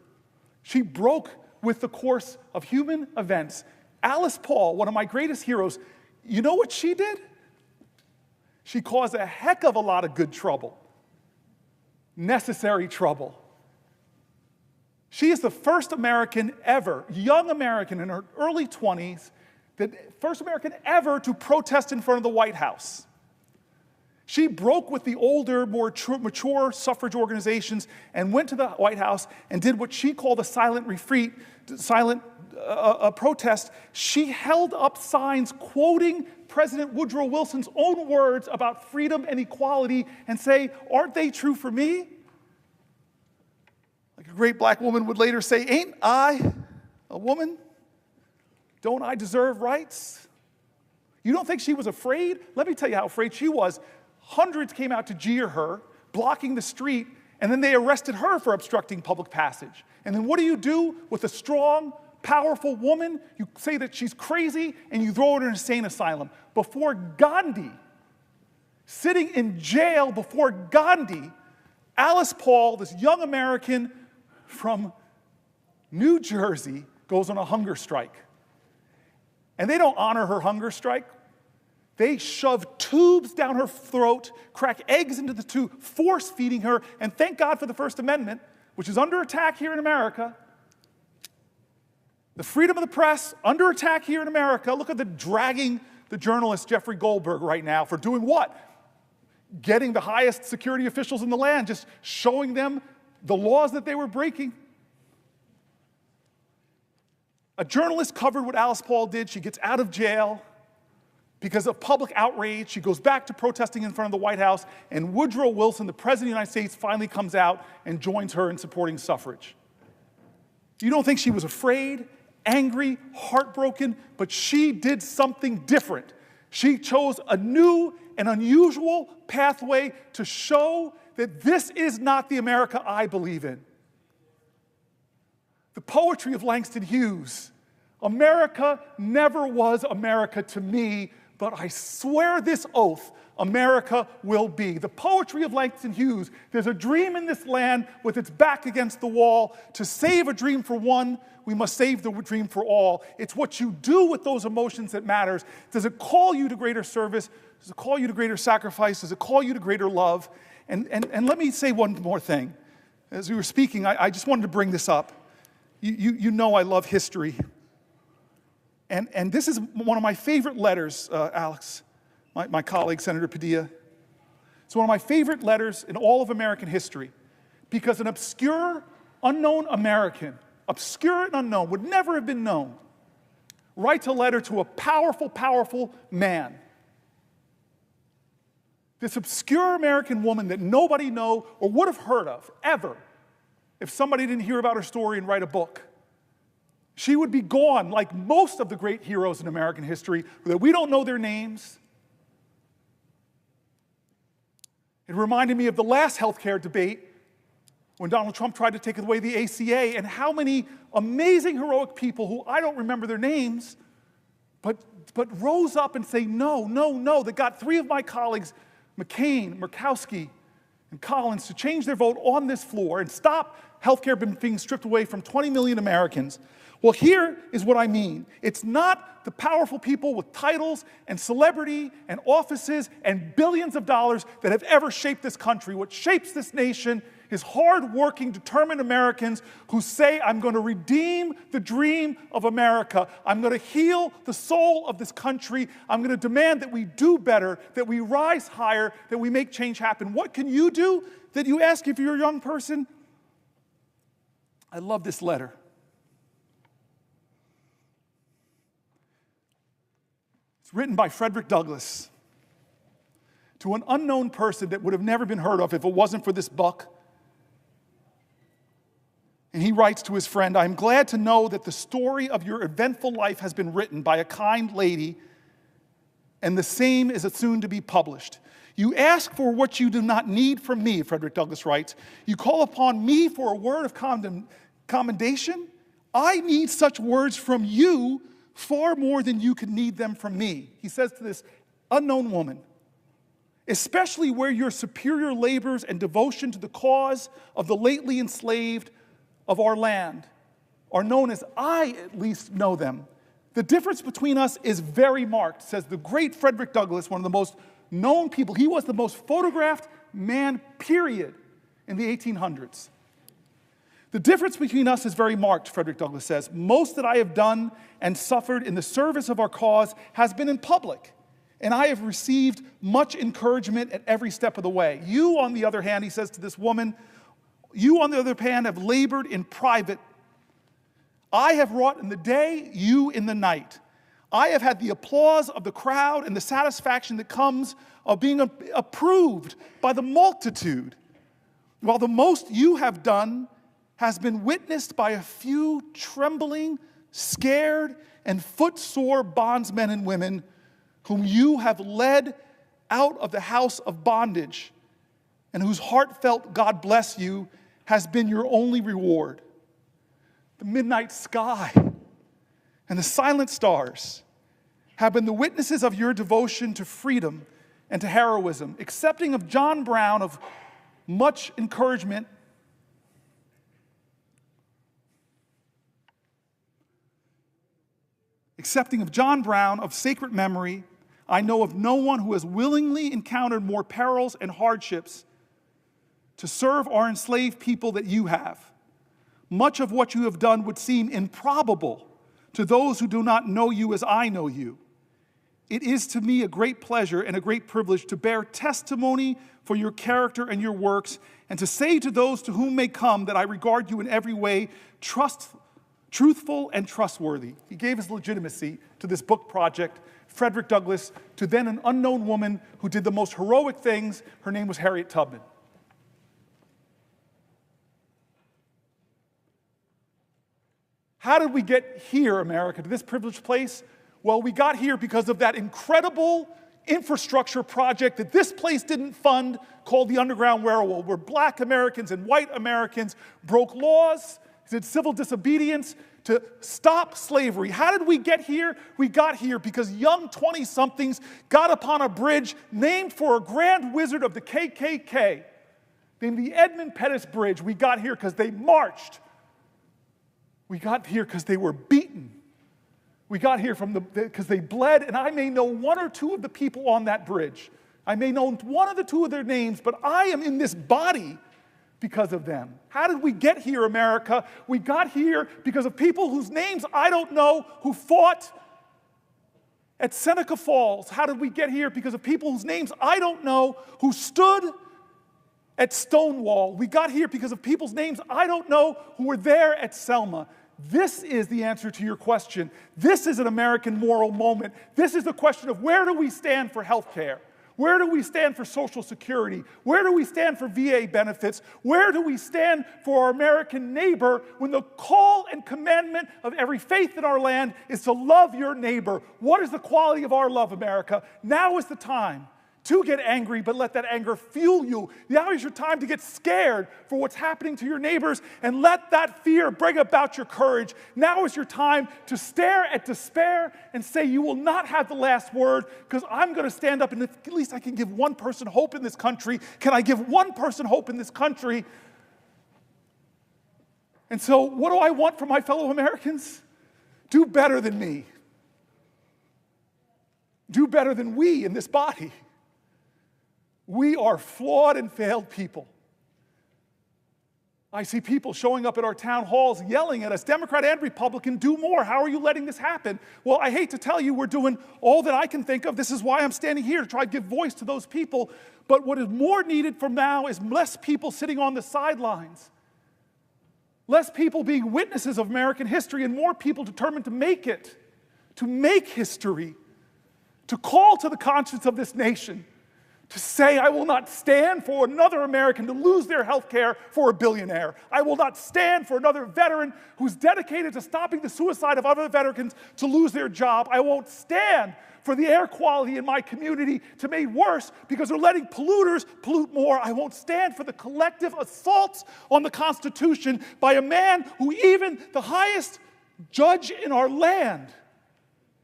S1: She broke with the course of human events. Alice Paul, one of my greatest heroes, you know what she did? She caused a heck of a lot of good trouble. Necessary trouble. She is the first American ever, young American in her early 20s, the first American ever to protest in front of the White House. She broke with the older, more mature suffrage organizations and went to the White House and did what she called a silent retreat, protest. She held up signs quoting President Woodrow Wilson's own words about freedom and equality and say, aren't they true for me? Like a great black woman would later say, ain't I a woman? Don't I deserve rights? You don't think she was afraid? Let me tell you how afraid she was. Hundreds came out to jeer her blocking the street, and then they arrested her for obstructing public passage. And then what do you do with a strong, powerful woman? You say that she's crazy, and you throw her in an insane asylum. Before Gandhi, sitting in jail before Gandhi, Alice Paul, this young American from New Jersey, goes on a hunger strike. And they don't honor her hunger strike. They shove tubes down her throat, crack eggs into the tube, force feeding her, and thank God for the First Amendment, which is under attack here in America. The freedom of the press, under attack here in America. Look at the dragging the journalist Jeffrey Goldberg right now for doing what? Getting the highest security officials in the land, just showing them the laws that they were breaking. A journalist covered what Alice Paul did. She gets out of jail because of public outrage. She goes back to protesting in front of the White House, and Woodrow Wilson, the President of the United States, finally comes out and joins her in supporting suffrage. You don't think she was afraid, angry, heartbroken, but she did something different. She chose a new and unusual pathway to show that this is not the America I believe in. The poetry of Langston Hughes. America never was America to me, but I swear this oath, America will be. The poetry of Langston Hughes. There's a dream in this land with its back against the wall. To save a dream for one, we must save the dream for all. It's what you do with those emotions that matters. Does it call you to greater service? Does it call you to greater sacrifice? Does it call you to greater love? And let me say one more thing. As we were speaking, I just wanted to bring this up. You know I love history. And this is one of my favorite letters, Alex, my colleague, Senator Padilla. It's one of my favorite letters in all of American history because an obscure, unknown American, obscure and unknown, would never have been known, writes a letter to a powerful, powerful man. This obscure American woman that nobody know or would have heard of, ever, if somebody didn't hear about her story and write a book. She would be gone like most of the great heroes in American history, that we don't know their names. It reminded me of the last healthcare debate when Donald Trump tried to take away the ACA, and how many amazing, heroic people who I don't remember their names, but rose up and say, no, no, no, that got 3 of my colleagues, McCain, Murkowski, and Collins, to change their vote on this floor and stop healthcare being stripped away from 20 million Americans. Well, here is what I mean. It's not the powerful people with titles and celebrity and offices and billions of dollars that have ever shaped this country. What shapes this nation is hard-working, determined Americans who say, I'm going to redeem the dream of America. I'm going to heal the soul of this country. I'm going to demand that we do better, that we rise higher, that we make change happen. What can you do? That you ask if you're a young person? I love this letter. It's written by Frederick Douglass to an unknown person that would have never been heard of if it wasn't for this book. And he writes to his friend, I'm glad to know that the story of your eventful life has been written by a kind lady, and the same is soon to be published. You ask for what you do not need from me, Frederick Douglass writes. You call upon me for a word of commendation. I need such words from you far more than you can need them from me. He says to this unknown woman, especially where your superior labors and devotion to the cause of the lately enslaved of our land are known as I at least know them. The difference between us is very marked, says the great Frederick Douglass, one of the most known people. He was the most photographed man, period, in the 1800s. The difference between us is very marked, Frederick Douglass says. Most that I have done and suffered in the service of our cause has been in public, and I have received much encouragement at every step of the way. You, on the other hand, he says to this woman, you, on the other hand, have labored in private. I have wrought in the day, you in the night. I have had the applause of the crowd and the satisfaction that comes of being approved by the multitude, while the most you have done has been witnessed by a few trembling, scared, and footsore bondsmen and women whom you have led out of the house of bondage and whose heartfelt God bless you has been your only reward. The midnight sky and the silent stars have been the witnesses of your devotion to freedom and to heroism, accepting of John Brown of much encouragement. Accepting of John Brown of sacred memory, I know of no one who has willingly encountered more perils and hardships to serve our enslaved people that you have. Much of what you have done would seem improbable to those who do not know you as I know you. It is to me a great pleasure and a great privilege to bear testimony for your character and your works, and to say to those to whom may come that I regard you in every way truthful and trustworthy. He gave his legitimacy to this book project, Frederick Douglass, to then an unknown woman who did the most heroic things. Her name was Harriet Tubman. How did we get here, America, to this privileged place? Well, we got here because of that incredible infrastructure project that this place didn't fund called the Underground Railroad, where black Americans and white Americans broke laws, did civil disobedience to stop slavery. How did we get here? We got here because young 20-somethings got upon a bridge named for a grand wizard of the KKK, named the Edmund Pettus Bridge. We got here because they marched. We got here because they were beaten. We got here because they bled, and I may know one or two of the people on that bridge. I may know one of the two of their names, but I am in this body because of them. How did we get here, America? We got here because of people whose names I don't know, who fought at Seneca Falls. How did we get here? Because of people whose names I don't know, who stood at Stonewall. We got here because of people's names I don't know, who were there at Selma. This is the answer to your question. This is an American moral moment. This is the question of where do we stand for health care? Where do we stand for Social Security? Where do we stand for VA benefits? Where do we stand for our American neighbor when the call and commandment of every faith in our land is to love your neighbor? What is the quality of our love, America? Now is the time to get angry, but let that anger fuel you. Now is your time to get scared for what's happening to your neighbors, and let that fear bring about your courage. Now is your time to stare at despair and say, you will not have the last word, because I'm going to stand up, and at least I can give one person hope in this country. Can I give one person hope in this country? And so what do I want from my fellow Americans? Do better than me. Do better than we in this body. We are flawed and failed people. I see people showing up at our town halls yelling at us, Democrat and Republican, do more. How are you letting this happen? Well, I hate to tell you, we're doing all that I can think of. This is why I'm standing here, to try to give voice to those people. But what is more needed from now is less people sitting on the sidelines, less people being witnesses of American history, and more people determined to make it, to make history, to call to the conscience of this nation, to say, I will not stand for another American to lose their health care for a billionaire. I will not stand for another veteran who's dedicated to stopping the suicide of other veterans to lose their job. I won't stand for the air quality in my community to be made worse because they're letting polluters pollute more. I won't stand for the collective assaults on the Constitution by a man who even the highest judge in our land,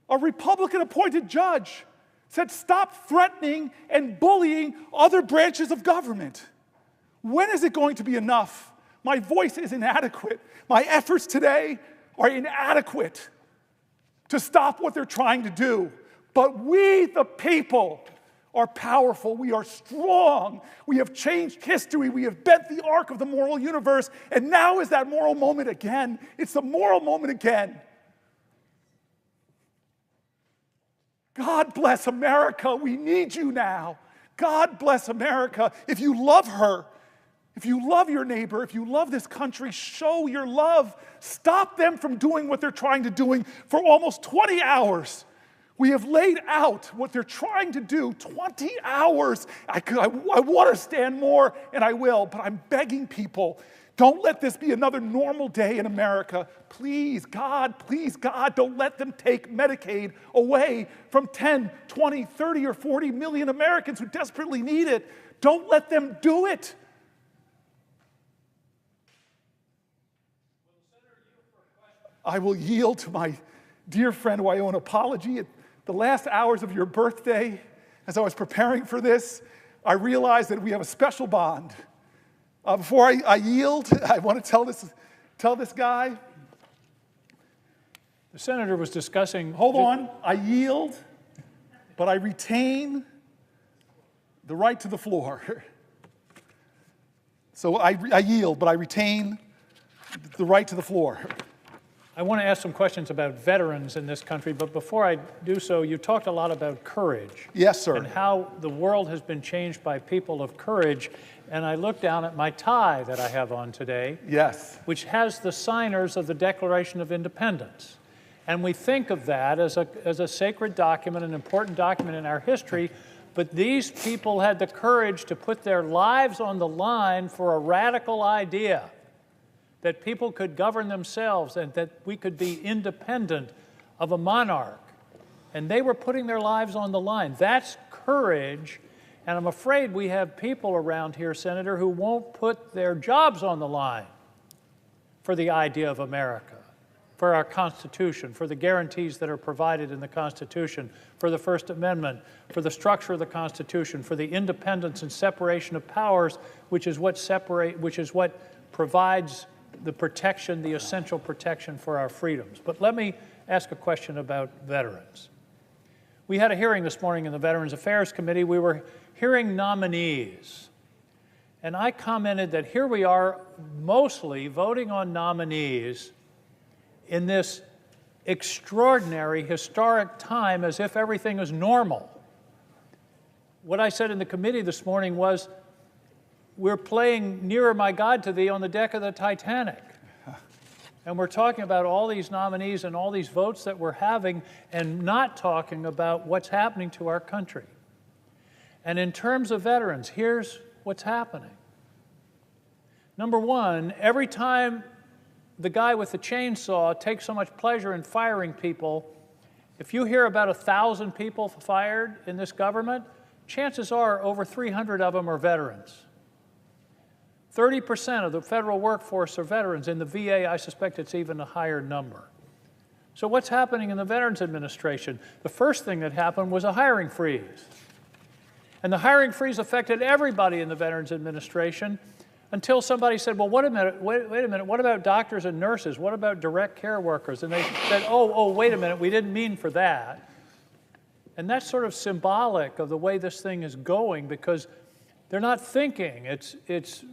S1: a Republican-appointed judge, said, stop threatening and bullying other branches of government. When is it going to be enough? My voice is inadequate. My efforts today are inadequate to stop what they're trying to do. But we, the people, are powerful. We are strong. We have changed history. We have bent the arc of the moral universe. And now is that moral moment again. It's the moral moment again. God bless America. We need you now. God bless America. If you love her, if you love your neighbor, if you love this country, show your love. Stop them from doing what they're trying to do. For almost 20 hours, we have laid out what they're trying to do. 20 hours. I want to stand more, and I will, but I'm begging people, Don't let this be another normal day in America. Please, God, don't let them take Medicaid away from 10, 20, 30, or 40 million Americans who desperately need it. Don't let them do it. I will yield to my dear friend who I owe an apology. At the last hours of your birthday, as I was preparing for this, I realized that we have a special bond. Before I yield, I want to tell this guy.
S10: The senator was discussing.
S1: Hold on. I yield, but I retain the right to the floor. So I yield, but I retain the right to the floor.
S10: I want to ask some questions about veterans in this country, but before I do so, you talked a lot about courage.
S1: Yes, sir.
S10: And how the world has been changed by people of courage. And I look down at my tie that I have on today.
S1: Yes.
S10: Which has the signers of the Declaration of Independence. And we think of that as a sacred document, an important document in our history, but these people had the courage to put their lives on the line for a radical idea. That people could govern themselves and that we could be independent of a monarch. And they were putting their lives on the line. That's courage. And I'm afraid we have people around here, Senator, who won't put their jobs on the line for the idea of America, for our Constitution, for the guarantees that are provided in the Constitution, for the First Amendment, for the structure of the Constitution, for the independence and separation of powers, which is what provides the protection, the essential protection for our freedoms. But let me ask a question about veterans. We had a hearing this morning in the Veterans Affairs Committee. We were hearing nominees. And I commented that here we are mostly voting on nominees in this extraordinary, historic time as if everything is normal. What I said in the committee this morning was, we're playing Nearer My God to Thee on the deck of the Titanic. And we're talking about all these nominees and all these votes that we're having and not talking about what's happening to our country. And in terms of veterans, here's what's happening. Number one, every time the guy with the chainsaw takes so much pleasure in firing people, if you hear about 1,000 people fired in this government, chances are over 300 of them are veterans. 30% of the federal workforce are veterans. In the VA, I suspect it's even a higher number. So what's happening in the Veterans Administration? The first thing that happened was a hiring freeze. And the hiring freeze affected everybody in the Veterans Administration until somebody said, well, wait a minute, what about doctors and nurses? What about direct care workers? And they said, oh, wait a minute, we didn't mean for that. And that's sort of symbolic of the way this thing is going, because they're not thinking. It's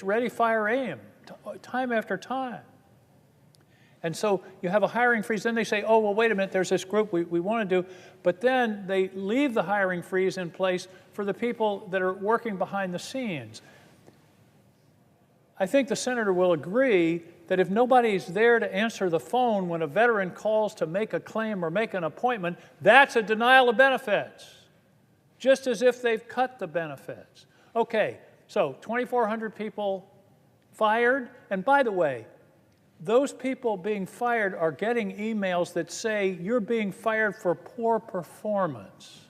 S10: ready, fire, aim, time after time. And so you have a hiring freeze. Then they say, oh, well, wait a minute, there's this group we want to do. But then they leave the hiring freeze in place for the people that are working behind the scenes. I think the senator will agree that if nobody's there to answer the phone when a veteran calls to make a claim or make an appointment, that's a denial of benefits, just as if they've cut the benefits. Okay, so 2,400 people fired. And by the way, those people being fired are getting emails that say you're being fired for poor performance.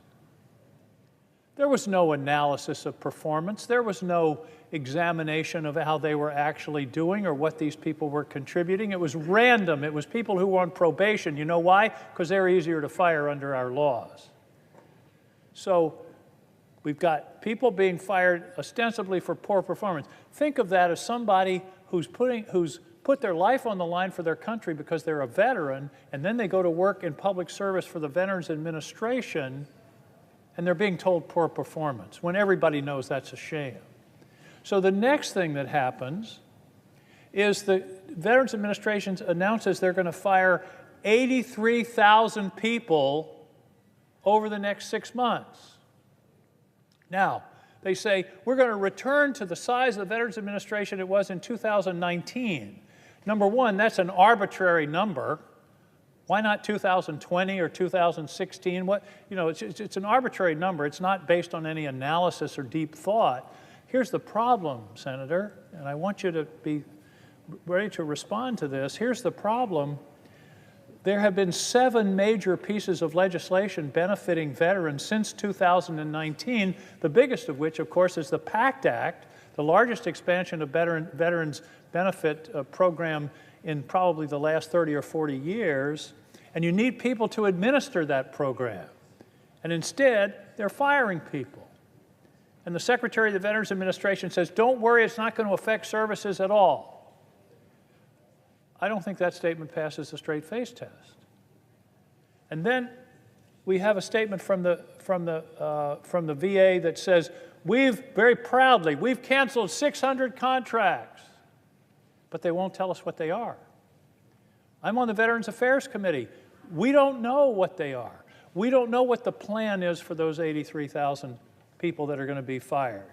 S10: There was no analysis of performance. There was no examination of how they were actually doing or what these people were contributing. It was random. It was people who were on probation. You know why? Because they're easier to fire under our laws. So we've got people being fired ostensibly for poor performance. Think of that as somebody who's put their life on the line for their country because they're a veteran, and then they go to work in public service for the Veterans Administration, and they're being told poor performance, when everybody knows that's a shame. So the next thing that happens is the Veterans Administration announces they're going to fire 83,000 people over the next 6 months. Now, they say, we're going to return to the size of the Veterans Administration it was in 2019. Number one, that's an arbitrary number. Why not 2020 or 2016? It's an arbitrary number. It's not based on any analysis or deep thought. Here's the problem, Senator, and I want you to be ready to respond to this. Here's the problem. There have been 7 major pieces of legislation benefiting veterans since 2019, the biggest of which, of course, is the PACT Act, the largest expansion of veterans benefit program in probably the last 30 or 40 years, and you need people to administer that program. And instead, they're firing people. And the Secretary of the Veterans Administration says, don't worry, it's not going to affect services at all. I don't think that statement passes the straight face test. And then we have a statement from the VA that says, we've canceled 600 contracts, but they won't tell us what they are. I'm on the Veterans Affairs Committee. We don't know what they are. We don't know what the plan is for those 83,000 people that are going to be fired.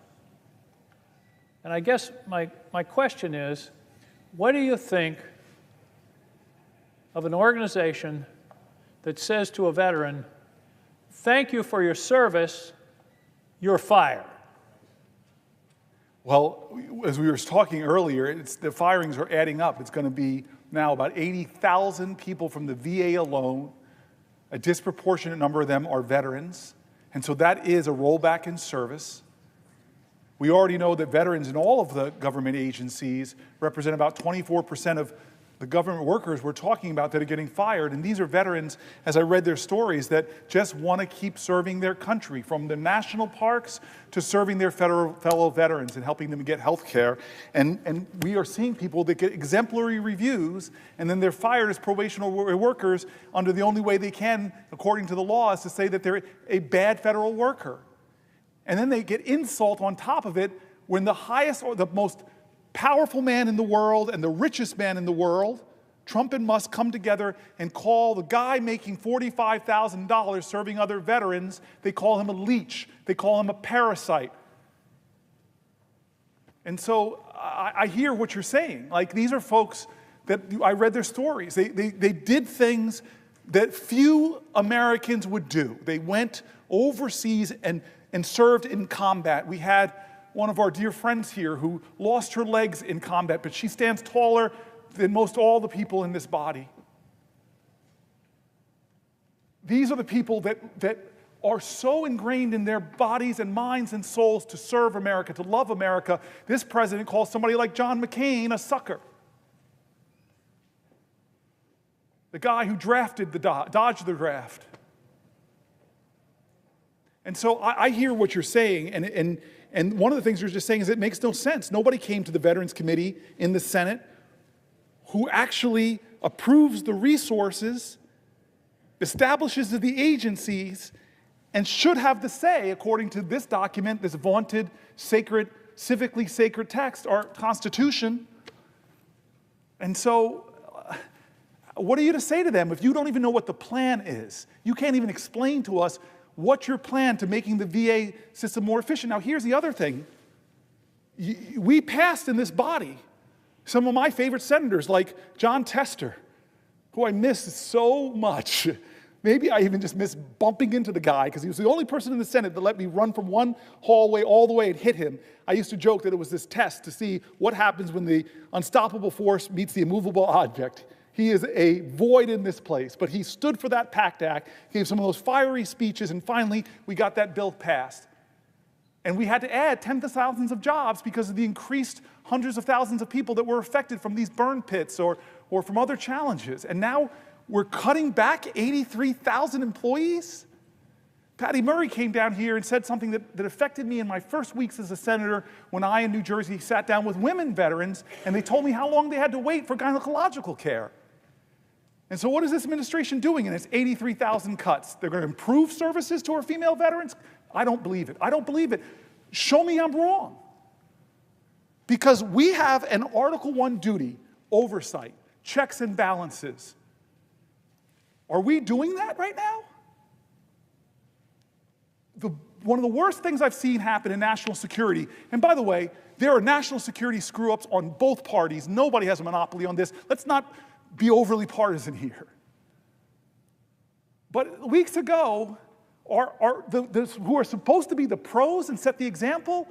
S10: And I guess my question is, what do you think of an organization that says to a veteran, thank you for your service, you're fired?
S1: Well, as we were talking earlier, the firings are adding up. It's going to be now about 80,000 people from the VA alone. A disproportionate number of them are veterans. And so that is a rollback in service. We already know that veterans in all of the government agencies represent about 24% of the government workers we're talking about that are getting fired. And these are veterans, as I read their stories, that just want to keep serving their country, from the national parks to serving their fellow veterans and helping them get health care. And we are seeing people that get exemplary reviews, and then they're fired as probationary workers under the only way they can, according to the law, is to say that they're a bad federal worker. And then they get insult on top of it when the highest or the most powerful man in the world and the richest man in the world, Trump and Musk, come together and call the guy making $45,000 serving other veterans, they call him a leech. They call him a parasite. And so I hear what you're saying. Like, these are folks that I read their stories. They did things that few Americans would do. They went overseas and served in combat. We had one of our dear friends here who lost her legs in combat, but she stands taller than most all the people in this body. These are the people that are so ingrained in their bodies and minds and souls to serve America, to love America. This president calls somebody like John McCain a sucker. The guy who drafted dodged the draft. And so I hear what you're saying, and one of the things you're just saying is it makes no sense. Nobody came to the Veterans Committee in the Senate who actually approves the resources, establishes the agencies, and should have the say, according to this document, this vaunted, sacred, civically sacred text, our Constitution. And so, what are you to say to them if you don't even know what the plan is? You can't even explain to us what's your plan to making the VA system more efficient. Now, here's the other thing. We passed in this body some of my favorite senators, like John Tester, who I miss so much. Maybe I even just miss bumping into the guy, because he was the only person in the Senate that let me run from one hallway all the way and hit him. I used to joke that it was this test to see what happens when the unstoppable force meets the immovable object. He is a void in this place, but he stood for that PACT Act, gave some of those fiery speeches, and finally we got that bill passed. And we had to add tens of thousands of jobs because of the increased hundreds of thousands of people that were affected from these burn pits or from other challenges. And now we're cutting back 83,000 employees? Patty Murray came down here and said something that affected me in my first weeks as a senator when I in New Jersey sat down with women veterans, and they told me how long they had to wait for gynecological care. And so what is this administration doing in its 83,000 cuts? They're going to improve services to our female veterans? I don't believe it. I don't believe it. Show me I'm wrong. Because we have an Article I duty, oversight, checks and balances. Are we doing that right now? One of the worst things I've seen happen in national security, and by the way, there are national security screw-ups on both parties. Nobody has a monopoly on this. Let's not be overly partisan here. But weeks ago, who are supposed to be the pros and set the example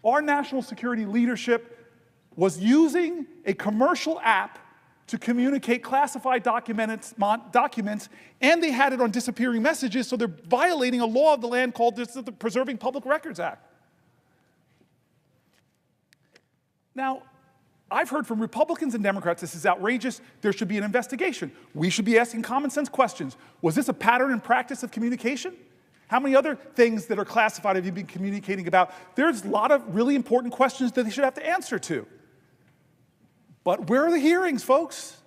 S1: our national security leadership was using a commercial app to communicate classified documents, and they had it on disappearing messages, so they're violating a law of the land called the Preserving Public Records Act. Now, I've heard from Republicans and Democrats, this is outrageous, there should be an investigation. We should be asking common sense questions. Was this a pattern and practice of communication? How many other things that are classified have you been communicating about? There's a lot of really important questions that they should have to answer to. But where are the hearings, folks?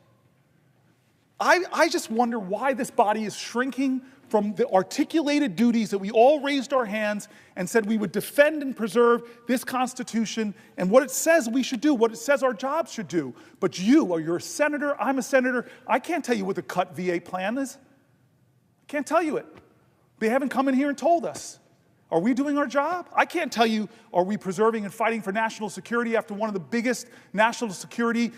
S1: I just wonder why this body is shrinking from the articulated duties that we all raised our hands and said we would defend and preserve this Constitution and what it says we should do, what it says our jobs should do. But you're a senator, I'm a senator, I can't tell you what the cut VA plan is. I can't tell you it. They haven't come in here and told us. Are we doing our job? I can't tell you, are we preserving and fighting for national security after one of the biggest national security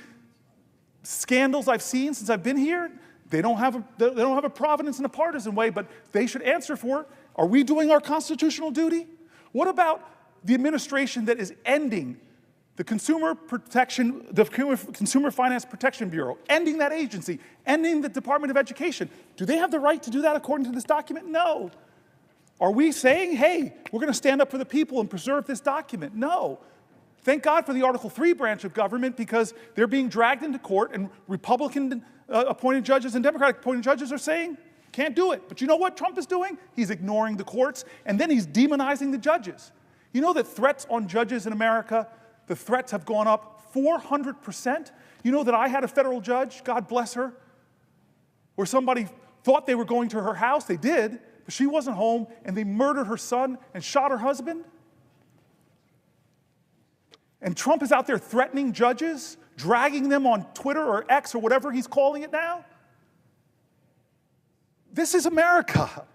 S1: scandals I've seen since I've been here? They don't have a providence in a partisan way, but they should answer for it. Are we doing our constitutional duty? What about the administration that is ending the Consumer Finance Protection Bureau, ending that agency, ending the Department of Education? Do they have the right to do that according to this document? No. Are we saying, hey, we're going to stand up for the people and preserve this document? No. Thank God for the Article 3 branch of government, because they're being dragged into court, and Republican appointed judges and Democratic appointed judges are saying, can't do it. But you know what Trump is doing? He's ignoring the courts, and then he's demonizing the judges. You know that threats on judges in America, the threats have gone up 400%? You know that I had a federal judge, God bless her, where somebody thought they were going to her house, they did, but she wasn't home, and they murdered her son and shot her husband? And Trump is out there threatening judges, dragging them on Twitter or X or whatever he's calling it now? This is America.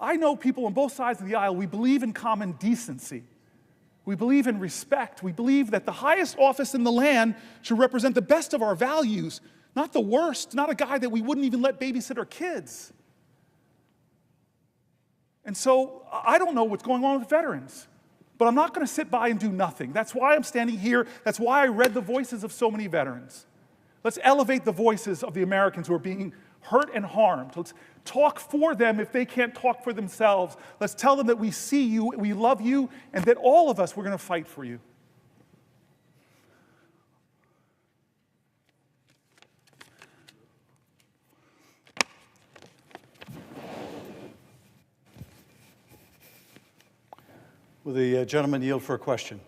S1: I know people on both sides of the aisle, we believe in common decency. We believe in respect. We believe that the highest office in the land should represent the best of our values, not the worst, not a guy that we wouldn't even let babysit our kids. And so I don't know what's going on with veterans, but I'm not going to sit by and do nothing. That's why I'm standing here. That's why I read the voices of so many veterans. Let's elevate the voices of the Americans who are being hurt and harmed. Let's talk for them if they can't talk for themselves. Let's tell them that we see you, we love you, and that all of us, we're going to fight for you.
S11: Will the gentleman yield for a question?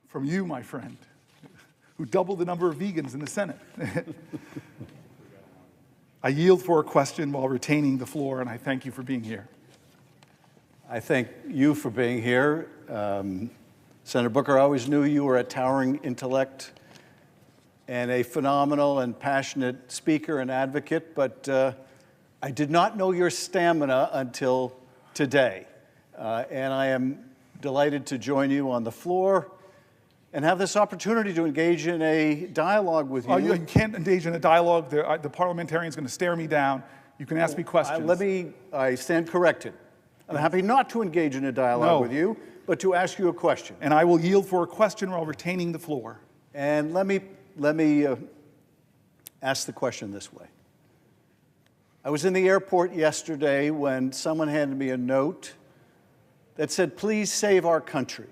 S1: From you, my friend, who doubled the number of vegans in the Senate. I yield for a question while retaining the floor, and I thank you for being here.
S11: I thank you for being here. Senator Booker, I always knew you were a towering intellect and a phenomenal and passionate speaker and advocate, but I did not know your stamina until today. And I am delighted to join you on the floor and have this opportunity to engage in a dialogue with you.
S1: You can't engage in a dialogue. The parliamentarian is going to stare me down. You can ask me questions.
S11: I stand corrected. I'm happy not to engage in a dialogue with you, but to ask you a question.
S1: And I will yield for a question while retaining the floor.
S11: And let me ask the question this way. I was in the airport yesterday when someone handed me a note that said, "Please save our country.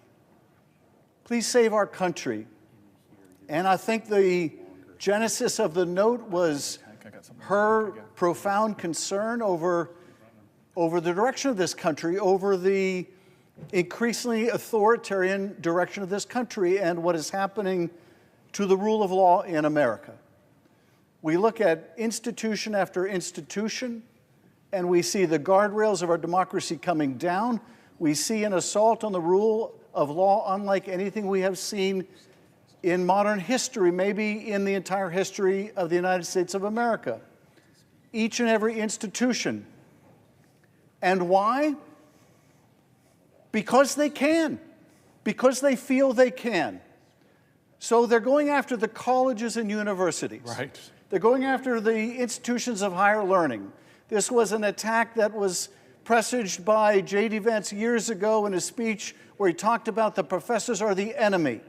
S11: Please save our country." And I think the genesis of the note was her profound concern over the direction of this country, over the increasingly authoritarian direction of this country and what is happening to the rule of law in America. We look at institution after institution, and we see the guardrails of our democracy coming down. We see an assault on the rule of law unlike anything we have seen in modern history, maybe in the entire history of the United States of America. Each and every institution. And why? Because they can. Because they feel they can. So they're going after the colleges and universities.
S1: Right.
S11: They're going after the institutions of higher learning. This was an attack that was presaged by J.D. Vance years ago in a speech where he talked about the professors are the enemy.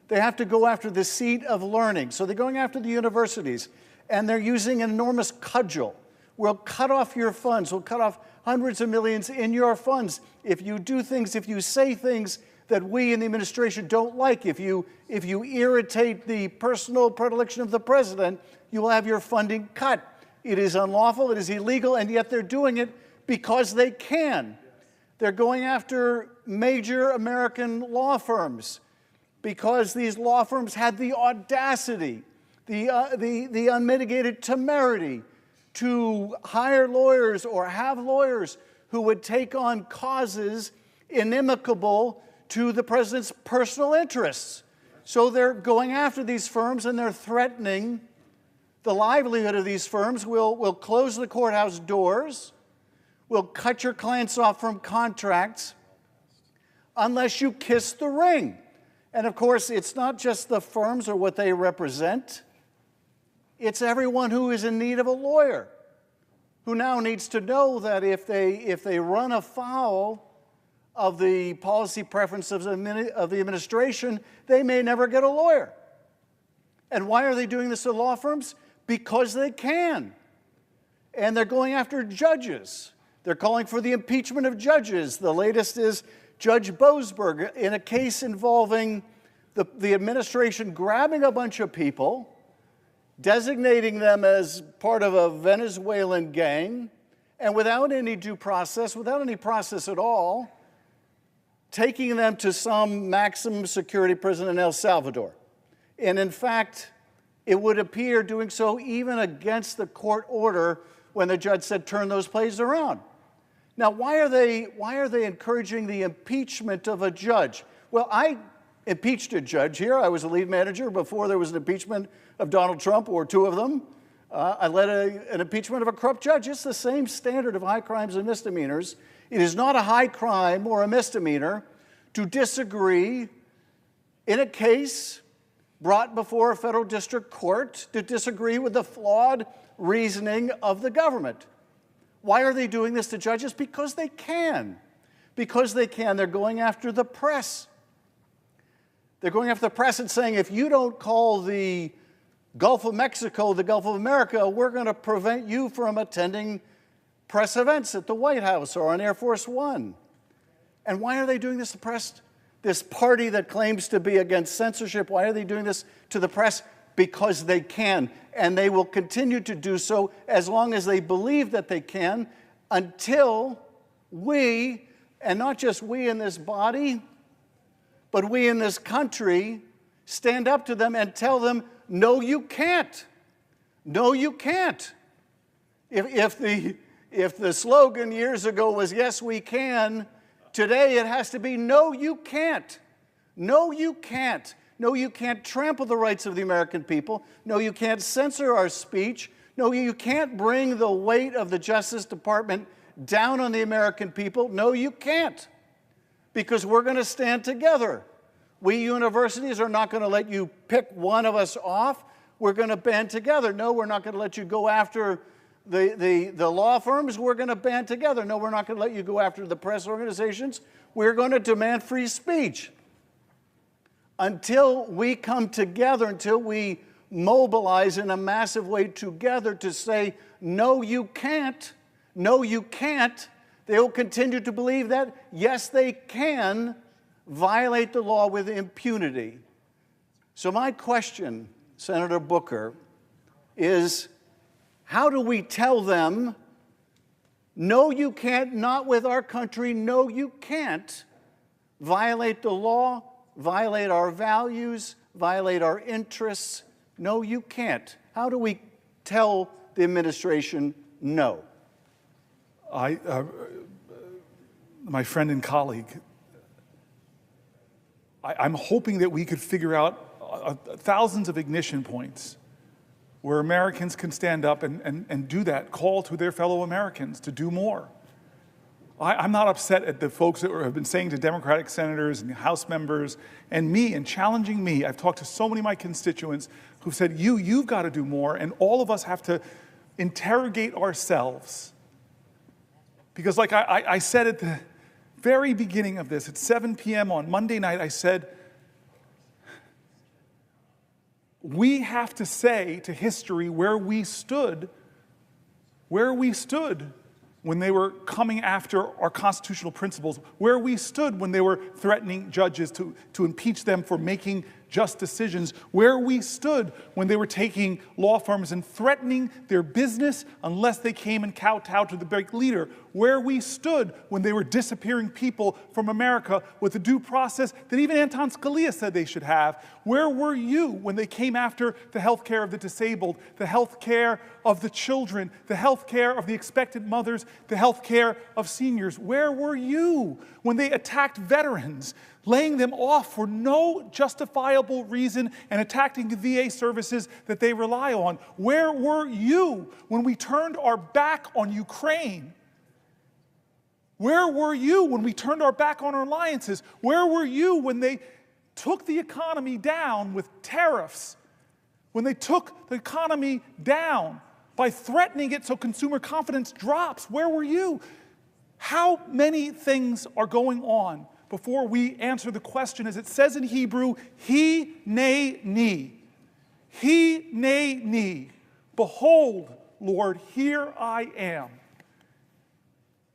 S11: They have to go after the seat of learning. So they're going after the universities, and they're using an enormous cudgel. We'll cut off your funds. We'll cut off hundreds of millions in your funds if you do things, if you say things that we in the administration don't like. If you irritate the personal predilection of the president, you will have your funding cut. It is unlawful, it is illegal, and yet they're doing it because they can. They're going after major American law firms because these law firms had the audacity, the unmitigated temerity to hire lawyers or have lawyers who would take on causes inimical to the president's personal interests. So they're going after these firms and they're threatening the livelihood of these firms. We'll close the courthouse doors. We'll cut your clients off from contracts unless you kiss the ring. And of course, it's not just the firms or what they represent. It's everyone who is in need of a lawyer, who now needs to know that if they run afoul of the policy preferences of the administration, they may never get a lawyer. And why are they doing this to law firms? Because they can. And they're going after judges. They're calling for the impeachment of judges. The latest is Judge Boasberg in a case involving the administration grabbing a bunch of people, designating them as part of a Venezuelan gang, and without any due process, without any process at all, taking them to some maximum security prison in El Salvador. And in fact, it would appear doing so even against the court order when the judge said, turn those places around. Now, why are they encouraging the impeachment of a judge? Well, I impeached a judge here. I was a lead manager before there was an impeachment of Donald Trump, or two of them. I led an impeachment of a corrupt judge. It's the same standard of high crimes and misdemeanors. It is not a high crime or a misdemeanor to disagree in a case brought before a federal district court, to disagree with the flawed reasoning of the government. Why are they doing this to judges? Because they can. Because they can. They're going after the press. They're going after the press and saying, if you don't call the Gulf of Mexico the Gulf of America, we're going to prevent you from attending press events at the White House or on Air Force One. And why are they doing this to press? This party that claims to be against censorship, why are they doing this to the press? Because they can, and they will continue to do so as long as they believe that they can, until we, and not just we in this body, but we in this country, stand up to them and tell them, no, you can't. No, you can't. If the slogan years ago was, yes, we can, today it has to be, no, you can't. No, you can't. No, you can't trample the rights of the American people. No, you can't censor our speech. No, you can't bring the weight of the Justice Department down on the American people. No, you can't. Because we're going to stand together. We universities are not going to let you pick one of us off. We're going to band together. No, we're not going to let you go after the law firms. We're going to band together. No, we're not going to let you go after the press organizations. We're going to demand free speech. Until we come together, until we mobilize in a massive way together to say, no, you can't, no, you can't, they will continue to believe that, yes, they can violate the law with impunity. So my question, Senator Booker, is how do we tell them, no, you can't, not with our country, no, you can't violate the law, violate our values, violate our interests? No, you can't. How do we tell the administration no?
S1: My friend and colleague, I'm hoping that we could figure out thousands of ignition points where Americans can stand up and do that, call to their fellow Americans to do more. I'm not upset at the folks that have been saying to Democratic senators and House members and me and challenging me. I've talked to so many of my constituents who've said, you've got to do more, and all of us have to interrogate ourselves. Because like I said at the very beginning of this, at 7 p.m. on Monday night, I said, we have to say to history where we stood when they were coming after our constitutional principles, where we stood when they were threatening judges to impeach them for making just decisions, where we stood when they were taking law firms and threatening their business unless they came and kowtowed to the big leader, where we stood when they were disappearing people from America with the due process that even Anton Scalia said they should have. Where were you when they came after the health care of the disabled, the health care of the children, the health care of the expectant mothers, the health care of seniors? Where were you when they attacked veterans, laying them off for no justifiable reason and attacking the VA services that they rely on? Where were you when we turned our back on Ukraine? Where were you when we turned our back on our alliances? Where were you when they took the economy down with tariffs? When they took the economy down by threatening it so consumer confidence drops? Where were you? How many things are going on before we answer the question, as it says in Hebrew, he ne ni. He ne ni. Behold, Lord, here I am.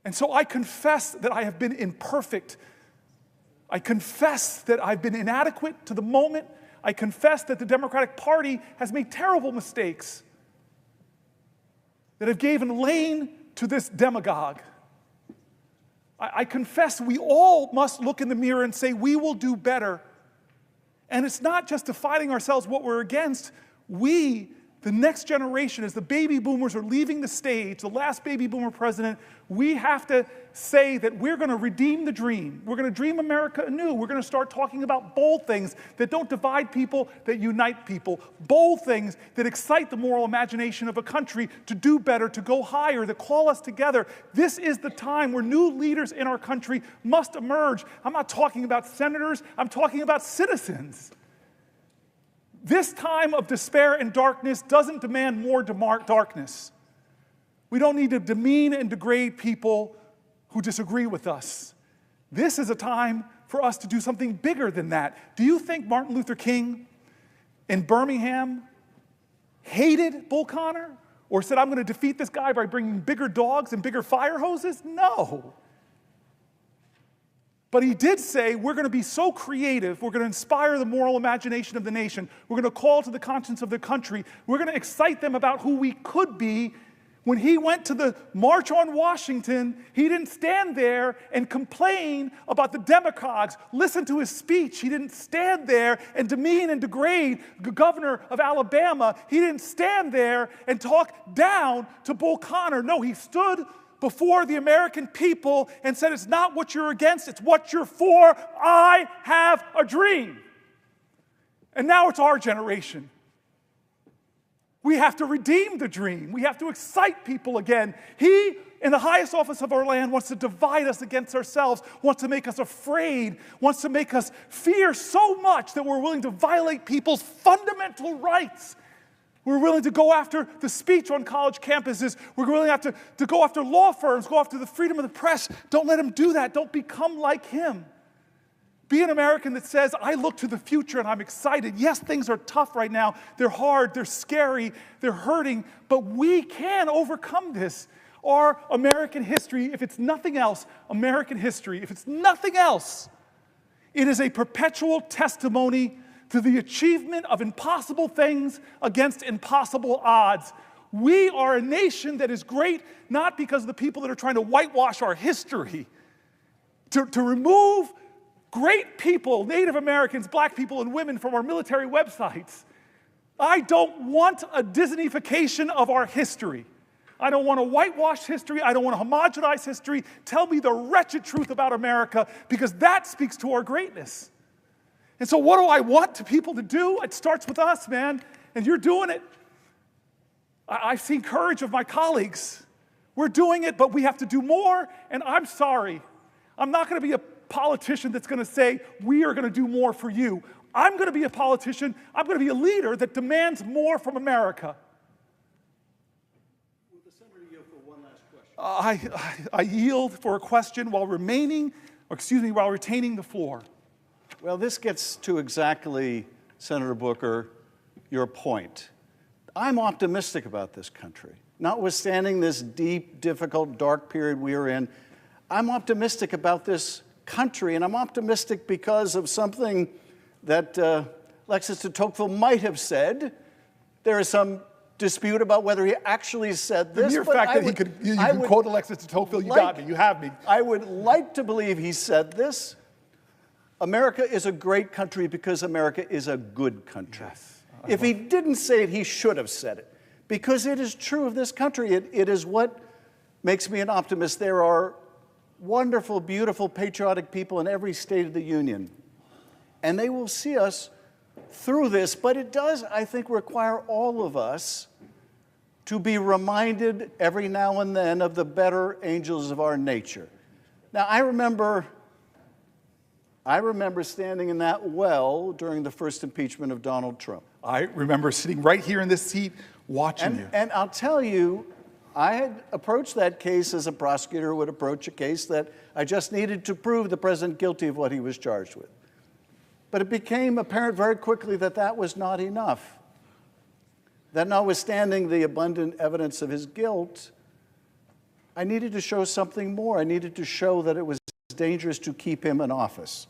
S1: And so I confess that I have been imperfect. I confess that I've been inadequate to the moment. I confess that the Democratic Party has made terrible mistakes that have given lane to this demagogue. I confess we all must look in the mirror and say we will do better. And it's not just defining ourselves what we're against. We, the next generation, as the baby boomers are leaving the stage, the last baby boomer president, we have to say that we're going to redeem the dream. We're going to dream America anew. We're going to start talking about bold things that don't divide people, that unite people. Bold things that excite the moral imagination of a country to do better, to go higher, that call us together. This is the time where new leaders in our country must emerge. I'm not talking about senators. I'm talking about citizens. This time of despair and darkness doesn't demand more darkness. We don't need to demean and degrade people who disagree with us. This is a time for us to do something bigger than that. Do you think Martin Luther King in Birmingham hated Bull Connor or said, I'm going to defeat this guy by bringing bigger dogs and bigger fire hoses? No. But he did say, we're going to be so creative, we're going to inspire the moral imagination of the nation, we're going to call to the conscience of the country, we're going to excite them about who we could be. When he went to the March on Washington, he didn't stand there and complain about the demagogues. Listen to his speech. He didn't stand there and demean and degrade the governor of Alabama. He didn't stand there and talk down to Bull Connor. No, he stood before the American people and said, it's not what you're against, it's what you're for. I have a dream. And now it's our generation. We have to redeem the dream. We have to excite people again. He, in the highest office of our land, wants to divide us against ourselves, wants to make us afraid, wants to make us fear so much that we're willing to violate people's fundamental rights. We're willing to go after the speech on college campuses. We're willing to go after law firms, go after the freedom of the press. Don't let him do that. Don't become like him. Be an American that says, I look to the future and I'm excited. Yes, things are tough right now. They're hard, they're scary, they're hurting, but we can overcome this. Our American history, if it's nothing else, American history, if it's nothing else, it is a perpetual testimony to the achievement of impossible things against impossible odds. We are a nation that is great not because of the people that are trying to whitewash our history, to remove great people, Native Americans, black people, and women from our military websites. I don't want a Disneyfication of our history. I don't want to whitewash history. I don't want to homogenize history. Tell me the wretched truth about America, because that speaks to our greatness. And so what do I want people to do? It starts with us, man, and you're doing it. I've seen courage of my colleagues. We're doing it, but we have to do more, and I'm sorry. I'm not going to be a politician that's going to say, we are going to do more for you. I'm going to be a politician. I'm going to be a leader that demands more from America. I yield for a question while retaining the floor.
S11: Well, this gets to exactly, Senator Booker, your point. I'm optimistic about this country. Notwithstanding this deep, difficult, dark period we are in, I'm optimistic about this country, and I'm optimistic because of something that Alexis de Tocqueville might have said. There is some dispute about whether he actually said this.
S1: The mere fact that you can quote Alexis de Tocqueville, you got me, you have me.
S11: I would like to believe he said this. America is a great country because America is a good country.
S1: Yes.
S11: If he didn't say it, he should have said it. Because it is true of this country. It is what makes me an optimist. There are wonderful, beautiful, patriotic people in every state of the union. And they will see us through this, but it does, I think, require all of us to be reminded every now and then of the better angels of our nature. Now, I remember standing in that well during the first impeachment of Donald Trump.
S1: I remember sitting right here in this seat watching you.
S11: And I'll tell you, I had approached that case as a prosecutor would approach a case that I just needed to prove the president guilty of what he was charged with. But it became apparent very quickly that that was not enough. That notwithstanding the abundant evidence of his guilt, I needed to show something more. I needed to show that it was dangerous to keep him in office.